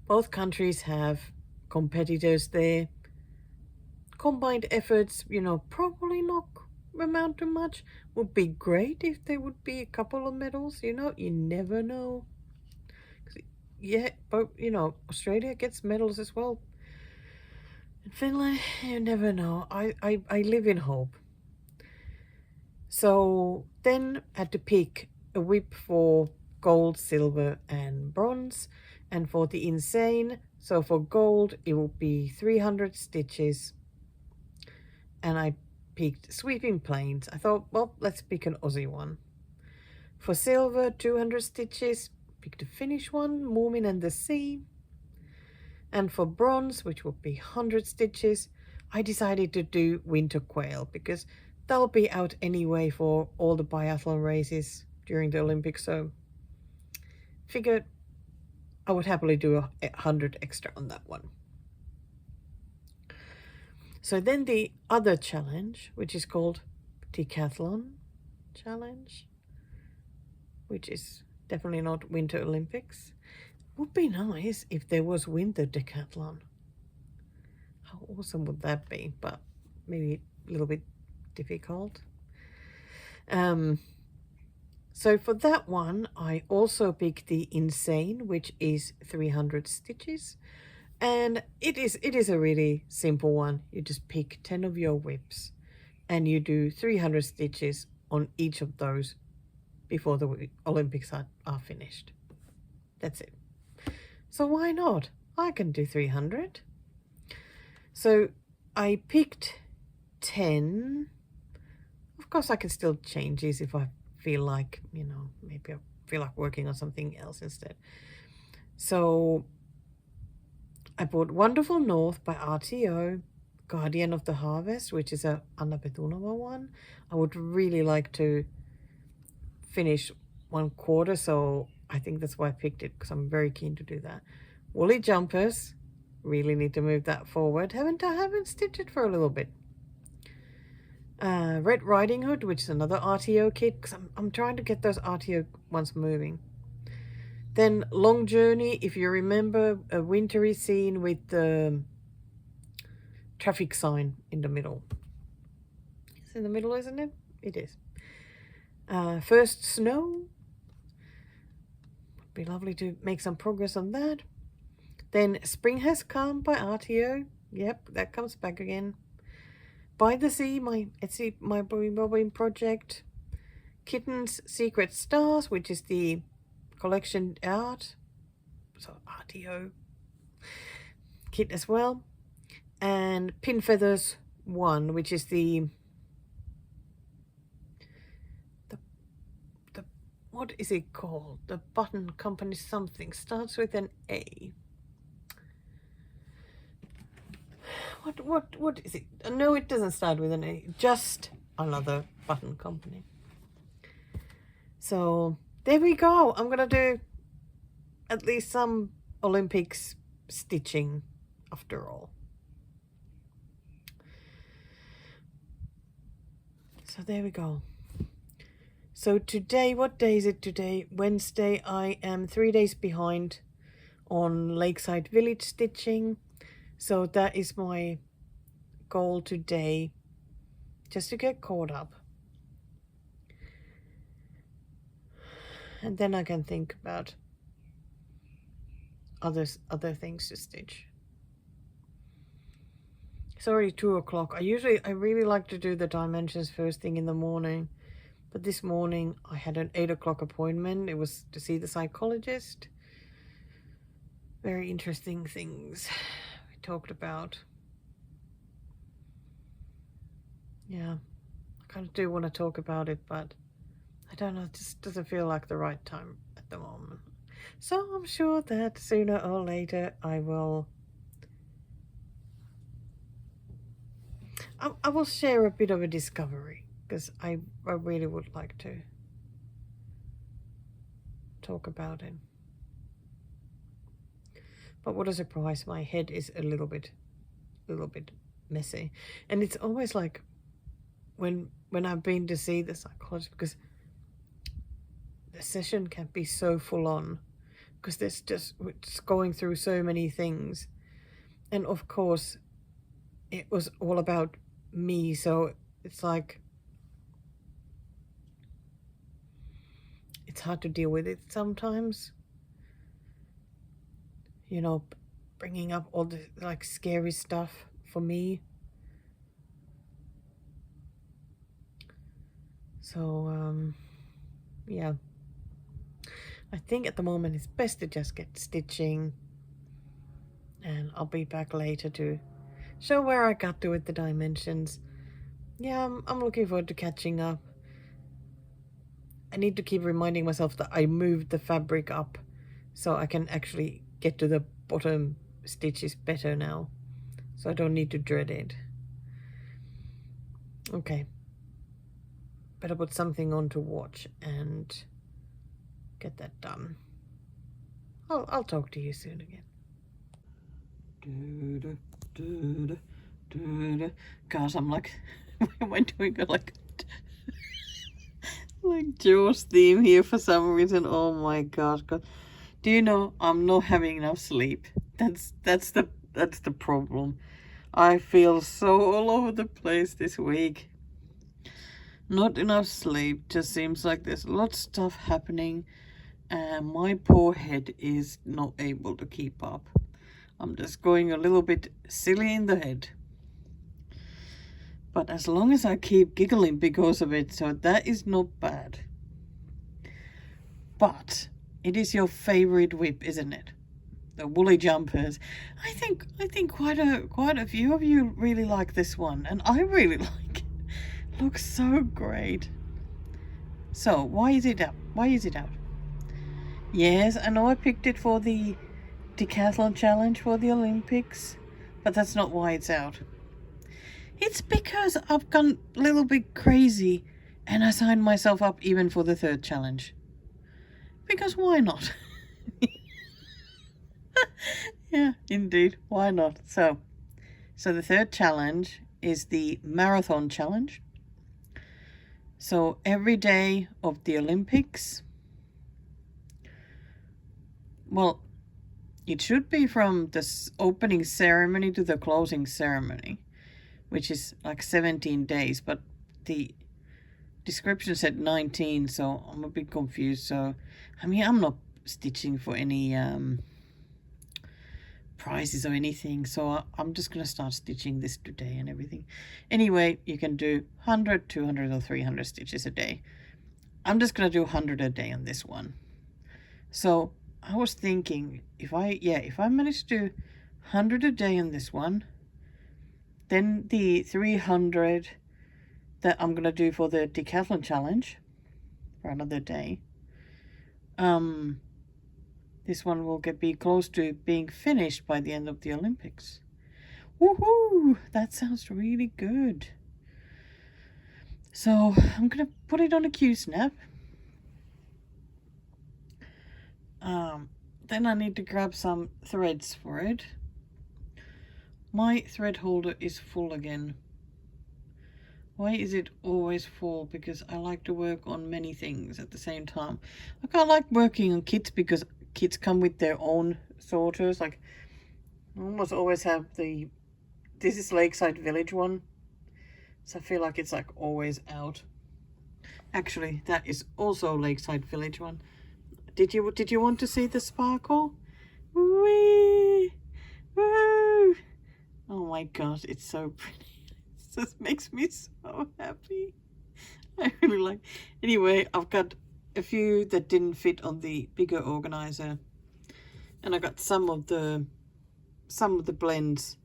Both countries have competitors there. Combined efforts, probably not amount to much. Would be great if there would be a couple of medals, you never know. Yeah, but Australia gets medals as well. In Finland, you never know. I live in hope. So then I had to pick a whip for gold, silver and bronze. And for the insane, so for gold it would be 300 stitches. And I picked sweeping planes. I thought, well, let's pick an Aussie one. For silver, 200 stitches, picked a Finnish one, Moomin and the Sea. And for bronze, which would be 100 stitches, I decided to do winter quail because they'll be out anyway for all the biathlon races during the Olympics. So figured I would happily do 100 extra on that one. So then the other challenge, which is called Decathlon Challenge, which is definitely not Winter Olympics. Would be nice if there was winter decathlon. How awesome would that be? But maybe a little bit difficult. So for that one, I also picked the insane, which is 300 stitches. And it is a really simple one. You just pick 10 of your whips and you do 300 stitches on each of those before the Olympics are finished. That's it. So why not? I can do 300. So I picked 10. Of course, I can still change these if I feel like, maybe I feel like working on something else instead. So I bought Wonderful North by RTO, Guardian of the Harvest, which is a Anna Petunova one. I would really like to finish 1/4, so I think that's why I picked it, because I'm very keen to do that. Woolly Jumpers, really need to move that forward. I haven't stitched it for a little bit. Red Riding Hood, which is another RTO kit, because I'm trying to get those RTO ones moving. Then Long Journey, if you remember, a wintry scene with the traffic sign in the middle. It's in the middle, isn't it? It is. First Snow. Would be lovely to make some progress on that. Then Spring Has Come by RTO. Yep, that comes back again. By the Sea, my Etsy, my bobbin project. Kittens Secret Stars, which is the collection art, so RTO kit as well. And Pin Feathers 1, which is the what is it called? The Button Company something, starts with an A. What is it? No, it doesn't start with an A. Just another button company. So there we go. I'm gonna do at least some Olympics stitching after all. So there we go. So today, what day is it today? Wednesday. I am 3 days behind on Lakeside Village stitching. So that is my goal today, just to get caught up. And then I can think about other things to stitch. It's already 2 o'clock. I really like to do the dimensions first thing in the morning. But this morning I had an 8 o'clock appointment. It was to see the psychologist. Very interesting things we talked about. Yeah, I kind of do want to talk about it, but I don't know, it just doesn't feel like the right time at the moment. So I'm sure that sooner or later I will share a bit of a discovery, because I really would like to talk about it. But what a surprise, my head is a little bit messy. And it's always like when I've been to see the psychologist, because the session can be so full on, because there's just going through so many things. And of course it was all about me, so it's like it's hard to deal with it sometimes, you know, bringing up all the like scary stuff for me. So yeah, I think at the moment it's best to just get stitching, and I'll be back later to show where I got to with the dimensions. Yeah, I'm looking forward to catching up. I need to keep reminding myself that I moved the fabric up so I can actually get to the bottom stitches better now, so I don't need to dread it. Okay, better put something on to watch and get that done. I'll talk to you soon again. Gosh, I'm like, am I doing like Jaws theme here for some reason? Oh my gosh, God. Do you know I'm not having enough sleep? That's the problem. I feel so all over the place this week. Not enough sleep. Just seems like there's a lot of stuff happening, and my poor head is not able to keep up. I'm just going a little bit silly in the head. But as long as I keep giggling because of it, so that is not bad. But it is your favorite whip, isn't it? The woolly jumpers. I think quite a few of you really like this one, and I really like it. Looks so great. So why is it out? Why is it out? Yes, I know I picked it for the decathlon challenge for the Olympics, but that's not why it's out. It's because I've gone a little bit crazy and I signed myself up even for the 3rd challenge. Because why not? Yeah, indeed, why not? So the 3rd challenge is the marathon challenge. So every day of the Olympics, well, it should be from the opening ceremony to the closing ceremony, which is like 17 days, but the description said 19, so I'm a bit confused. So, I mean, I'm not stitching for any prizes or anything, so I'm just going to start stitching this today and everything. Anyway, you can do 100, 200 or 300 stitches a day. I'm just going to do 100 a day on this one. So I was thinking, if I manage to do 100 a day on this one, then the 300 that I'm going to do for the decathlon challenge for another day, this one will be close to being finished by the end of the Olympics. Woohoo! That sounds really good. So I'm going to put it on a Q-snap. Then I need to grab some threads for it. My thread holder is full again. Why is it always full? Because I like to work on many things at the same time. I can't like working on kits because kits come with their own sorters. Like, I almost always have this is Lakeside Village one. So I feel like it's like always out. Actually, that is also Lakeside Village one. Did you want to see the sparkle? Whee! Woo! Oh my god, it's so pretty. It just makes me so happy. I really like. Anyway, I've got a few that didn't fit on the bigger organizer, and I got some of the blends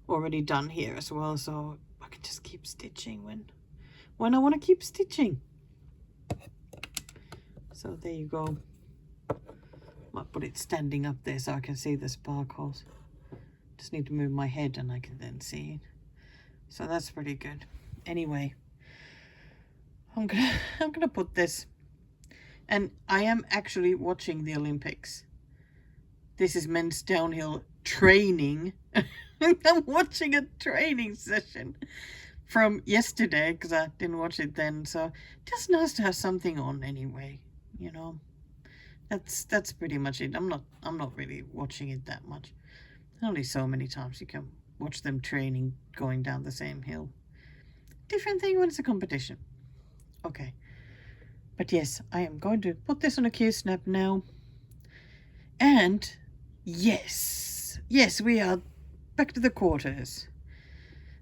already done here as well, so I can just keep stitching when I want to keep stitching. So there you go. Might put it standing up there so I can see the sparkles. Just need to move my head and I can then see it. So that's pretty good. Anyway, I'm gonna put this, and I am actually watching the Olympics. This is men's downhill training. I'm watching a training session from yesterday because I didn't watch it then. So just nice to have something on anyway, you know. That's pretty much it. I'm not really watching it that much. Only so many times you can watch them training going down the same hill. Different thing when it's a competition. Okay. But yes, I am going to put this on a Q-snap now. And yes, we are back to the quarters.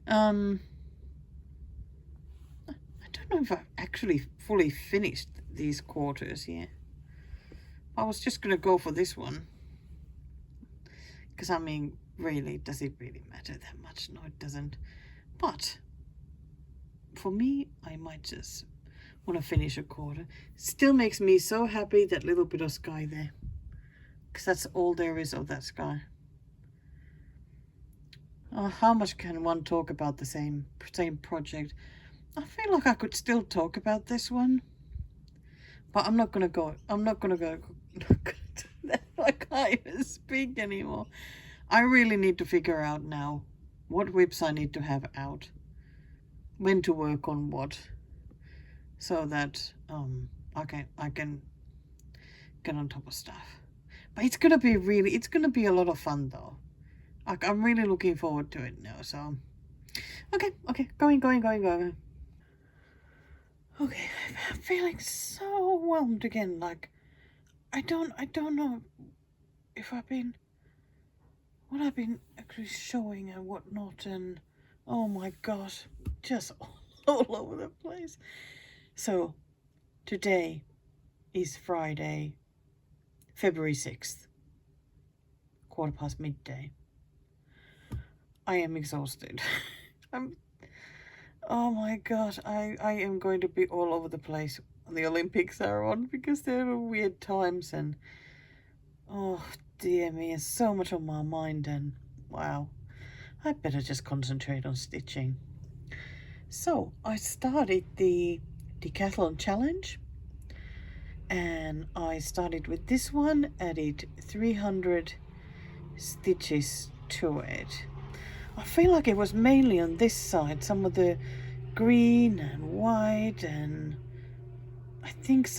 I don't know if I've actually fully finished these quarters yet. I was just going to go for this one. Because, I mean, really, does it really matter that much? No, it doesn't. But for me, I might just want to finish a quarter. Still makes me so happy, that little bit of sky there. Because that's all there is of that sky. Oh, how much can one talk about the same project? I feel like I could still talk about this one. But I'm not going to go. I can't even speak anymore. I really need to figure out now what whips I need to have out, when to work on what, so that I can get on top of stuff. But it's gonna be a lot of fun though. I'm really looking forward to it now. So okay, going. Okay, I'm feeling so overwhelmed again. Like I don't know if what I've been actually showing and whatnot, and oh my gosh, just all over the place. So today is Friday, February 6th, 1:15 midday. I am exhausted. Oh my gosh, I am going to be all over the place when the Olympics are on, because they're weird times, and oh dear me, it's so much on my mind, and wow, I better just concentrate on stitching. So I started the decathlon challenge, and I started with this one, added 300 stitches to it. I feel like it was mainly on this side, some of the green and white, and I think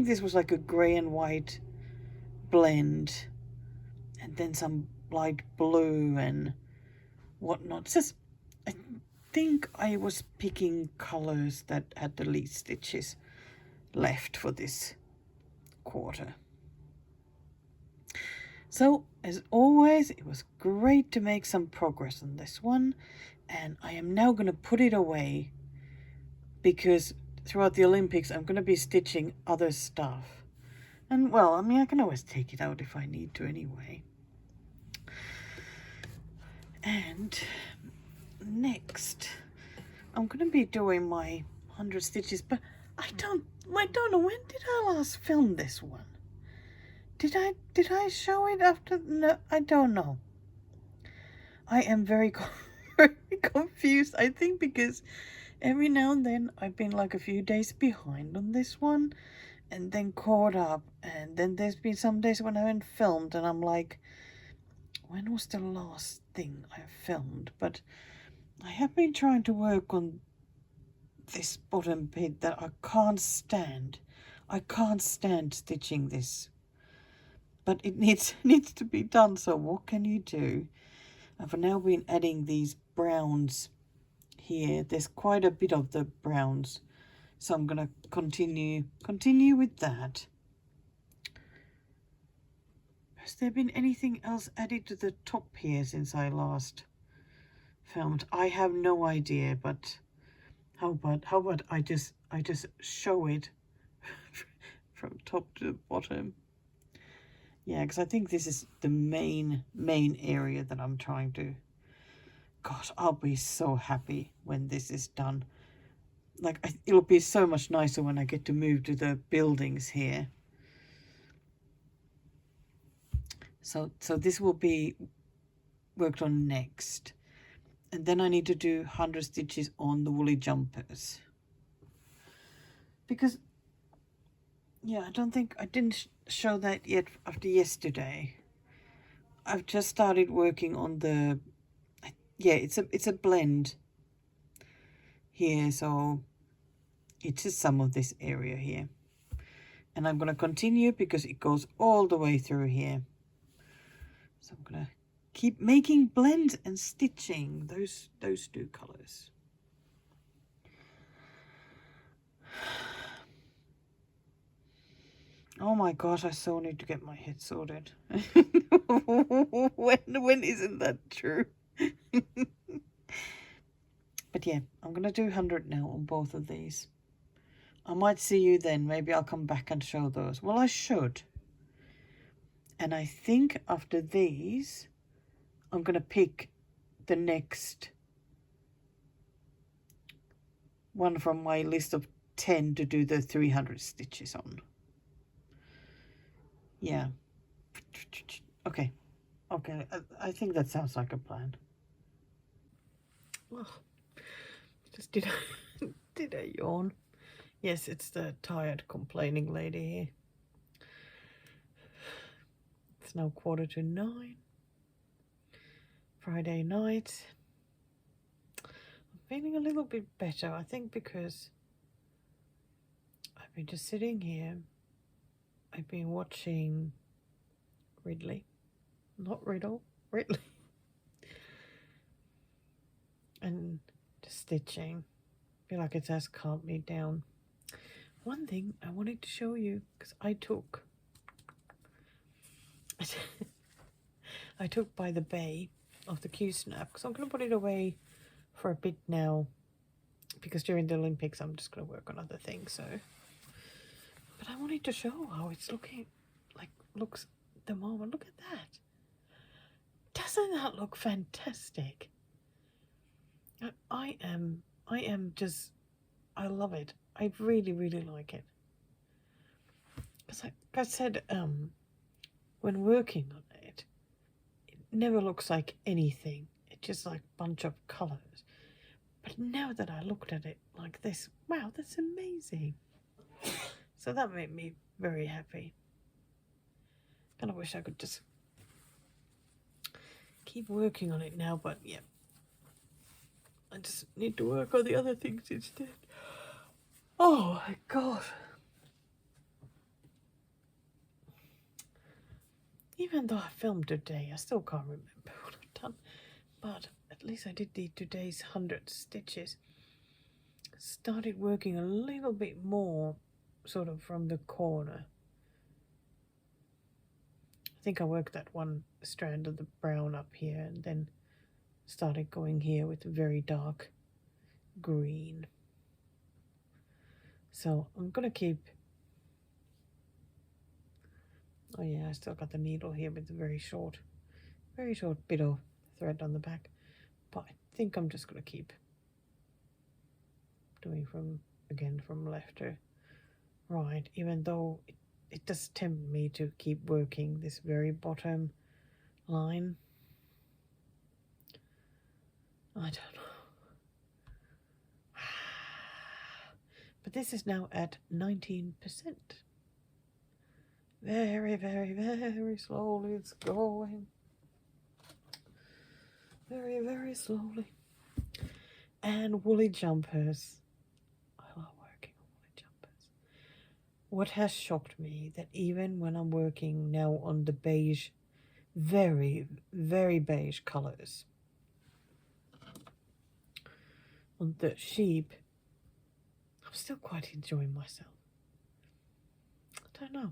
this was like a grey and white blend, and then some light blue and whatnot. Just, I think I was picking colors that had the least stitches left for this quarter. So as always, it was great to make some progress on this one, and I am now going to put it away, because throughout the Olympics I'm going to be stitching other stuff. And well, I mean, I can always take it out if I need to anyway. And next I'm going to be doing my 100 stitches, but I don't know, when did I last film this one? Did I show it after? No, I don't know. I am very very confused. I think because every now and then I've been like a few days behind on this one, and then caught up, and then there's been some days when I haven't filmed, and I'm like, when was the last thing I filmed? But I have been trying to work on this bottom bit that I can't stand. I can't stand stitching this, but it needs to be done. So what can you do? I've now been adding these browns here. There's quite a bit of the browns, so I'm gonna continue with that. Has there been anything else added to the top here since I last filmed? I have no idea, but how about I just show it from top to bottom. Yeah, because I think this is the main area that I'm trying to. Gosh, I'll be so happy when this is done. Like, it'll be so much nicer when I get to move to the buildings here. So this will be worked on next. And then I need to do 100 stitches on the woolly jumpers. Because, yeah, I didn't show that yet after yesterday. I've just started working on the, yeah, it's a blend here, so it's just some of this area here. And I'm going to continue because it goes all the way through here. So I'm going to keep making blends and stitching those two colors. Oh my gosh, I so need to get my head sorted. When isn't that true? But yeah, I'm going to do 100 now on both of these. I might see you then. Maybe I'll come back and show those. Well, I should. And I think after these, I'm going to pick the next one from my list of 10 to do the 300 stitches on. Yeah. Okay. Okay. I think that sounds like a plan. Oh, just did I yawn? Yes, it's the tired, complaining lady here. It's now 9:15. Friday night. I'm feeling a little bit better, I think, because I've been just sitting here. I've been watching Ridley. Not Riddle, Ridley. And just stitching. I feel like it has calmed me down. One thing I wanted to show you, because I took by the bay of the Q-snap, because I'm going to put it away for a bit now, because during the Olympics I'm just going to work on other things. So, but I wanted to show how it's looking, looks at the moment. Look at that. Doesn't that look fantastic? I am just, I love it. I really, really like it. Because like I said, when working on it, it never looks like anything. It's just like a bunch of colours. But now that I looked at it like this, wow, that's amazing. So that made me very happy. And I wish I could just keep working on it now, but yeah. I just need to work on the other things instead. Oh my god. Even though I filmed today, I still can't remember what I've done. But at least I did today's 100 stitches. Started working a little bit more sort of from the corner. I think I worked that one strand of the brown up here and then started going here with very dark green. So I'm going to keep... Oh yeah, I still got the needle here with the very short bit of thread on the back. But I think I'm just going to keep doing from left to right, even though it does tempt me to keep working this very bottom line. I don't know. But this is now at 19%. Very, very, very slowly it's going. Very, very slowly. And woolly jumpers. I love working on woolly jumpers. What has shocked me, that even when I'm working now on the beige, very, very beige colours, on the sheep, I'm still quite enjoying myself. I don't know.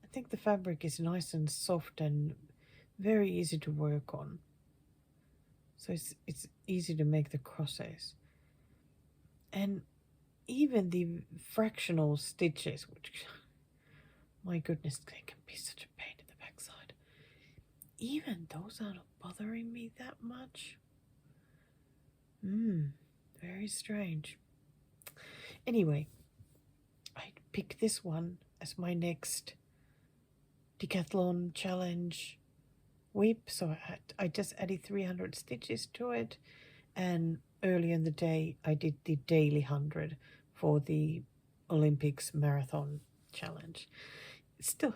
I think the fabric is nice and soft and very easy to work on. So it's easy to make the crosses. And even the fractional stitches, which, my goodness, they can be such a pain in the backside. Even those are not bothering me that much. Very strange. Anyway, I picked this one as my next decathlon challenge whip. So I just added 300 stitches to it. And early in the day, I did the daily 100 for the Olympics marathon challenge. It still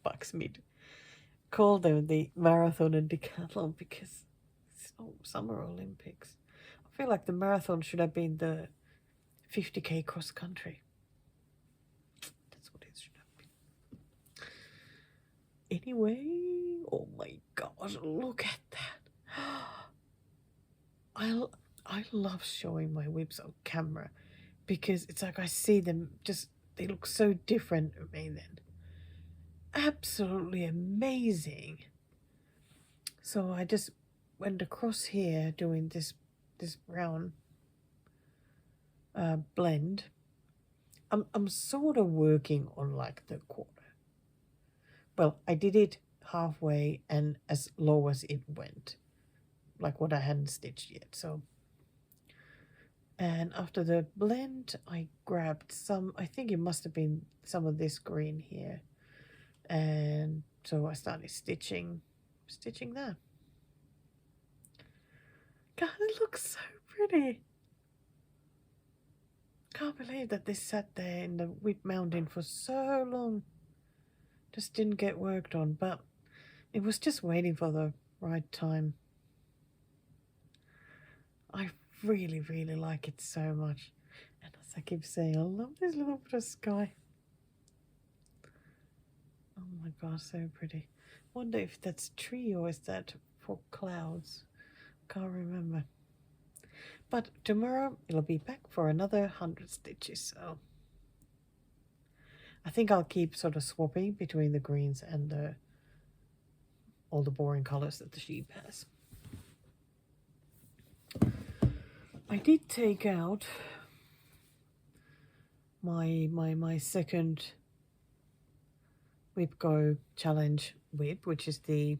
bugs me to call them the marathon and decathlon because it's Summer Olympics. I feel like the marathon should have been the 50k cross country. That's what it should have been. Anyway, oh my gosh, look at that. I love showing my whips on camera because it's like I see them they look so different to me then. Absolutely amazing. So I just went across here doing this brown blend. I'm sort of working on like the quarter. Well, I did it halfway and as low as it went, like what I hadn't stitched yet. So, and after the blend, I grabbed some, I think it must have been some of this green here. And so I started stitching that. God, it looks so pretty. Can't believe that this sat there in the whip mountain for so long. Just didn't get worked on, but it was just waiting for the right time. I really, really like it so much. And as I keep saying, I love this little bit of sky. Oh my god, so pretty. Wonder if that's tree or is that for clouds? Can't remember. But tomorrow it'll be back for another 100 stitches, so I think I'll keep sort of swapping between the greens and all the boring colors that the sheep has. I did take out my second Whip Go challenge whip, which is the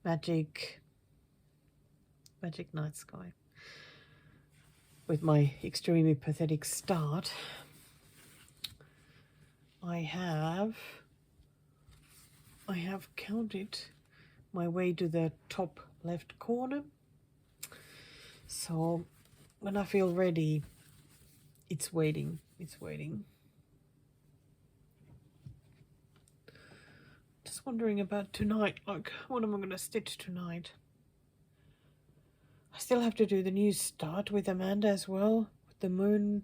Magic Night Sky, with my extremely pathetic start. I have counted my way to the top left corner. So when I feel ready, it's waiting. Just wondering about tonight, like what am I going to stitch tonight? I still have to do the new start with Amanda as well, with the moon.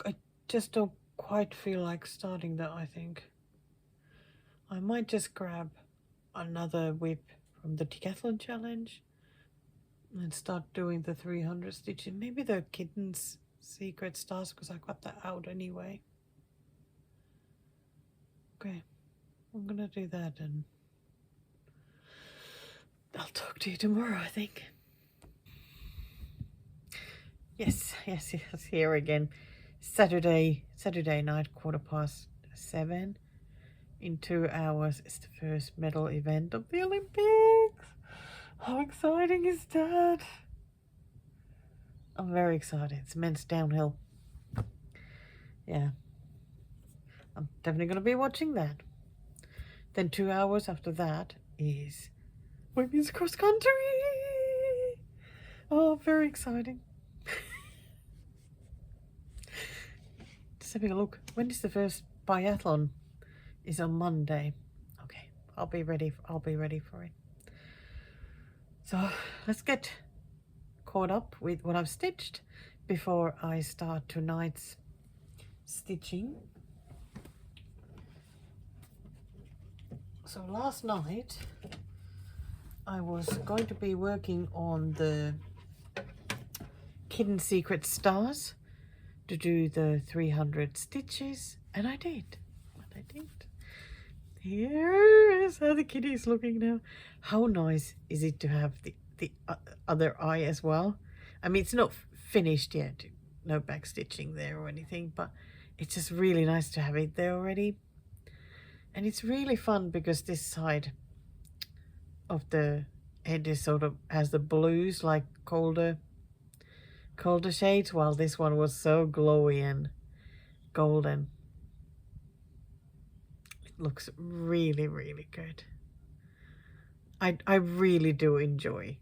I just don't quite feel like starting that, I think. I might just grab another whip from the decathlon challenge and start doing the 300 stitches. Maybe the Kitten's Secret Stars, because I got that out anyway. Okay, I'm gonna do that and I'll talk to you tomorrow, I think. Yes, here again. Saturday night, 7:15. In 2 hours is the first medal event of the Olympics. How exciting is that? I'm very excited. It's men's downhill. Yeah. I'm definitely going to be watching that. Then 2 hours after that is women's cross country. Oh, very exciting. Just having a look. When is the first biathlon? Is on Monday. Okay, I'll be ready for it. So let's get caught up with what I've stitched before I start tonight's stitching. So last night I was going to be working on the Kitten Secret Stars to do the 300 stitches, and I did. Here is how the kitty is looking now. How nice is it to have the other eye as well? I mean, it's not finished yet. No backstitching there or anything, but it's just really nice to have it there already. And it's really fun because this side of the head is sort of has the blues, like colder shades, while this one was so glowy and golden. It looks really, really good. I really do enjoy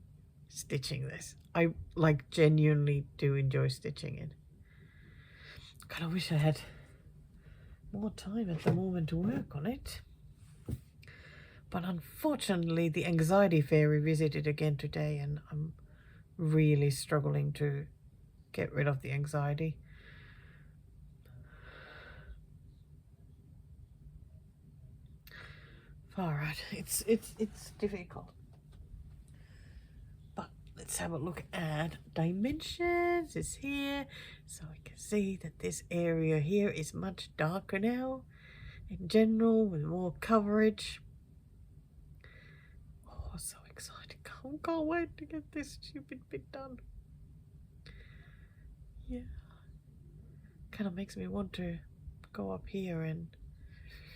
stitching this. I like genuinely do enjoy stitching it. God, I wish I had more time at the moment to work on it. But unfortunately, the anxiety fairy visited again today, and I'm really struggling to get rid of the anxiety. Far out. It's difficult. But let's have a look at dimensions. It's here, so I can see that this area here is much darker now in general, with more coverage. Oh, so exciting. Can't wait to get this stupid bit done. Yeah. Kind of makes me want to go up here and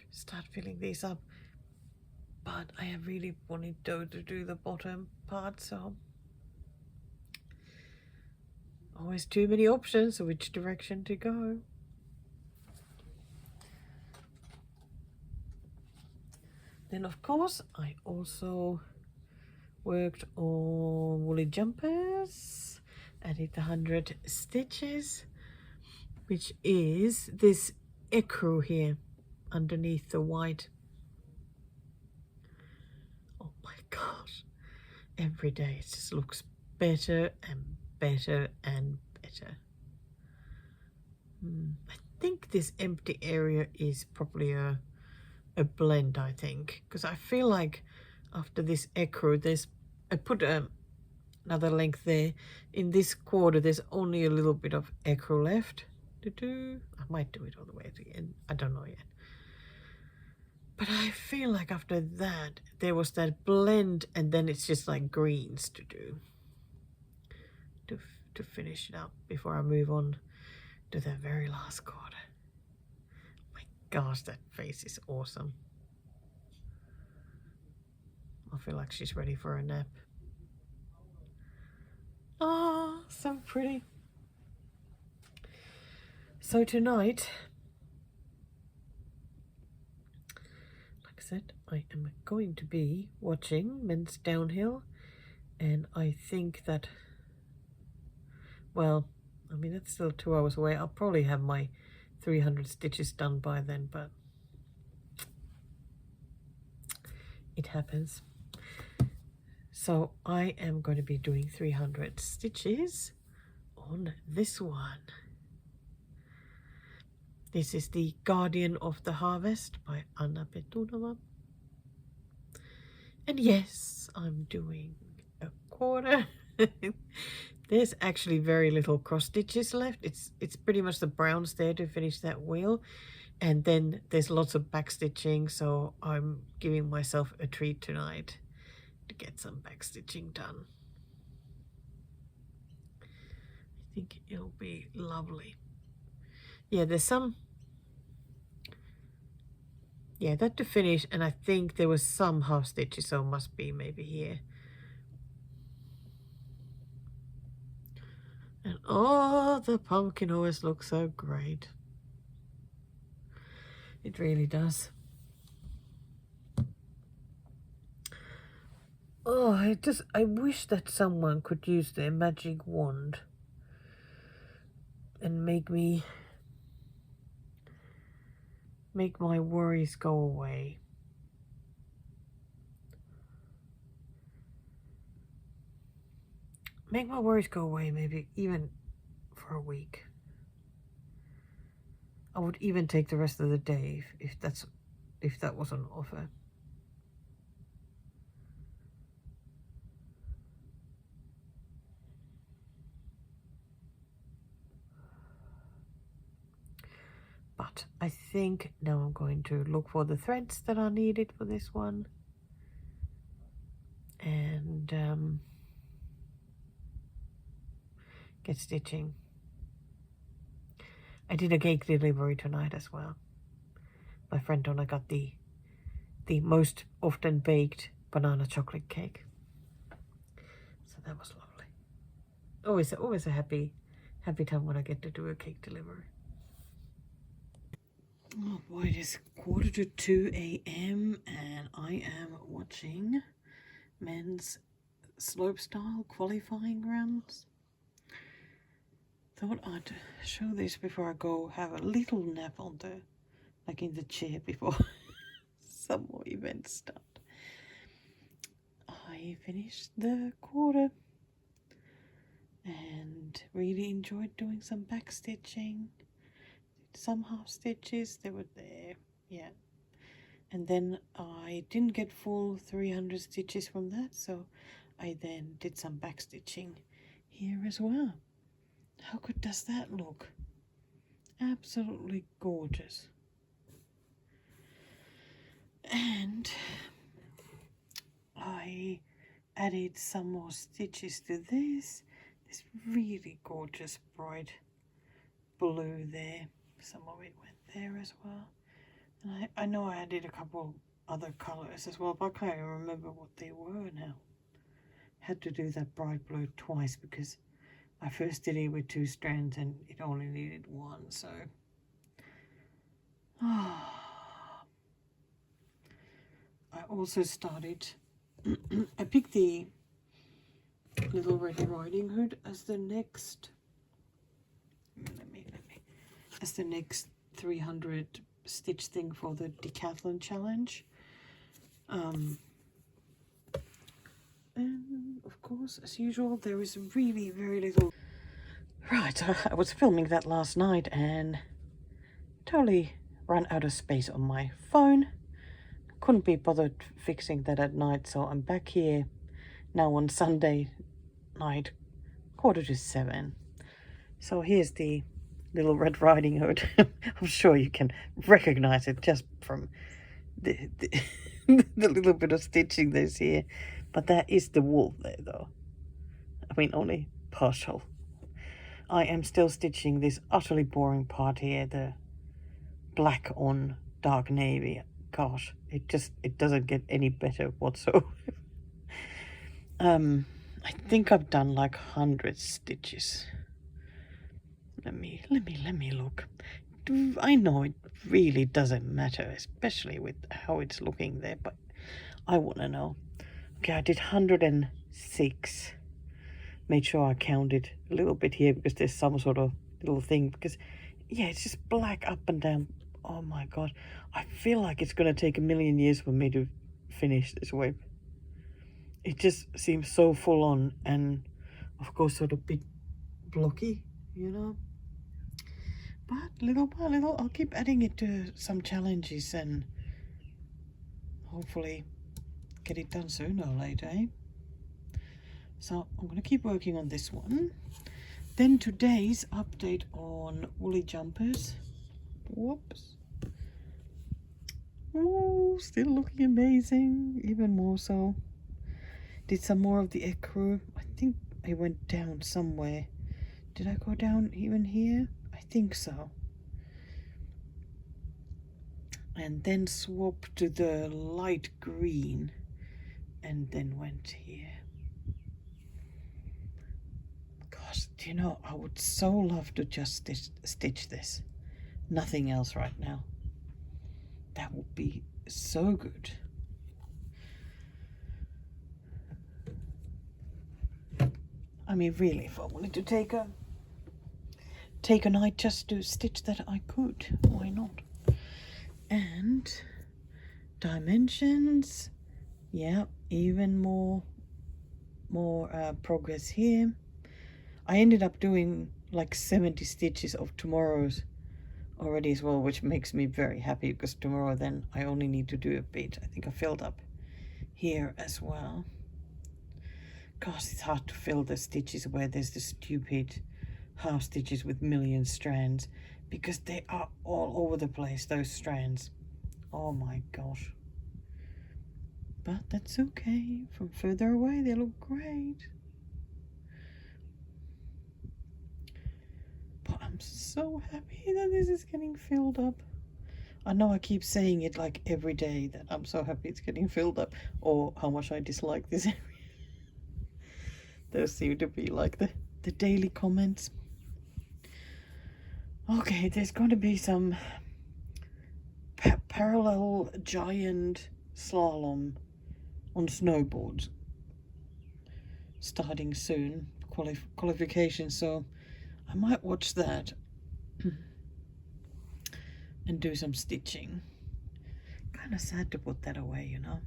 start filling these up. But I have really wanted to do the bottom part, so always too many options of which direction to go. Then of course I also worked on woolly jumpers, added the 100 stitches, which is this ecru here underneath the white. Oh my gosh, every day it just looks better and better and better. I think this empty area is probably a blend, I think, because I feel like after this ecru, I put another length there. In this quarter, there's only a little bit of ecru left to do. I might do it all the way to the end. I don't know yet. But I feel like after that, there was that blend, and then it's just like greens to do to finish it up before I move on to the very last quarter. My gosh, that face is awesome. I feel like she's ready for a nap. Oh, so pretty. So tonight, like I said, I am going to be watching Men's Downhill, and I think that, well, I mean, it's still 2 hours away. I'll probably have my 300 stitches done by then, but it happens. So I am going to be doing 300 stitches on this one. This is the Guardian of the Harvest by Anna Petunova. And yes, I'm doing a quarter. There's actually very little cross stitches left. It's pretty much the browns there to finish that wheel. And then there's lots of back stitching, so I'm giving myself a treat tonight to get some back stitching done. I think it'll be lovely. Yeah, there's some, yeah, that to finish, and I think there was some half stitches, so it must be maybe here. And oh, the pumpkin always looks so great. It really does. Oh, I wish that someone could use their magic wand and make my worries go away. Make my worries go away, maybe even for a week. I would even take the rest of the day if that was on offer. But I think now I'm going to look for the threads that are needed for this one. And get stitching. I did a cake delivery tonight as well. My friend Donna got the most often baked banana chocolate cake. So that was lovely. Always a happy time when I get to do a cake delivery. Oh boy, it is 1:45 a.m. and I am watching men's slopestyle qualifying rounds. Thought I'd show this before I go have a little nap on the, like in the chair before some more events start. I finished the quarter and really enjoyed doing some back stitching. Some half stitches, they were there, yeah. And then I didn't get full 300 stitches from that, so I then did some back stitching here as well. How good does that look? Absolutely gorgeous. And I added some more stitches to this really gorgeous bright blue there. Some of it went there as well. And I know I added a couple other colors as well, but I can't even remember what they were now. Had to do that bright blue twice because I first did it with 2 strands and it only needed 1, so I also started I picked the Little Red Riding Hood as the next as the next 300 stitch thing for the decathlon challenge. And of course, as usual, there is really very little. Right, I was filming that last night and totally ran out of space on my phone. Couldn't be bothered fixing that at night, so I'm back here now on Sunday night, 6:45. So here's the Little Red Riding Hood. I'm sure you can recognize it just from the the little bit of stitching there's here. But that is the wool there, though. I mean, only partial. I am still stitching this utterly boring part here, the black on dark navy. Gosh, it doesn't get any better whatsoever. I think I've done like 100 stitches. Let me look. I know it really doesn't matter, especially with how it's looking there, but I want to know. Okay, I did 106. Made sure I counted a little bit here because there's some sort of little thing, because yeah, it's just black up and down. Oh my god, I feel like it's gonna take a million years for me to finish this web. It just seems so full on and of course sort of bit blocky, you know. But little by little I'll keep adding it to some challenges and hopefully get it done sooner or later, eh? So I'm going to keep working on this one. Then today's update on woolly jumpers. Whoops. Oh, still looking amazing. Even more so. Did some more of the ecru. I think I went down somewhere. Did I go down even here? I think so. And then swapped to the light green. And then went here. Gosh, do you know, I would so love to just stitch this. Nothing else right now. That would be so good. I mean, really, if I wanted to take a night just to stitch that, I could. Why not? And dimensions, yeah, even more progress here. I ended up doing like 70 stitches of tomorrow's already as well, which makes me very happy because tomorrow then I only need to do a bit. I think I filled up here as well. Gosh, it's hard to fill the stitches where there's the stupid half stitches with million strands, because they are all over the place, those strands. Oh my gosh. But that's okay. From further away, they look great. But I'm so happy that this is getting filled up. I know I keep saying it like every day that I'm so happy it's getting filled up, or how much I dislike this area. Those seem to be like the daily comments. Okay, there's going to be some parallel giant slalom on snowboards starting soon, qualification, so I might watch that and do some stitching. Kind of sad to put that away, you know.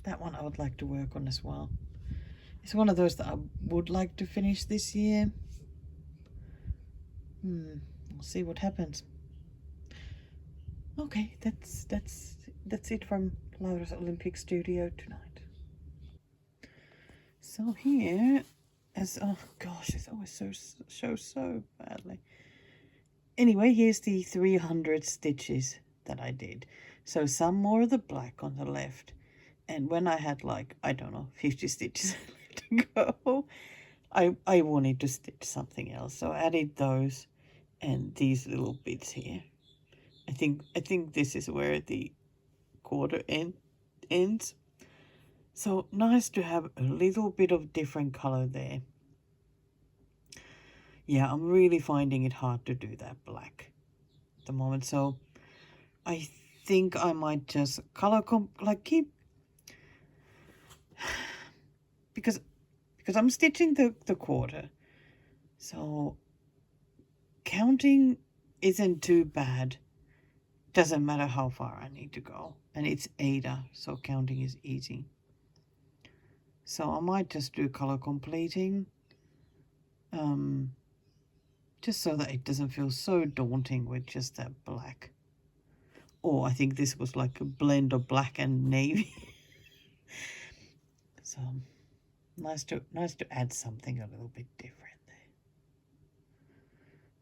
That one I would like to work on as well. It's one of those that I would like to finish this year. We'll see what happens. Okay, that's it from Laura's Olympic Studio tonight. So here, oh gosh, it's always so badly. Anyway, here's the 300 stitches that I did. So some more of the black on the left. And when I had like, I don't know, 50 stitches to go, I wanted to stitch something else. So I added those and these little bits here. I think this is where the quarter ends. So nice to have a little bit of different color there. Yeah, I'm really finding it hard to do that black at the moment. So I think I might just color keep, because I'm stitching the quarter. So counting isn't too bad. Doesn't matter how far I need to go. And it's Ada, so counting is easy. So I might just do color completing. Just so that it doesn't feel so daunting with just that black. Or I think this was like a blend of black and navy. So nice to add something a little bit different there.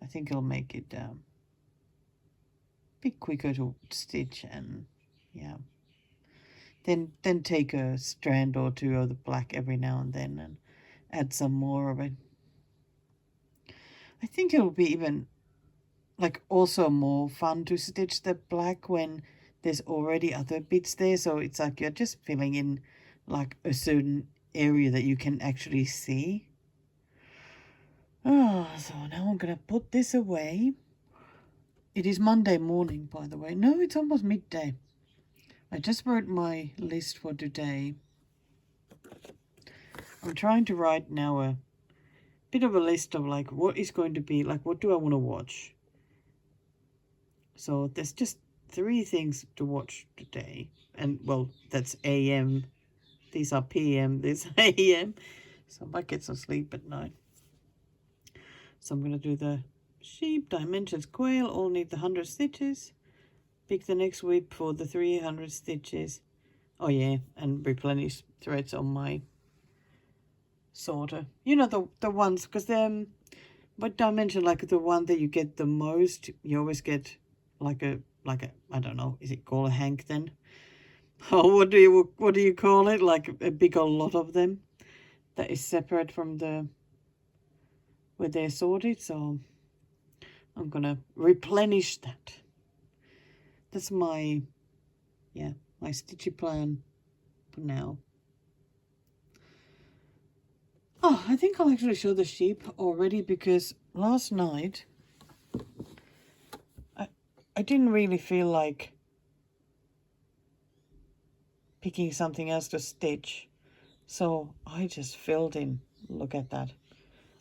I think it'll make it a bit quicker to stitch, and yeah. Then take a strand or two of the black every now and then and add some more of it. I think it'll be even like also more fun to stitch the black when there's already other bits there. So it's like you're just filling in like a certain area that you can actually see. Oh, so now I'm gonna put this away. It is Monday morning, by the way. No, it's almost midday. I just wrote my list for today. I'm trying to write now a bit of a list of like what is going to be, like what do I want to watch. So there's just 3 things to watch today. And well, that's AM. These are PM, this AM. So I might get some sleep at night. So I'm going to do the sheep, dimensions, quail, all need the 100 stitches. Pick the next whip for the 300 stitches. Oh yeah, and replenish threads on my sorter. You know the ones, because they're, what dimension, like the one that you get the most, you always get like a I don't know, is it called a hank then? Oh, what do you call it? Like a big old lot of them that is separate from the where they're sorted. So I'm gonna replenish that. That's my my stitchy plan for now. Oh, I think I'll actually show the sheep already, because last night I didn't really feel like picking something else to stitch. So I just filled in. Look at that.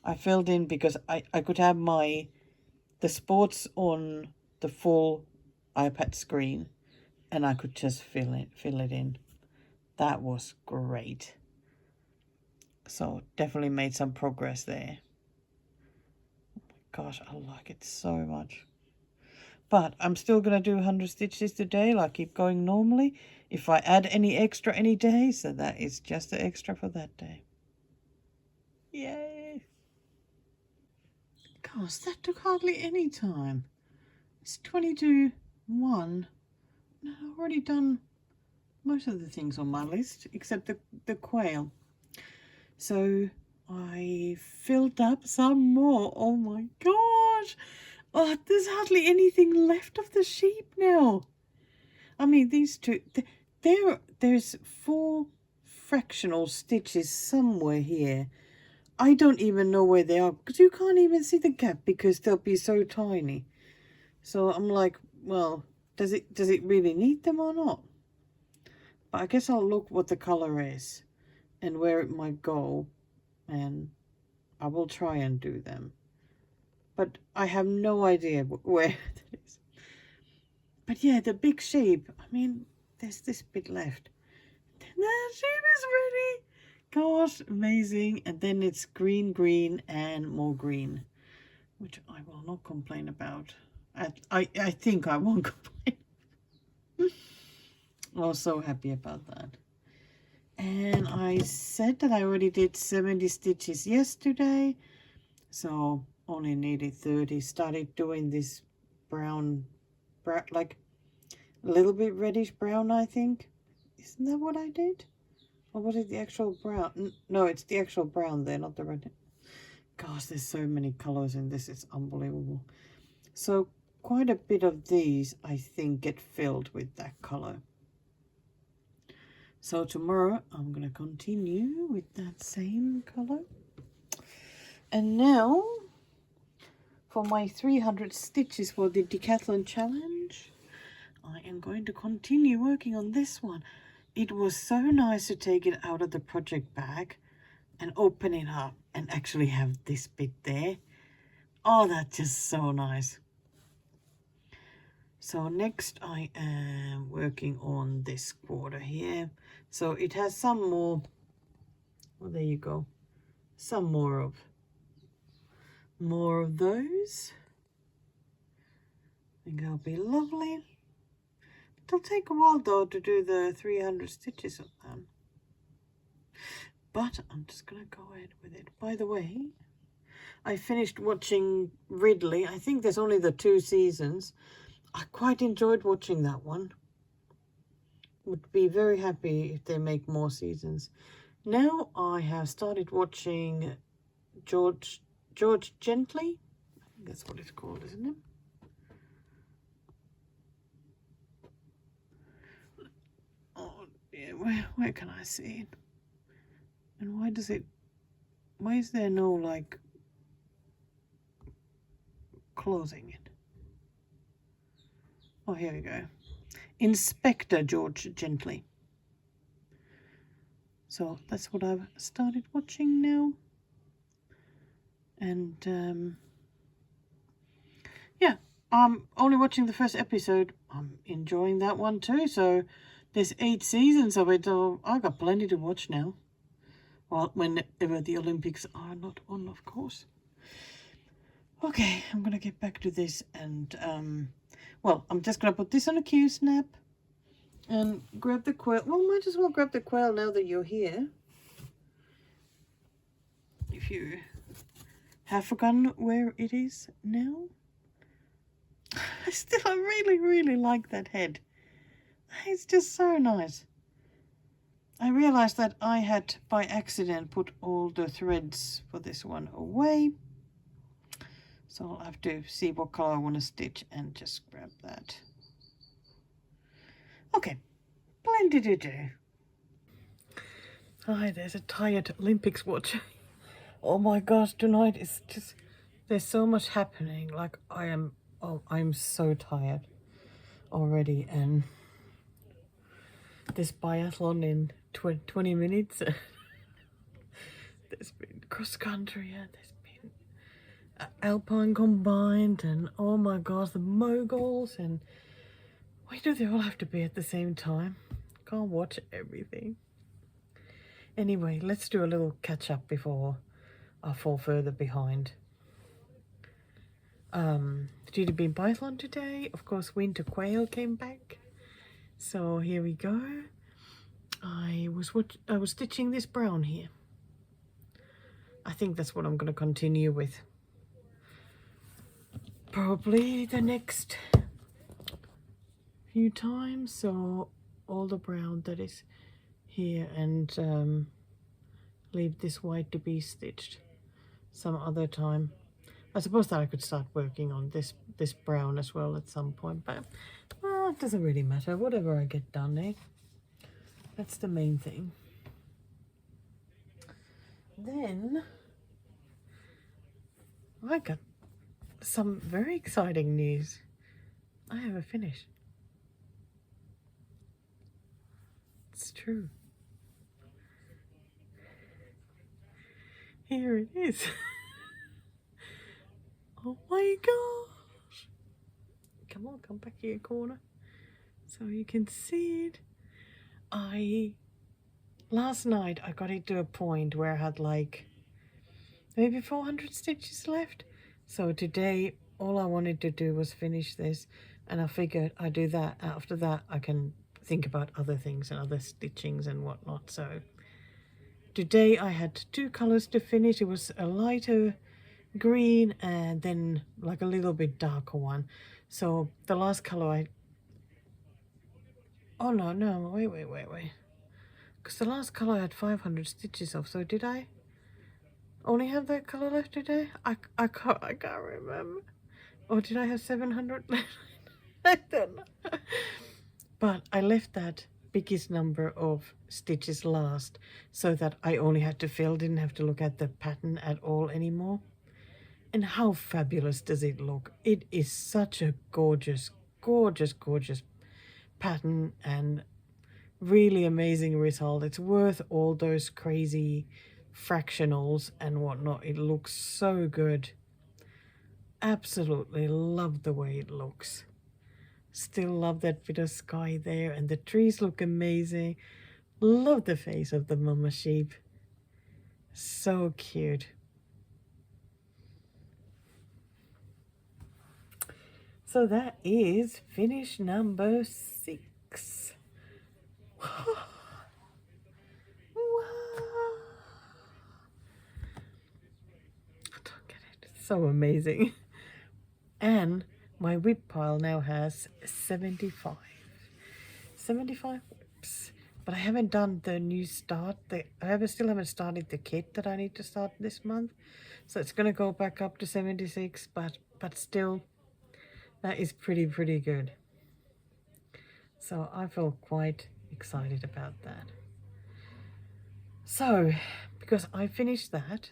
I filled in because I could have the sports on the full iPad screen, and I could just fill it in. That was great. So definitely made some progress there. Oh my gosh, I like it so much. But I'm still going to do 100 stitches today. I'll keep going normally. If I add any extra any day, so that is just the extra for that day. Yay! Gosh, that took hardly any time. It's 20 to 1. I've already done most of the things on my list except the quail. So I filled up some more. Oh my gosh. Oh, there's hardly anything left of the sheep now. I mean, these two, there's 4 fractional stitches somewhere here. I don't even know where they are because you can't even see the gap because they'll be so tiny. So I'm like, well, does it really need them or not? But I guess I'll look what the color is and where it might go, and I will try and do them. But I have no idea where that is. But yeah, the big sheep, I mean, there's this bit left. The sheep is ready. Gosh, amazing. And then it's green, green, and more green, which I will not complain about. I think I won't complain. I was so happy about that. And I said that I already did 70 stitches yesterday, so only needed 30. Started doing this brown, like a little bit reddish brown, I think. Isn't that what I did? Or was it the actual brown? No, it's the actual brown there, not the red. Gosh, there's so many colors in this. It's unbelievable. So quite a bit of these, I think, get filled with that color. So tomorrow I'm going to continue with that same color. And now for my 300 stitches for the decathlon challenge, I am going to continue working on this one. It was so nice to take it out of the project bag and open it up and actually have this bit there. Oh, that's just so nice. So next I am working on this quarter here. So it has some more, well, there you go, some more of those. I think that'll be lovely. It'll take a while though to do the 300 stitches of them. But I'm just gonna go ahead with it. By the way, I finished watching Ridley. I think there's only the 2 seasons. I quite enjoyed watching that one. Would be very happy if they make more seasons. Now I have started watching George Gently. I think that's what it's called, isn't it? Oh yeah, where can I see it? And why is there no like closing it? Oh, here we go. Inspector George Gently. So that's what I've started watching now. And yeah, I'm only watching the first episode. I'm enjoying that one too. So there's 8 seasons of it. So I've got plenty to watch now. Well, whenever the Olympics are not on, of course. Okay, I'm gonna get back to this, and well, I'm just gonna put this on a Q-snap and grab the quail. Well, might as well grab the quail now that you're here. If you have forgotten where it is now. I really, really like that head. It's just so nice. I realized that I had by accident put all the threads for this one away. So I'll have to see what color I want to stitch and just grab that. Okay, plenty to do. Hi, there's a tired Olympics watcher. Oh my gosh, tonight is just, there's so much happening. Like I'm so tired already, and this biathlon in 20 minutes. There's been cross country, and there's been alpine combined, and oh my gosh, the moguls, and why do they all have to be at the same time? Can't watch everything. Anyway, let's do a little catch up before I fall further behind. Did it be biathlon today? Of course, winter quail came back. So here we go. I was stitching this brown here. I think that's what I'm going to continue with. probably the next few times. So all the brown that is here, and leave this white to be stitched some other time. I suppose that I could start working on this brown as well at some point, but well, it doesn't really matter. Whatever I get done, eh? That's the main thing. Then I got some very exciting news. I have a finish. It's true. Here it is. Oh my gosh. Come on, come back here, corner, so you can see it. Last night I got it to a point where I had like maybe 400 stitches left. So today all I wanted to do was finish this, and I figured I'd do that. After that I can think about other things and other stitchings and whatnot. So today I had 2 colors to finish. It was a lighter green and then like a little bit darker one. So the last color wait, because the last color I had 500 stitches of. So did I only have that color left today? I can't remember. Or did I have 700 left? I don't know. But I left that biggest number of stitches last so that I only had to fill, didn't have to look at the pattern at all anymore. And how fabulous does it look? It is such a gorgeous, gorgeous, gorgeous pattern and really amazing result. It's worth all those crazy fractionals and whatnot. It looks so good. Absolutely love the way it looks. Still love that bit of sky there, and the trees look amazing. Love the face of the mama sheep. So cute. So that is finish number 6. Wow. I don't get it. It's so amazing. And my whip pile now has 75 whips. But I haven't done the new start. Still haven't started the kit that I need to start this month. So it's going to go back up to 76, but still, that is pretty good. So I feel quite excited about that. So, because I finished that.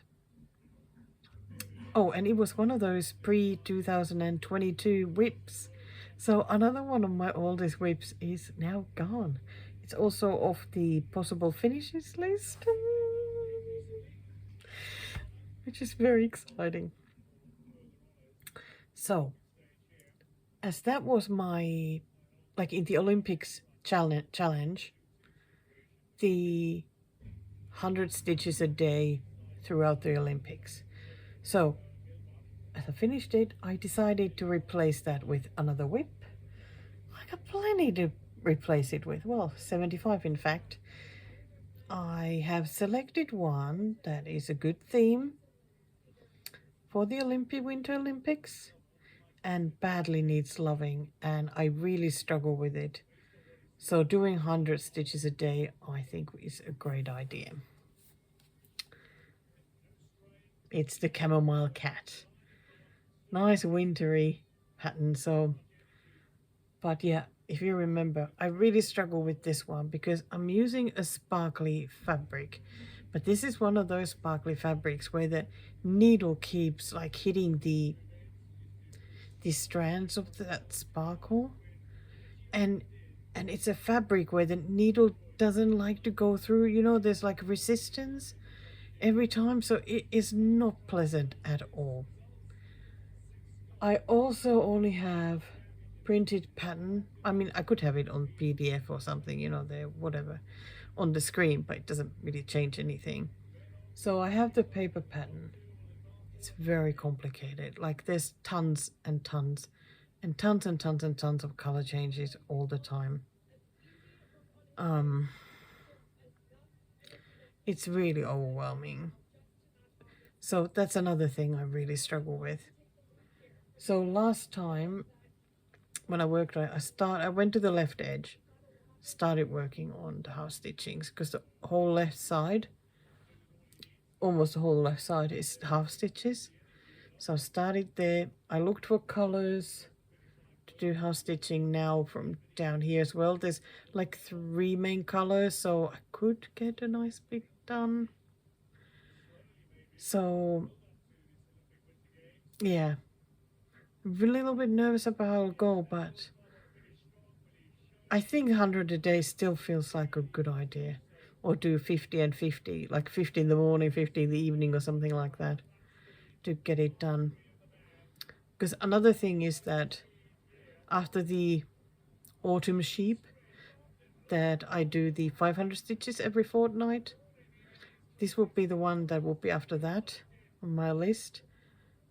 Oh, and it was one of those pre-2022 whips. So another one of my oldest whips is now gone. It's also off the possible finishes list, which is very exciting. So, as that was my, like in the Olympics challenge, the 100 stitches a day throughout the Olympics. So, as I finished it, I decided to replace that with another whip. I got plenty to replace it with. Well, 75 in fact. I have selected one that is a good theme for the Winter Olympics and badly needs loving, and I really struggle with it. So doing 100 stitches a day, I think, is a great idea. It's the Chamomile Cat. Nice wintry pattern. So, but yeah, if you remember, I really struggle with this one because I'm using a sparkly fabric. But this is one of those sparkly fabrics where the needle keeps like hitting the strands of that sparkle. And it's a fabric where the needle doesn't like to go through, you know, there's like resistance every time, so it is not pleasant at all. I also only have printed pattern. I mean, I could have it on PDF or something, you know, there, whatever, on the screen, but it doesn't really change anything. So I have the paper pattern. It's very complicated. Like there's tons and tons and tons and tons and tons of color changes all the time. It's really overwhelming. So that's another thing I really struggle with. So last time when I worked, I went to the left edge, started working on the house stitchings because the whole left side, almost the whole left side is half stitches. So I started there. I looked for colors to do house stitching now from down here as well. There's like 3 main colors, so I could get a nice bit done. So yeah, I'm a little bit nervous about how it'll go, but I think 100 a day still feels like a good idea. Or do 50 and 50, like 50 in the morning, 50 in the evening or something like that to get it done. Because another thing is that after the autumn sheep that I do the 500 stitches every fortnight, this will be the one that will be after that on my list.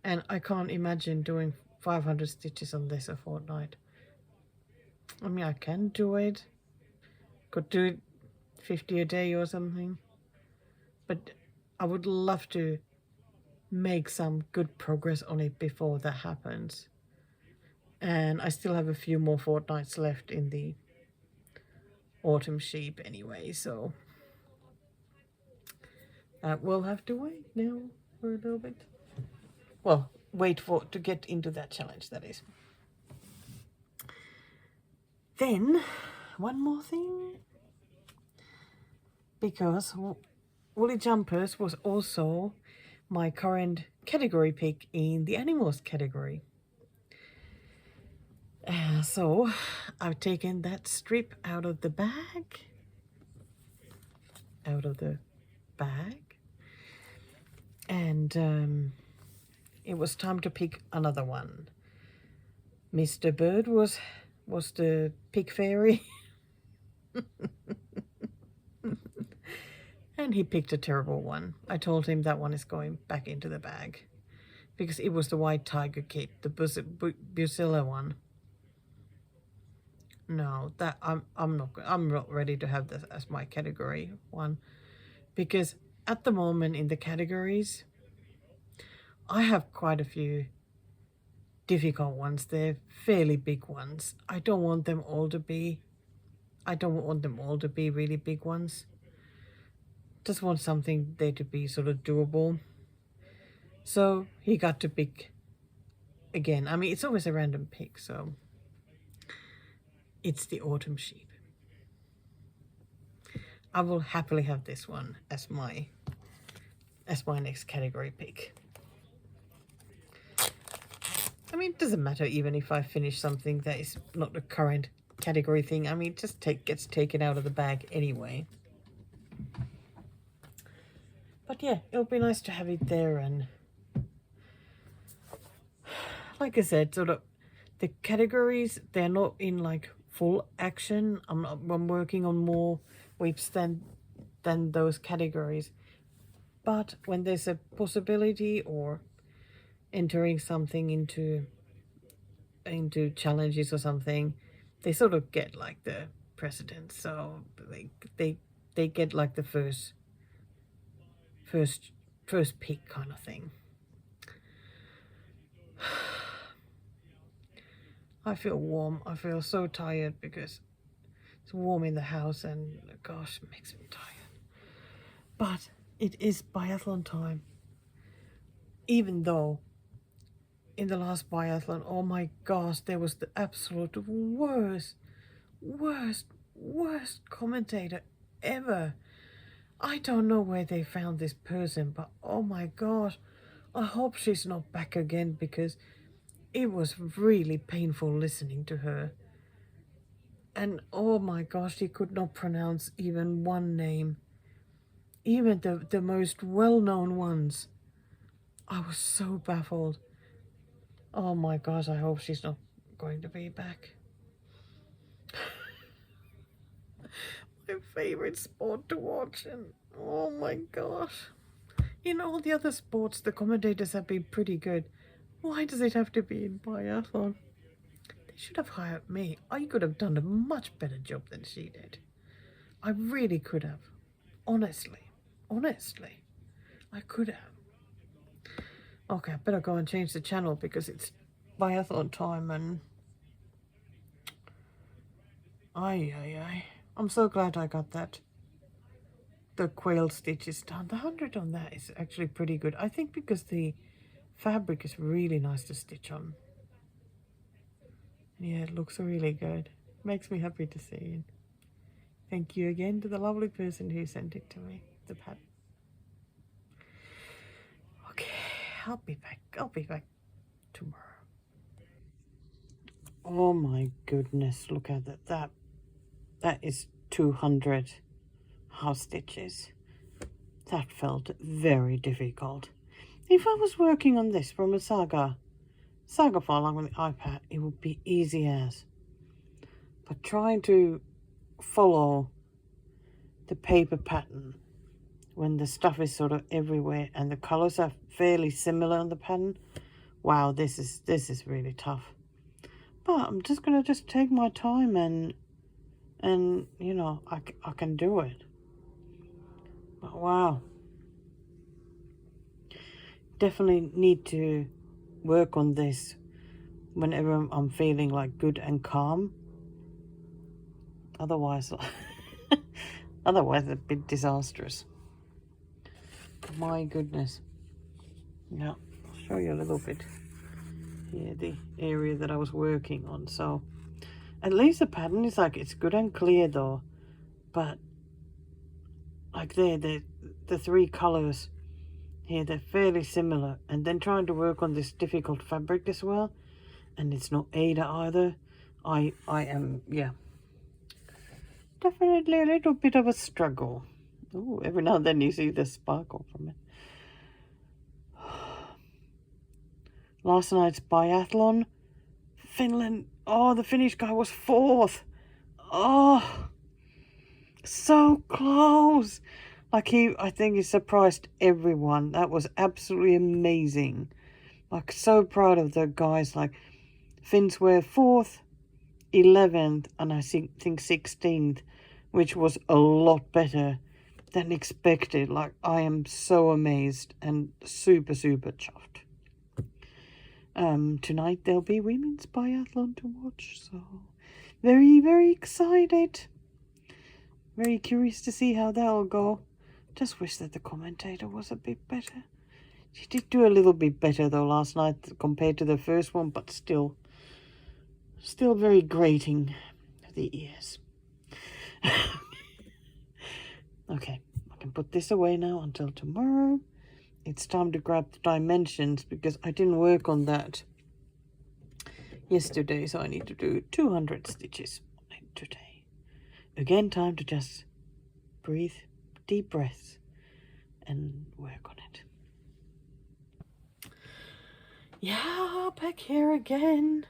And I can't imagine doing 500 stitches on this a fortnight. I mean, I can do it. Could do it 50 a day or something. But I would love to make some good progress on it before that happens. And I still have a few more fortnights left in the autumn sheep anyway, so we'll have to wait now for a little bit. Well, wait for to get into that challenge, that is. Then, one more thing. Because Woolly Jumpers was also my current category pick in the animals category. So I've taken that strip out of the bag. And it was time to pick another one. Mr. Bird was the pick fairy. And he picked a terrible one. I told him that one is going back into the bag because it was the white tiger kit, the Bucilla one. No, that I'm not ready to have this as my category one, because at the moment in the categories I have quite a few difficult ones. They're fairly big ones. I don't want them all to be really big ones. Just want something there to be sort of doable. So he got to pick again. I mean, it's always a random pick, so it's the autumn sheep. I will happily have this one as my next category pick. I mean, it doesn't matter even if I finish something that is not the current category thing. I mean, it just gets taken out of the bag anyway. But yeah, it'll be nice to have it there. And like I said, sort of the categories, they're not in like full action. I'm working on more whips than those categories. But when there's a possibility or entering something into challenges or something, they sort of get like the precedence. So they get like the first pick kind of thing. I feel warm. I feel so tired because it's warm in the house and gosh, it makes me tired. But it is biathlon time. Even though in the last biathlon, oh my gosh, there was the absolute worst commentator ever. I don't know where they found this person, but oh my gosh, I hope she's not back again because it was really painful listening to her. And oh my gosh, she could not pronounce even one name. Even the most well-known ones. I was so baffled. Oh my gosh, I hope she's not going to be back. My favorite sport to watch, and oh my gosh. In all the other sports, the commentators have been pretty good. Why does it have to be in biathlon? They should have hired me. I could have done a much better job than she did. I really could have. Honestly, I could have. Okay, I better go and change the channel because it's Bathon time, and I'm so glad I got that. The quail stitches done. The 100 on that is actually pretty good. I think because the fabric is really nice to stitch on. Yeah, it looks really good. Makes me happy to see it. Thank you again to the lovely person who sent it to me, the pattern. Okay, I'll be back. I'll be back tomorrow. Oh my goodness, look at that. That is 200 half stitches. That felt very difficult. If I was working on this from a saga file on the iPad, it would be easy as. But trying to follow the paper pattern when the stuff is sort of everywhere and the colors are fairly similar on the pattern, wow, this is really tough. But I'm just gonna take my time and you know, I can do it. But wow, definitely need to work on this whenever I'm feeling like good and calm. Otherwise, otherwise it's a bit disastrous. My goodness. Yeah, I'll show you a little bit here, the area that I was working on. So at least the pattern is like, it's good and clear though, but like there, the three colors here, they're fairly similar. And then trying to work on this difficult fabric as well, and it's not Ada either. I am, yeah, definitely a little bit of a struggle. Oh, every now and then you see the sparkle from it. Last night's biathlon, Finland, oh, the Finnish guy was 4th. Oh, so close. Like I think he surprised everyone. That was absolutely amazing. Like, so proud of the guys. Like, Finns were 4th, 11th, and I think 16th, which was a lot better than expected. Like, I am so amazed and super, super chuffed. Tonight there'll be women's biathlon to watch, so very, very excited. Very curious to see how that'll go. Just wish that the commentator was a bit better. She did do a little bit better though last night compared to the first one, but still very grating the ears. Okay, I can put this away now until tomorrow. It's time to grab the dimensions because I didn't work on that yesterday, so I need to do 200 stitches on it today. Again, time to just breathe, deep breaths, and work on it. Yeah, back here again.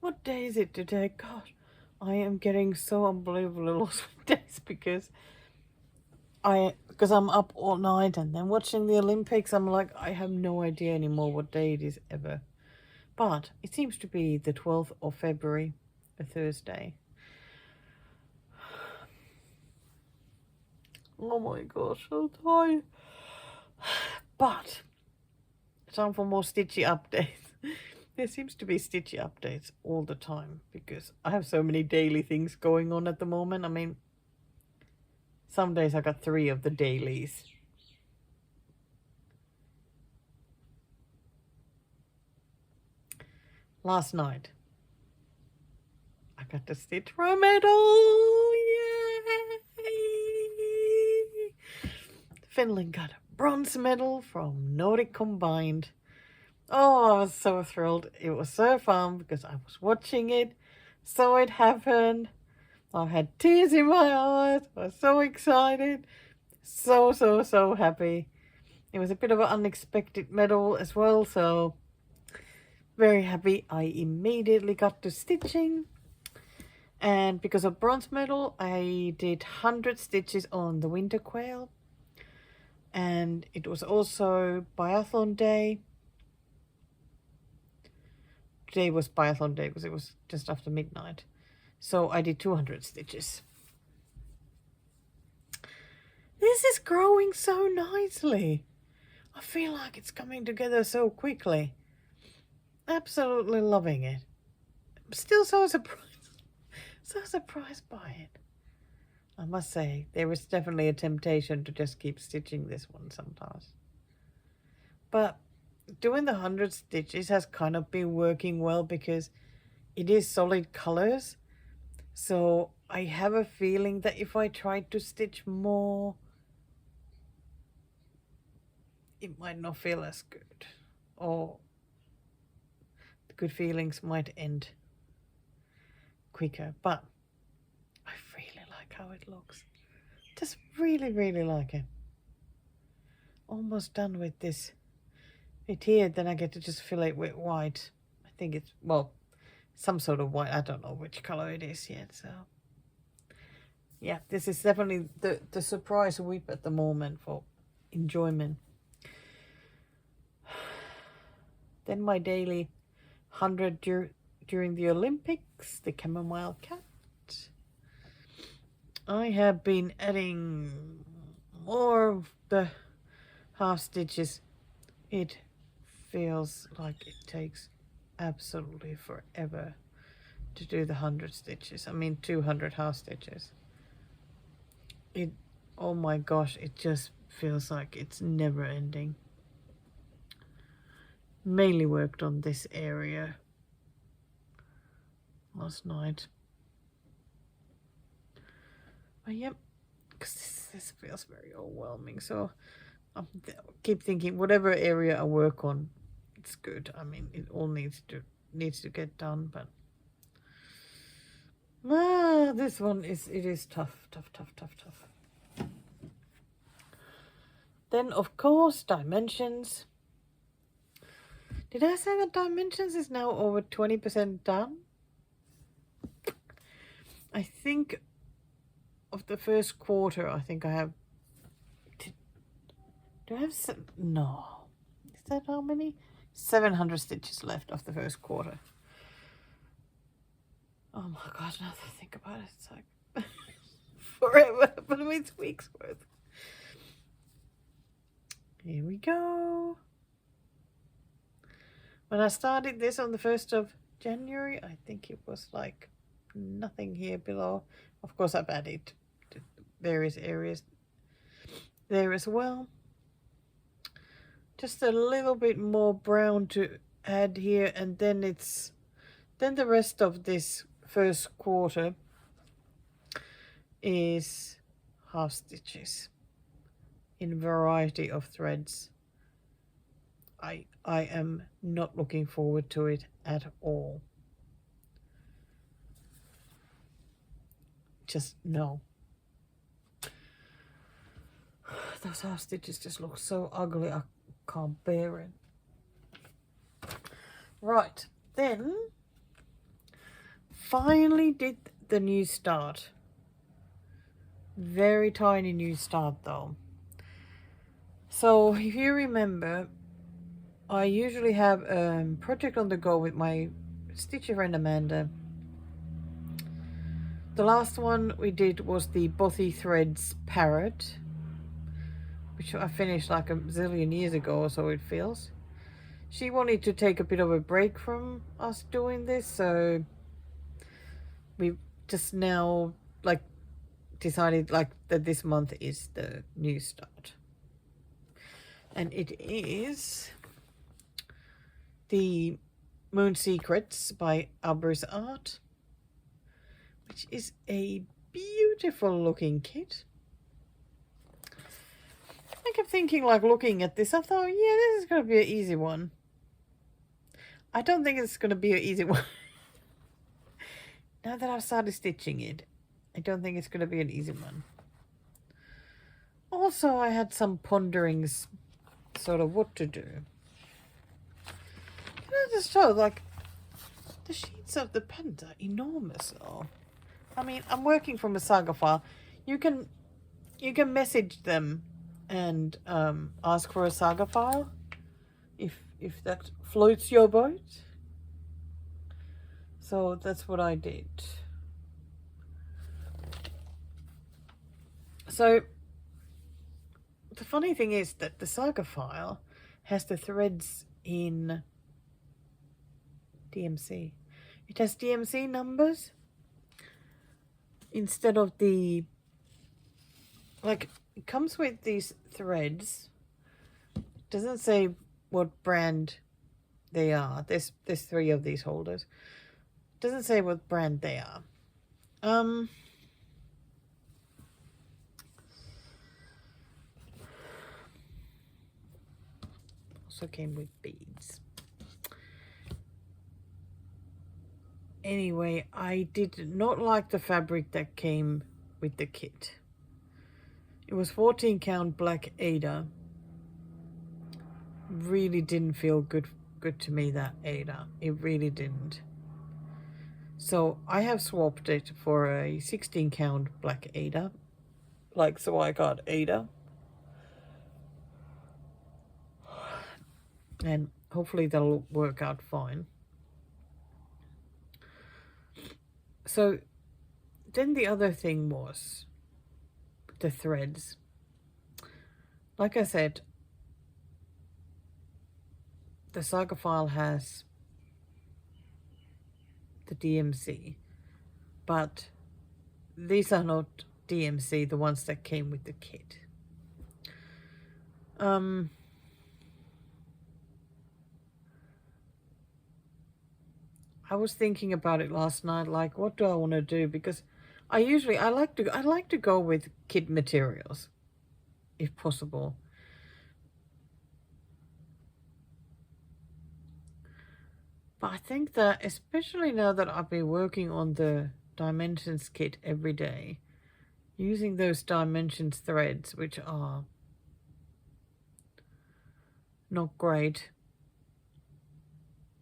What day is it today? God, I am getting so unbelievably lost with days because I'm up all night and then watching the Olympics. I'm like, I have no idea anymore what day it is ever. But it seems to be the 12th of February, a Thursday. Oh my gosh, so tired. But time for more stitchy updates. There seems to be stitchy updates all the time because I have so many daily things going on at the moment. I mean, some days I got 3 of the dailies. Last night, I got to stitch for a medal. Yay! Finland got a bronze medal from Nordic Combined. Oh, I was so thrilled. It was so fun because I was watching it, saw it happen. I had tears in my eyes. I was so excited. So happy. It was a bit of an unexpected medal as well, so very happy. I immediately got to stitching. And because of bronze medal, I did 100 stitches on the winter quail. And it was also biathlon day. Today was biathlon day because it was just after midnight. So I did 200 stitches. This is growing so nicely. I feel like it's coming together so quickly. Absolutely loving it. I'm still so surprised by it. I must say, there is definitely a temptation to just keep stitching this one sometimes. But doing the 100 stitches has kind of been working well because it is solid colors. So I have a feeling that if I tried to stitch more, it might not feel as good. Or the good feelings might end quicker. But I really like how it looks. Just really, really like it. Almost done with this bit here. Then I get to just fill it with white. I think it's, well, some sort of white. I don't know which color it is yet. So yeah, this is definitely the surprise whip at the moment for enjoyment. Then my daily 100 during the Olympics, the chamomile cat. I have been adding more of the half stitches. It feels like it takes absolutely forever to do the 100 stitches. I mean 200 half stitches. Oh my gosh, it just feels like it's never ending. Mainly worked on this area last night. But yep, because this feels very overwhelming. So I keep thinking whatever area I work on, it's good. I mean, it all needs to get done, but this one is tough. Then of course dimensions. Did I say that dimensions is now over 20% done? I think of the first quarter, I think I have. Do I have some? No. Is that how many? 700 stitches left of the first quarter. Oh my god, now that I think about it, it's like forever, but I mean, it's weeks worth. Here we go. When I started this on the 1st of January, I think it was like nothing here below. Of course, I've added various areas there as well. Just a little bit more brown to add here, and then the rest of this first quarter is half stitches in a variety of threads. I am not looking forward to it at all. Just no. Those half stitches just look so ugly, I can't bear it. Right, then finally did the new start. Very tiny new start though. So if you remember, I usually have a project on the go with my stitcher friend Amanda. The last one we did was the Bothy Threads Parrot, which I finished like a zillion years ago, or so it feels. She wanted to take a bit of a break from us doing this, so we just now like decided like that this month is the new start. And it is the Moon Secrets by Alber's Art, which is a beautiful looking kit. I kept thinking, like, looking at this, I thought, yeah, this is going to be an easy one. I don't think it's going to be an easy one. Now that I've started stitching it, I don't think it's going to be an easy one. Also, I had some ponderings, sort of what to do. Can I just show, like, the sheets of the pens are enormous, though. I mean, I'm working from a saga file. You can message them and ask for a saga file if that floats your boat. So that's what I did. So the funny thing is that the saga file has the threads in DMC. It has DMC numbers instead of the, like, it comes with these threads. It doesn't say what brand they are. There's 3 of these holders. It doesn't say what brand they are. Also came with beads. Anyway, I did not like the fabric that came with the kit. It was 14 count black Ada. Really didn't feel good to me, that Ada. It really didn't. So I have swapped it for a 16 count black Ada. Like, so I got Ada. And hopefully that'll work out fine. So then the other thing was the threads. Like I said, the Saga file has the DMC, but these are not DMC, the ones that came with the kit. I was thinking about it last night, like, what do I want to do? Because I like to go with kit materials, if possible. But I think that, especially now that I've been working on the Dimensions kit every day, using those Dimensions threads, which are not great,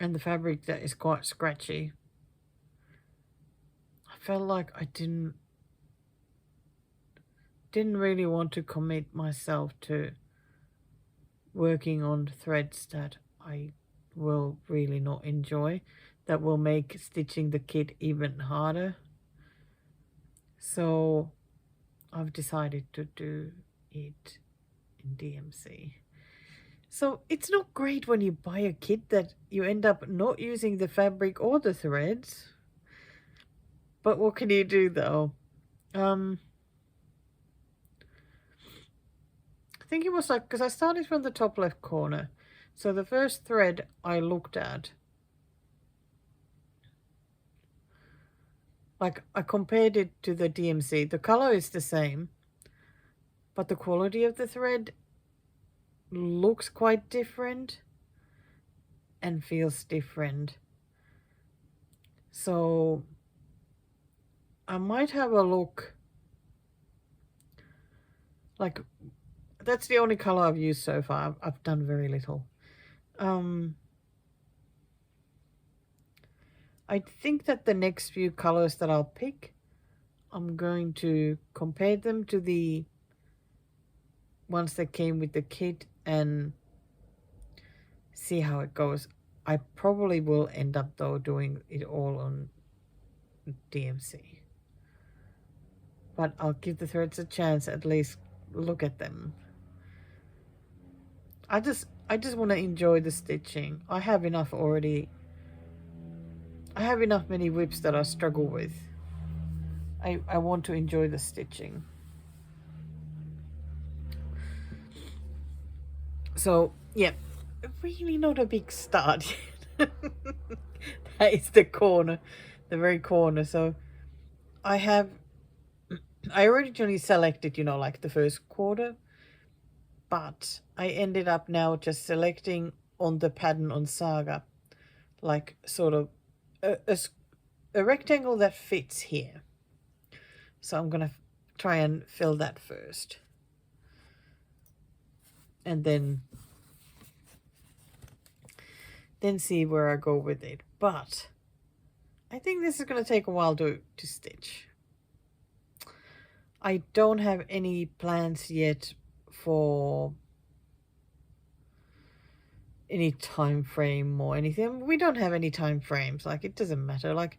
and the fabric that is quite scratchy, I felt like I didn't really want to commit myself to working on threads that I will really not enjoy, that will make stitching the kit even harder. So I've decided to do it in DMC. So it's not great when you buy a kit that you end up not using the fabric or the threads. But what can you do, though? I think it was like, because I started from the top left corner. So the first thread I looked at, like, I compared it to the DMC. The color is the same, but the quality of the thread looks quite different and feels different. So I might have a look. Like, that's the only color I've used so far. I've done very little. I think that the next few colors that I'll pick, I'm going to compare them to the ones that came with the kit and see how it goes. I probably will end up, though, doing it all on DMC. But I'll give the threads a chance, at least look at them. I just want to enjoy the stitching. I have enough already. I have enough many whips that I struggle with. I want to enjoy the stitching. So, yeah, really not a big start yet. That is the corner, the very corner. So I originally selected, you know, like the first quarter, but I ended up now just selecting on the pattern on Saga, like sort of a rectangle that fits here. So I'm going to try and fill that first. And then see where I go with it. But I think this is going to take a while to stitch. I don't have any plans yet for any time frame or anything. We don't have any time frames. Like, it doesn't matter. Like,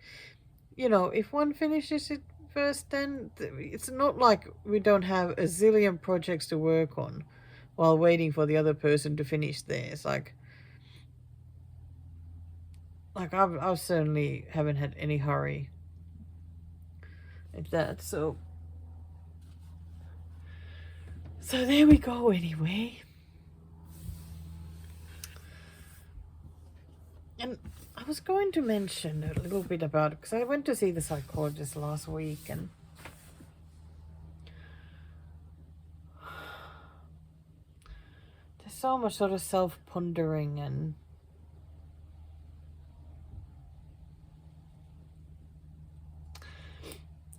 you know, if one finishes it first, then it's not like we don't have a zillion projects to work on while waiting for the other person to finish theirs. Like, like I certainly haven't had any hurry at that. So there we go. Anyway, and I was going to mention a little bit about it because I went to see the psychologist last week, and there's so much sort of self-pondering, and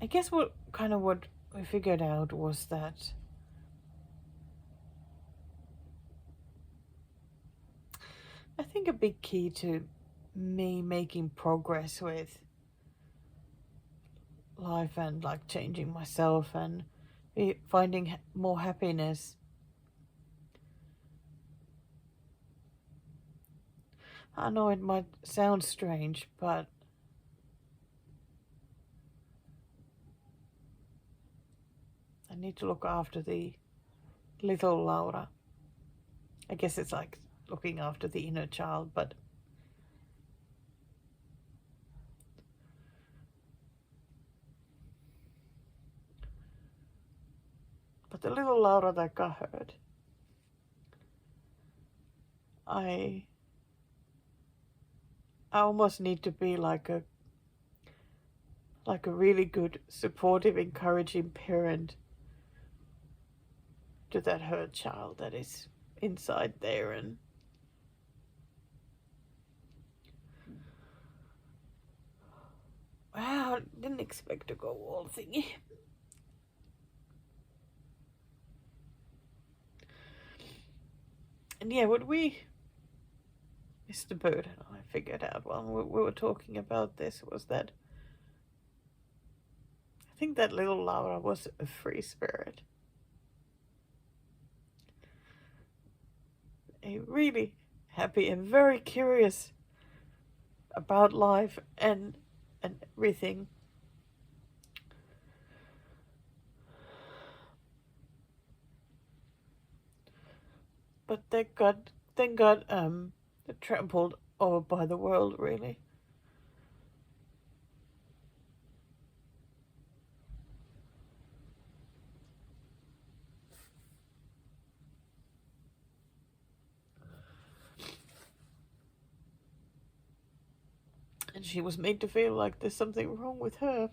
I guess what we figured out was that I think a big key to me making progress with life and like changing myself and finding more happiness, I know it might sound strange, but I need to look after the little Laura. I guess it's like looking after the inner child, but the little Laura that got hurt, I almost need to be like a really good, supportive, encouraging parent to that hurt child that is inside there. And wow, I didn't expect to go all thingy. And yeah, what Mr. Bird and I figured out while we were talking about this was that I think that little Laura was a free spirit. A really happy and very curious about life and everything. But thank God, trampled over by the world, really. And she was made to feel like there's something wrong with her.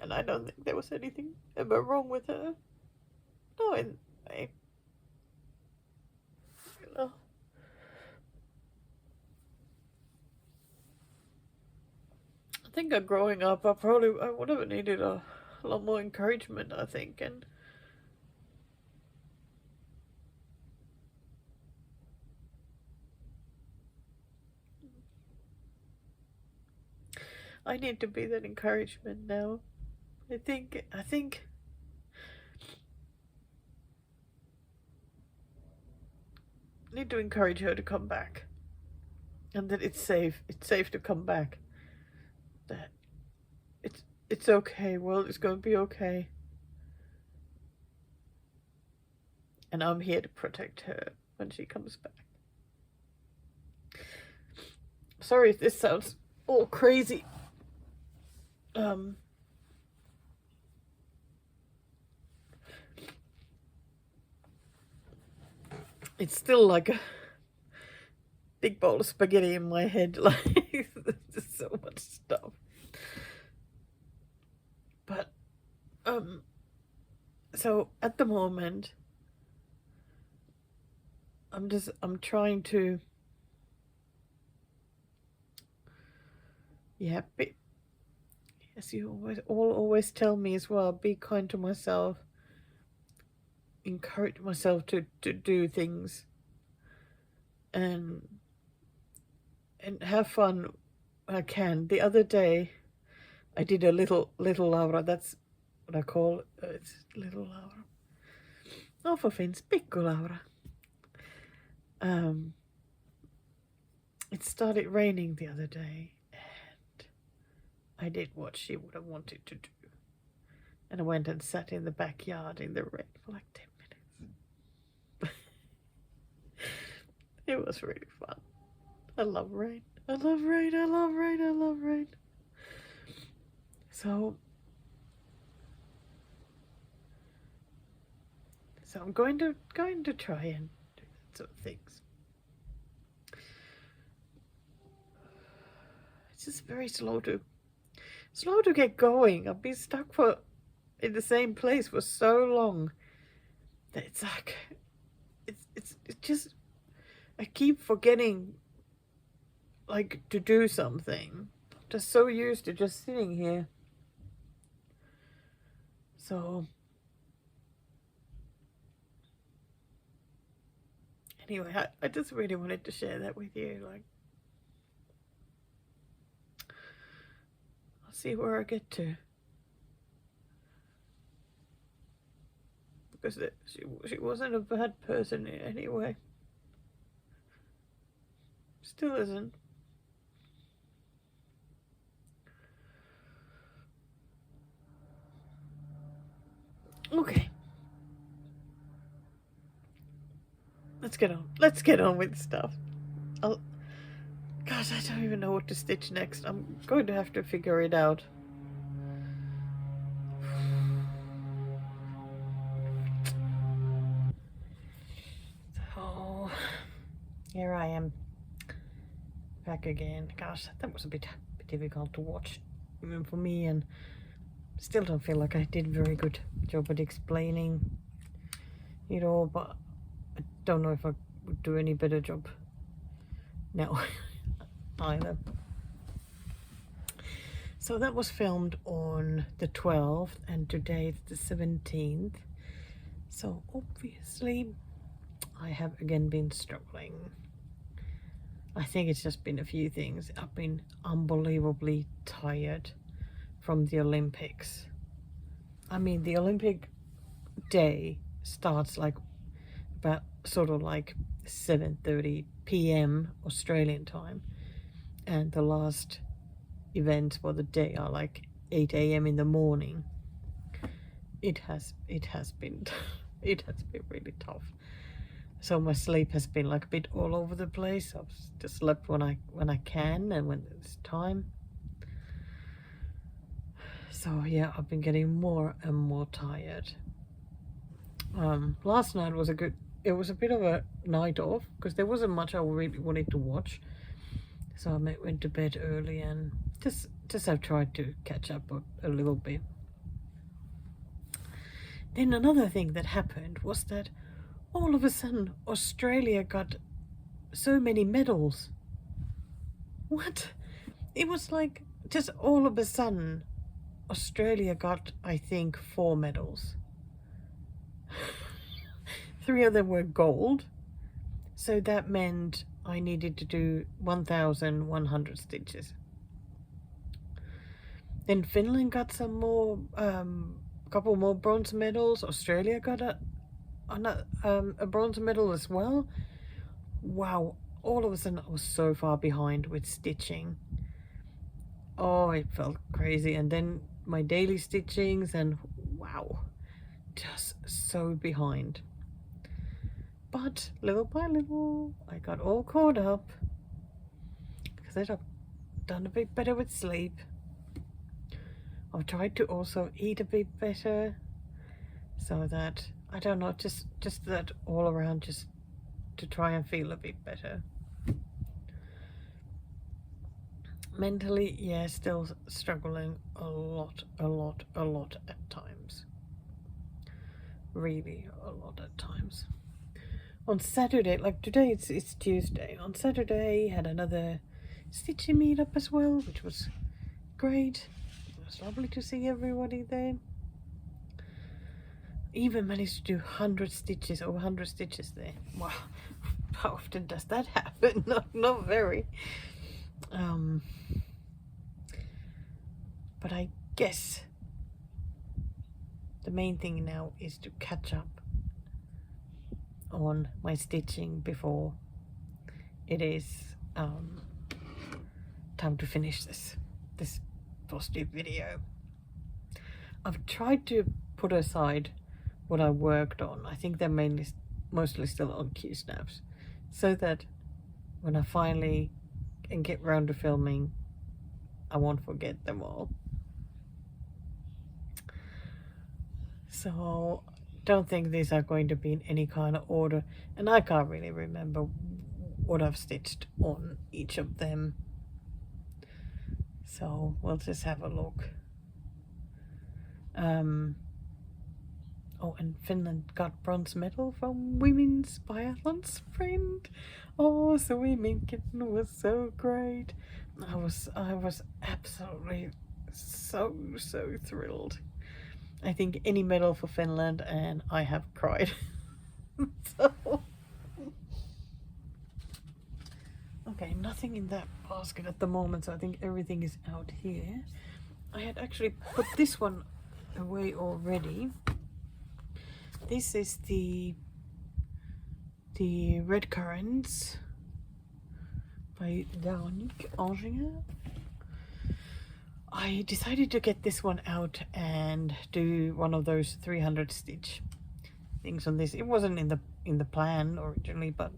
And I don't think there was anything ever wrong with her. No, and I you know, I think growing up, I would have needed a lot more encouragement, I think, and I need to be that encouragement now. I think I need to encourage her to come back, and that it's safe to come back, that it's okay, world is going to be okay, and I'm here to protect her when she comes back. Sorry if this sounds all crazy. It's still like a big bowl of spaghetti in my head. Like, there's just so much stuff. But, so at the moment, I'm trying to, yeah, as you always tell me as well, be kind to myself, encourage myself to do things, and have fun when I can. The other day, I did a little Laura. That's what I call it. It's little Laura. No, for fins, picco Laura. It started raining the other day, and I did what she would have wanted to do. And I went and sat in the backyard in the rain for like 10 minutes. It was really fun. I love rain. I love rain. I love rain. I love rain. So I'm going to try and do that sort of things. It's just very slow to get going. I've been stuck in the same place for so long that it's like it's just I keep forgetting like to do something. I'm just so used to just sitting here. So anyway, I just really wanted to share that with you. Like, I'll see where I get to. Because she wasn't a bad person anyway. Still isn't. Okay. Let's get on. Let's get on with stuff. Gosh, I don't even know what to stitch next. I'm going to have to figure it out. So, here I am. Back again. Gosh, that was a bit difficult to watch, even for me, and still don't feel like I did a very good job at explaining it all, but I don't know if I would do any better job now either. So that was filmed on the 12th and today it's the 17th. So obviously I have again been struggling. I think it's just been a few things. I've been unbelievably tired from the Olympics. I mean, the Olympic day starts like about sort of like 7:30 p.m. Australian time, and the last events for the day are like 8 a.m. in the morning. It has been it has been really tough. So my sleep has been like a bit all over the place. I've just slept when I can and when it's time. So yeah, I've been getting more and more tired. Last night was it was a bit of a night off because there wasn't much I really wanted to watch. So I went to bed early and just have tried to catch up a little bit. Then another thing that happened was that all of a sudden Australia got so many medals. What? It was like just all of a sudden Australia got, I think, 4 medals. 3 of them were gold. So that meant I needed to do 1,100 stitches. Then Finland got some more, a couple more bronze medals. Australia got a bronze medal as well. Wow, all of a sudden I was so far behind with stitching. Oh, it felt crazy. And then my daily stitchings, and wow, just so behind. But little by little I got all caught up because I've done a bit better with sleep. I've tried to also eat a bit better so that, I don't know, just that all around, just to try and feel a bit better. Mentally, yeah, still struggling a lot at times. Really a lot at times. On Saturday, like today it's Tuesday. On Saturday had another stitching meetup as well, which was great. It was lovely to see everybody there. Even managed to do 100 stitches, over 100 stitches there. Wow, how often does that happen? Not very. But I guess the main thing now is to catch up on my stitching before it is time to finish this Flosstube video. I've tried to put aside what I worked on. I think they're mostly still on Q snaps, so that when I finally can get round to filming, I won't forget them all. So don't think these are going to be in any kind of order, and I can't really remember what I've stitched on each of them. So we'll just have a look. Oh, and Finland got bronze medal from women's biathlon sprint. Oh, swimming kitten was so great. I was absolutely so thrilled. I think any medal for Finland, and I have cried. So okay, nothing in that basket at the moment, so I think everything is out here. I had actually put this one away already. This is the Red Currants by Véronique Anginger. I decided to get this one out and do one of those 300 stitch things on this. It wasn't in the plan originally, but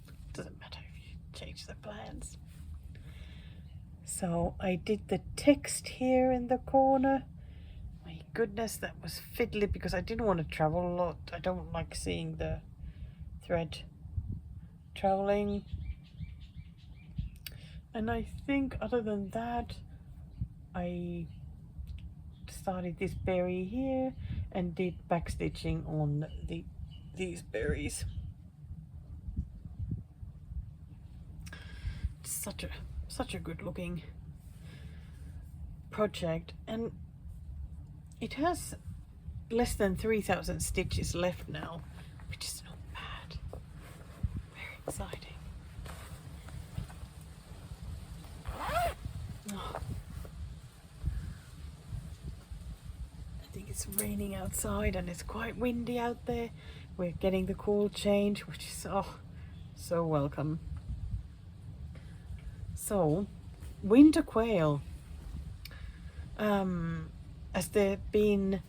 it doesn't matter if you change the plans. So I did the text here in the corner. My goodness, that was fiddly because I didn't want to travel a lot. I don't like seeing the thread traveling. And I think other than that, I started this berry here and did backstitching on these berries. It's such a good looking project, and it has less than 3,000 stitches left now, which is not bad. Very exciting. Oh. I think it's raining outside and it's quite windy out there. We're getting the cool change, which is so welcome. So, winter quail. As there been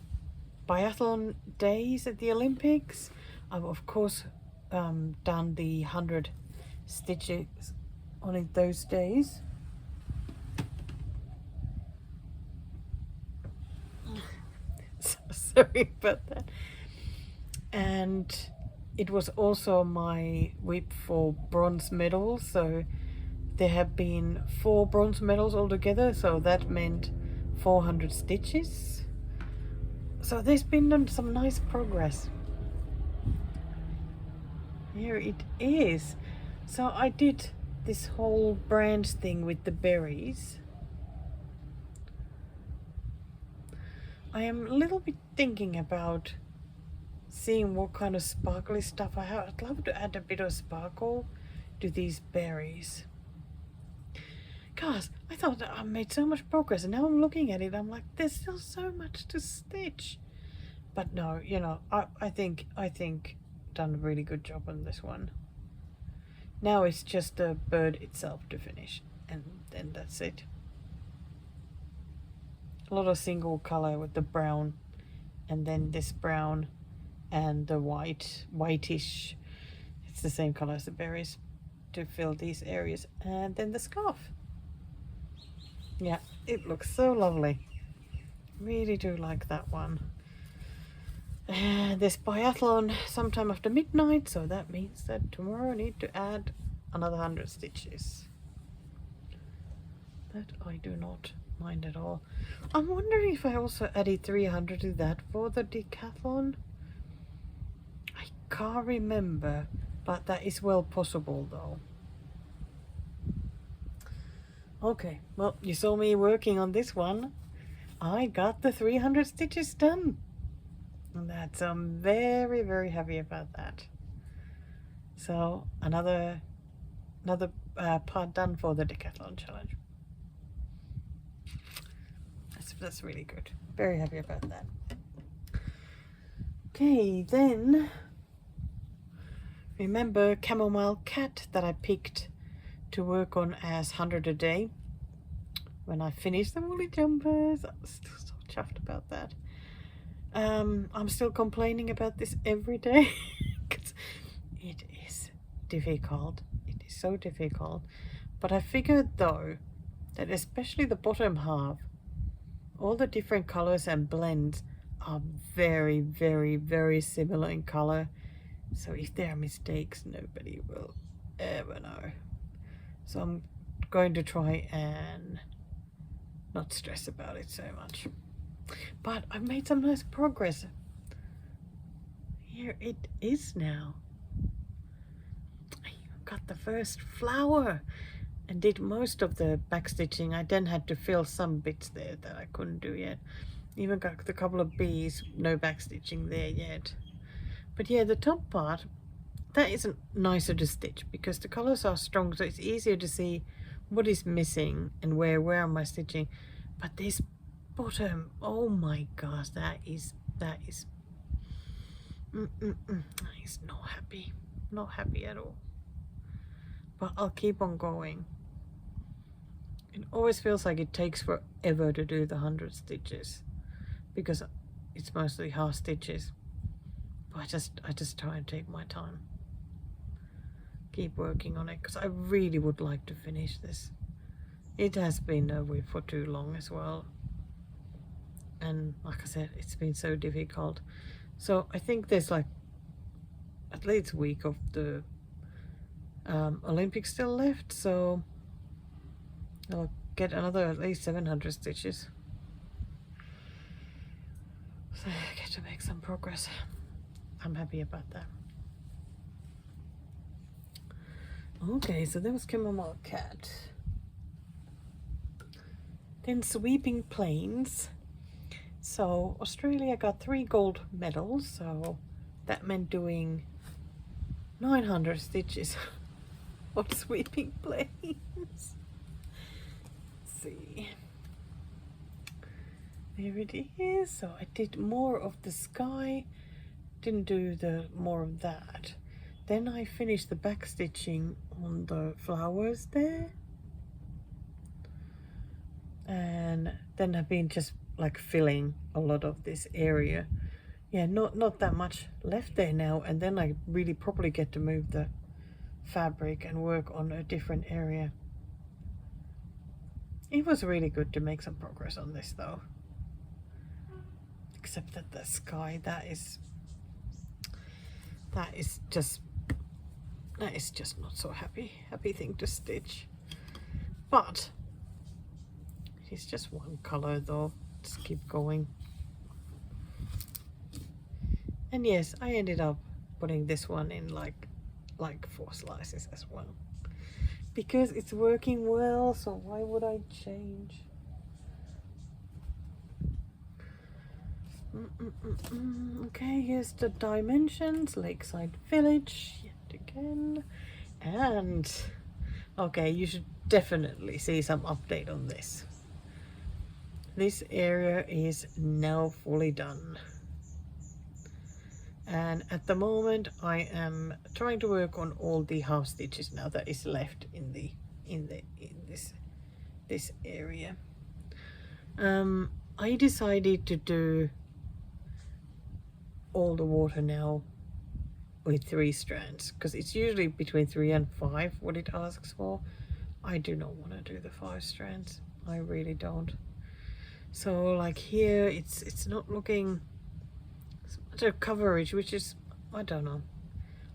biathlon days at the Olympics, I've of course done the 100 stitches on it those days. So sorry about that. And it was also my whip for bronze medals, so there have been 4 bronze medals altogether, so that meant 400 stitches. So there's been some nice progress. Here it is. So I did this whole branch thing with the berries. I am a little bit thinking about seeing what kind of sparkly stuff I have. I'd love to add a bit of sparkle to these berries. Gosh, I thought that I made so much progress, and now I'm looking at it, I'm like, there's still so much to stitch. But no, you know, I think done a really good job on this one. Now it's just the bird itself to finish, and then that's it. A lot of single color with the brown, and then this brown and the whitish. It's the same color as the berries to fill these areas, and then the scarf. Yeah, it looks so lovely. Really do like that one. This biathlon sometime after midnight, so that means that tomorrow I need to add another 100 stitches. That I do not mind at all. I'm wondering if I also added 300 to that for the decathlon. I can't remember, but that is well possible though. Okay, well, you saw me working on this one. I got the 300 stitches done. And that's, I'm very happy about that. So another part done for the decathlon challenge. That's really good. Very happy about that. Okay, then remember Chamomile Cat that I picked to work on as 100 a day when I finished the woolly jumpers. I'm still so chuffed about that. I'm still complaining about this every day because it is difficult. It is so difficult. But I figured though that especially the bottom half, all the different colors and blends are very, very, very similar in color. So if there are mistakes, nobody will ever know. So I'm going to try and not stress about it so much. But I've made some nice progress. Here it is now. I got the first flower and did most of the backstitching. I then had to fill some bits there that I couldn't do yet. Even got a couple of bees, no backstitching there yet. But yeah, the top part, that isn't nicer to stitch because the colors are strong, so it's easier to see what is missing and where am I stitching. But this bottom, oh my gosh, that is he's not happy at all. But I'll keep on going. It always feels like it takes forever to do the 100 stitches because it's mostly half stitches. But I just try and take my time, keep working on it, because I really would like to finish this. It has been away for too long as well, and like I said, it's been so difficult. So I think there's like at least a week of the Olympics still left, so I'll get another at least 700 stitches. So I get to make some progress. I'm happy about that. Okay, so that was Chamomile Cat. Then Sweeping Plains. So Australia got 3 gold medals, so that meant doing 900 stitches on Sweeping Plains. Let's see. There it is. So I did more of the sky, didn't do the more of that. Then I finished the back stitching on the flowers there, and then I've been just like filling a lot of this area. Yeah, not that much left there now, and then I really properly get to move the fabric and work on a different area. It was really good to make some progress on this though, except that the sky, that is just not so happy thing to stitch. But it's just one color though. Just keep going. And yes, I ended up putting this one in like 4 slices as well, because it's working well, so why would I change? Okay, here's the dimensions. Lakeside Village yet again. And okay, you should definitely see some update on this. This area is now fully done, and at the moment I am trying to work on all the half stitches now that is left in this area. I decided to do all the water now with 3 strands, because it's usually between 3 and 5 what it asks for. I do not want to do the 5 strands. I really don't. So like here it's not looking so much of coverage, which is, I don't know,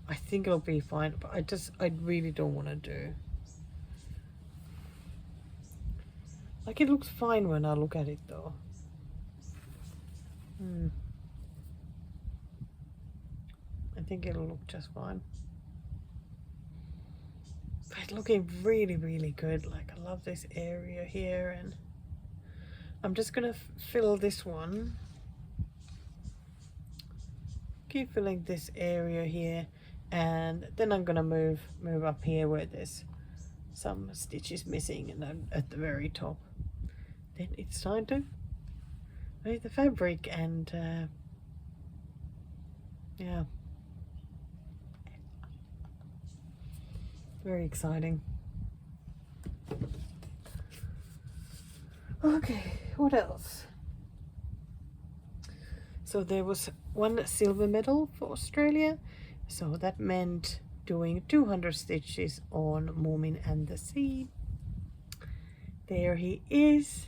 I think it'll be fine, but I really don't want to do, like, it looks fine when I look at it though. I think it'll look just fine. But it's looking really, really good. Like, I love this area here, and I'm just gonna fill this one. Keep filling this area here, and then I'm gonna move up here where there's some stitches missing, and then at the very top. Then it's time to make the fabric, and yeah, very exciting. Okay, what else? So there was 1 silver medal for Australia, so that meant doing 200 stitches on Moomin and the Sea. There he is.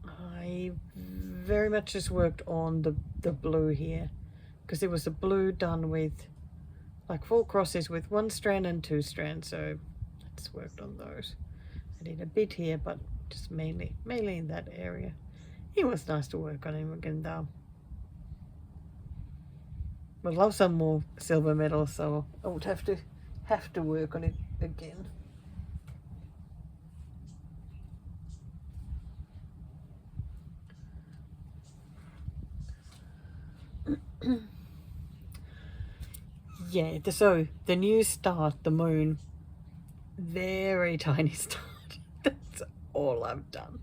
I very much just worked on the blue here, because it was a blue done with like 4 crosses with 1 strand and 2 strands, so I just worked on those. I did a bit here, but just mainly in that area. It was nice to work on him again though. Would love some more silver medals, so I would have to work on it again. Yeah, so the new start, the moon, very tiny start. That's all I've done.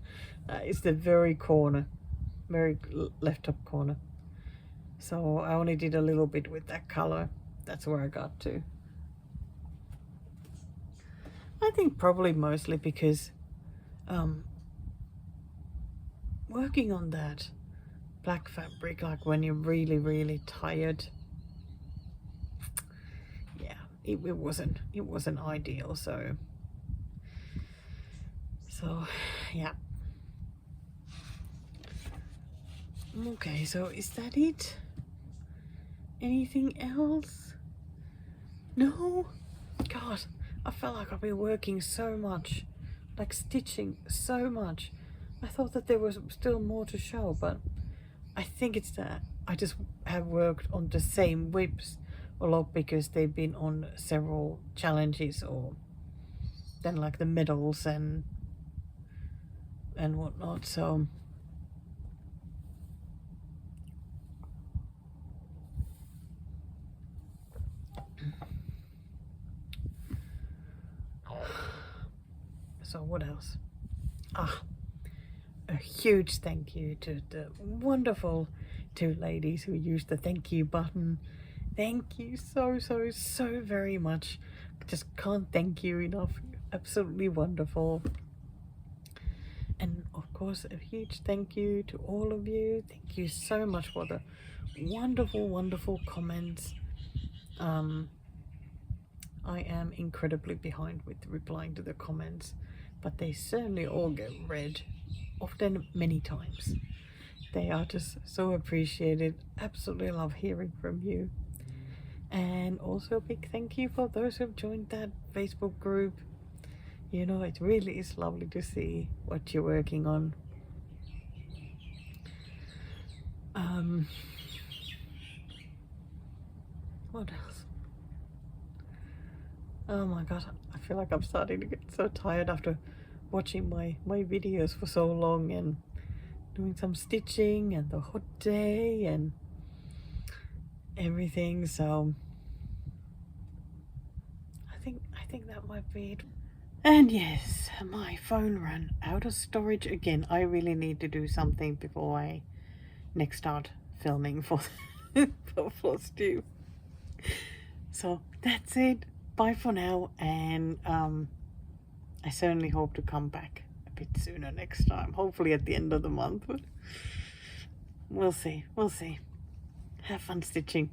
It's the very corner, very left top corner. So I only did a little bit with that color. That's where I got to. I think probably mostly because working on that black fabric, like when you're really tired, yeah, it wasn't ideal. So yeah. Okay, so is that it? Anything else? No? God, I felt like I've been working so much, like stitching so much. I thought that there was still more to show, but I think it's that I just have worked on the same whips a lot because they've been on several challenges, or then like the medals and whatnot. So what else? A huge thank you to the wonderful 2 ladies who used the thank you button. Thank you so very much. Just can't thank you enough. Absolutely wonderful. And of course, a huge thank you to all of you. Thank you so much for the wonderful comments. I am incredibly behind with replying to the comments, but they certainly all get read, often many times. They are just so appreciated. Absolutely love hearing from you. And also a big thank you for those who've joined that Facebook group. You know, it really is lovely to see what you're working on. What else? Oh my god, I feel like I'm starting to get so tired after watching my videos for so long and doing some stitching and the hot day and everything. So I think that might be it. And yes, my phone ran out of storage again. I really need to do something before I next start filming for Flosstube. So that's it. Bye for now, and I certainly hope to come back a bit sooner next time. Hopefully at the end of the month, but we'll see. Have fun stitching.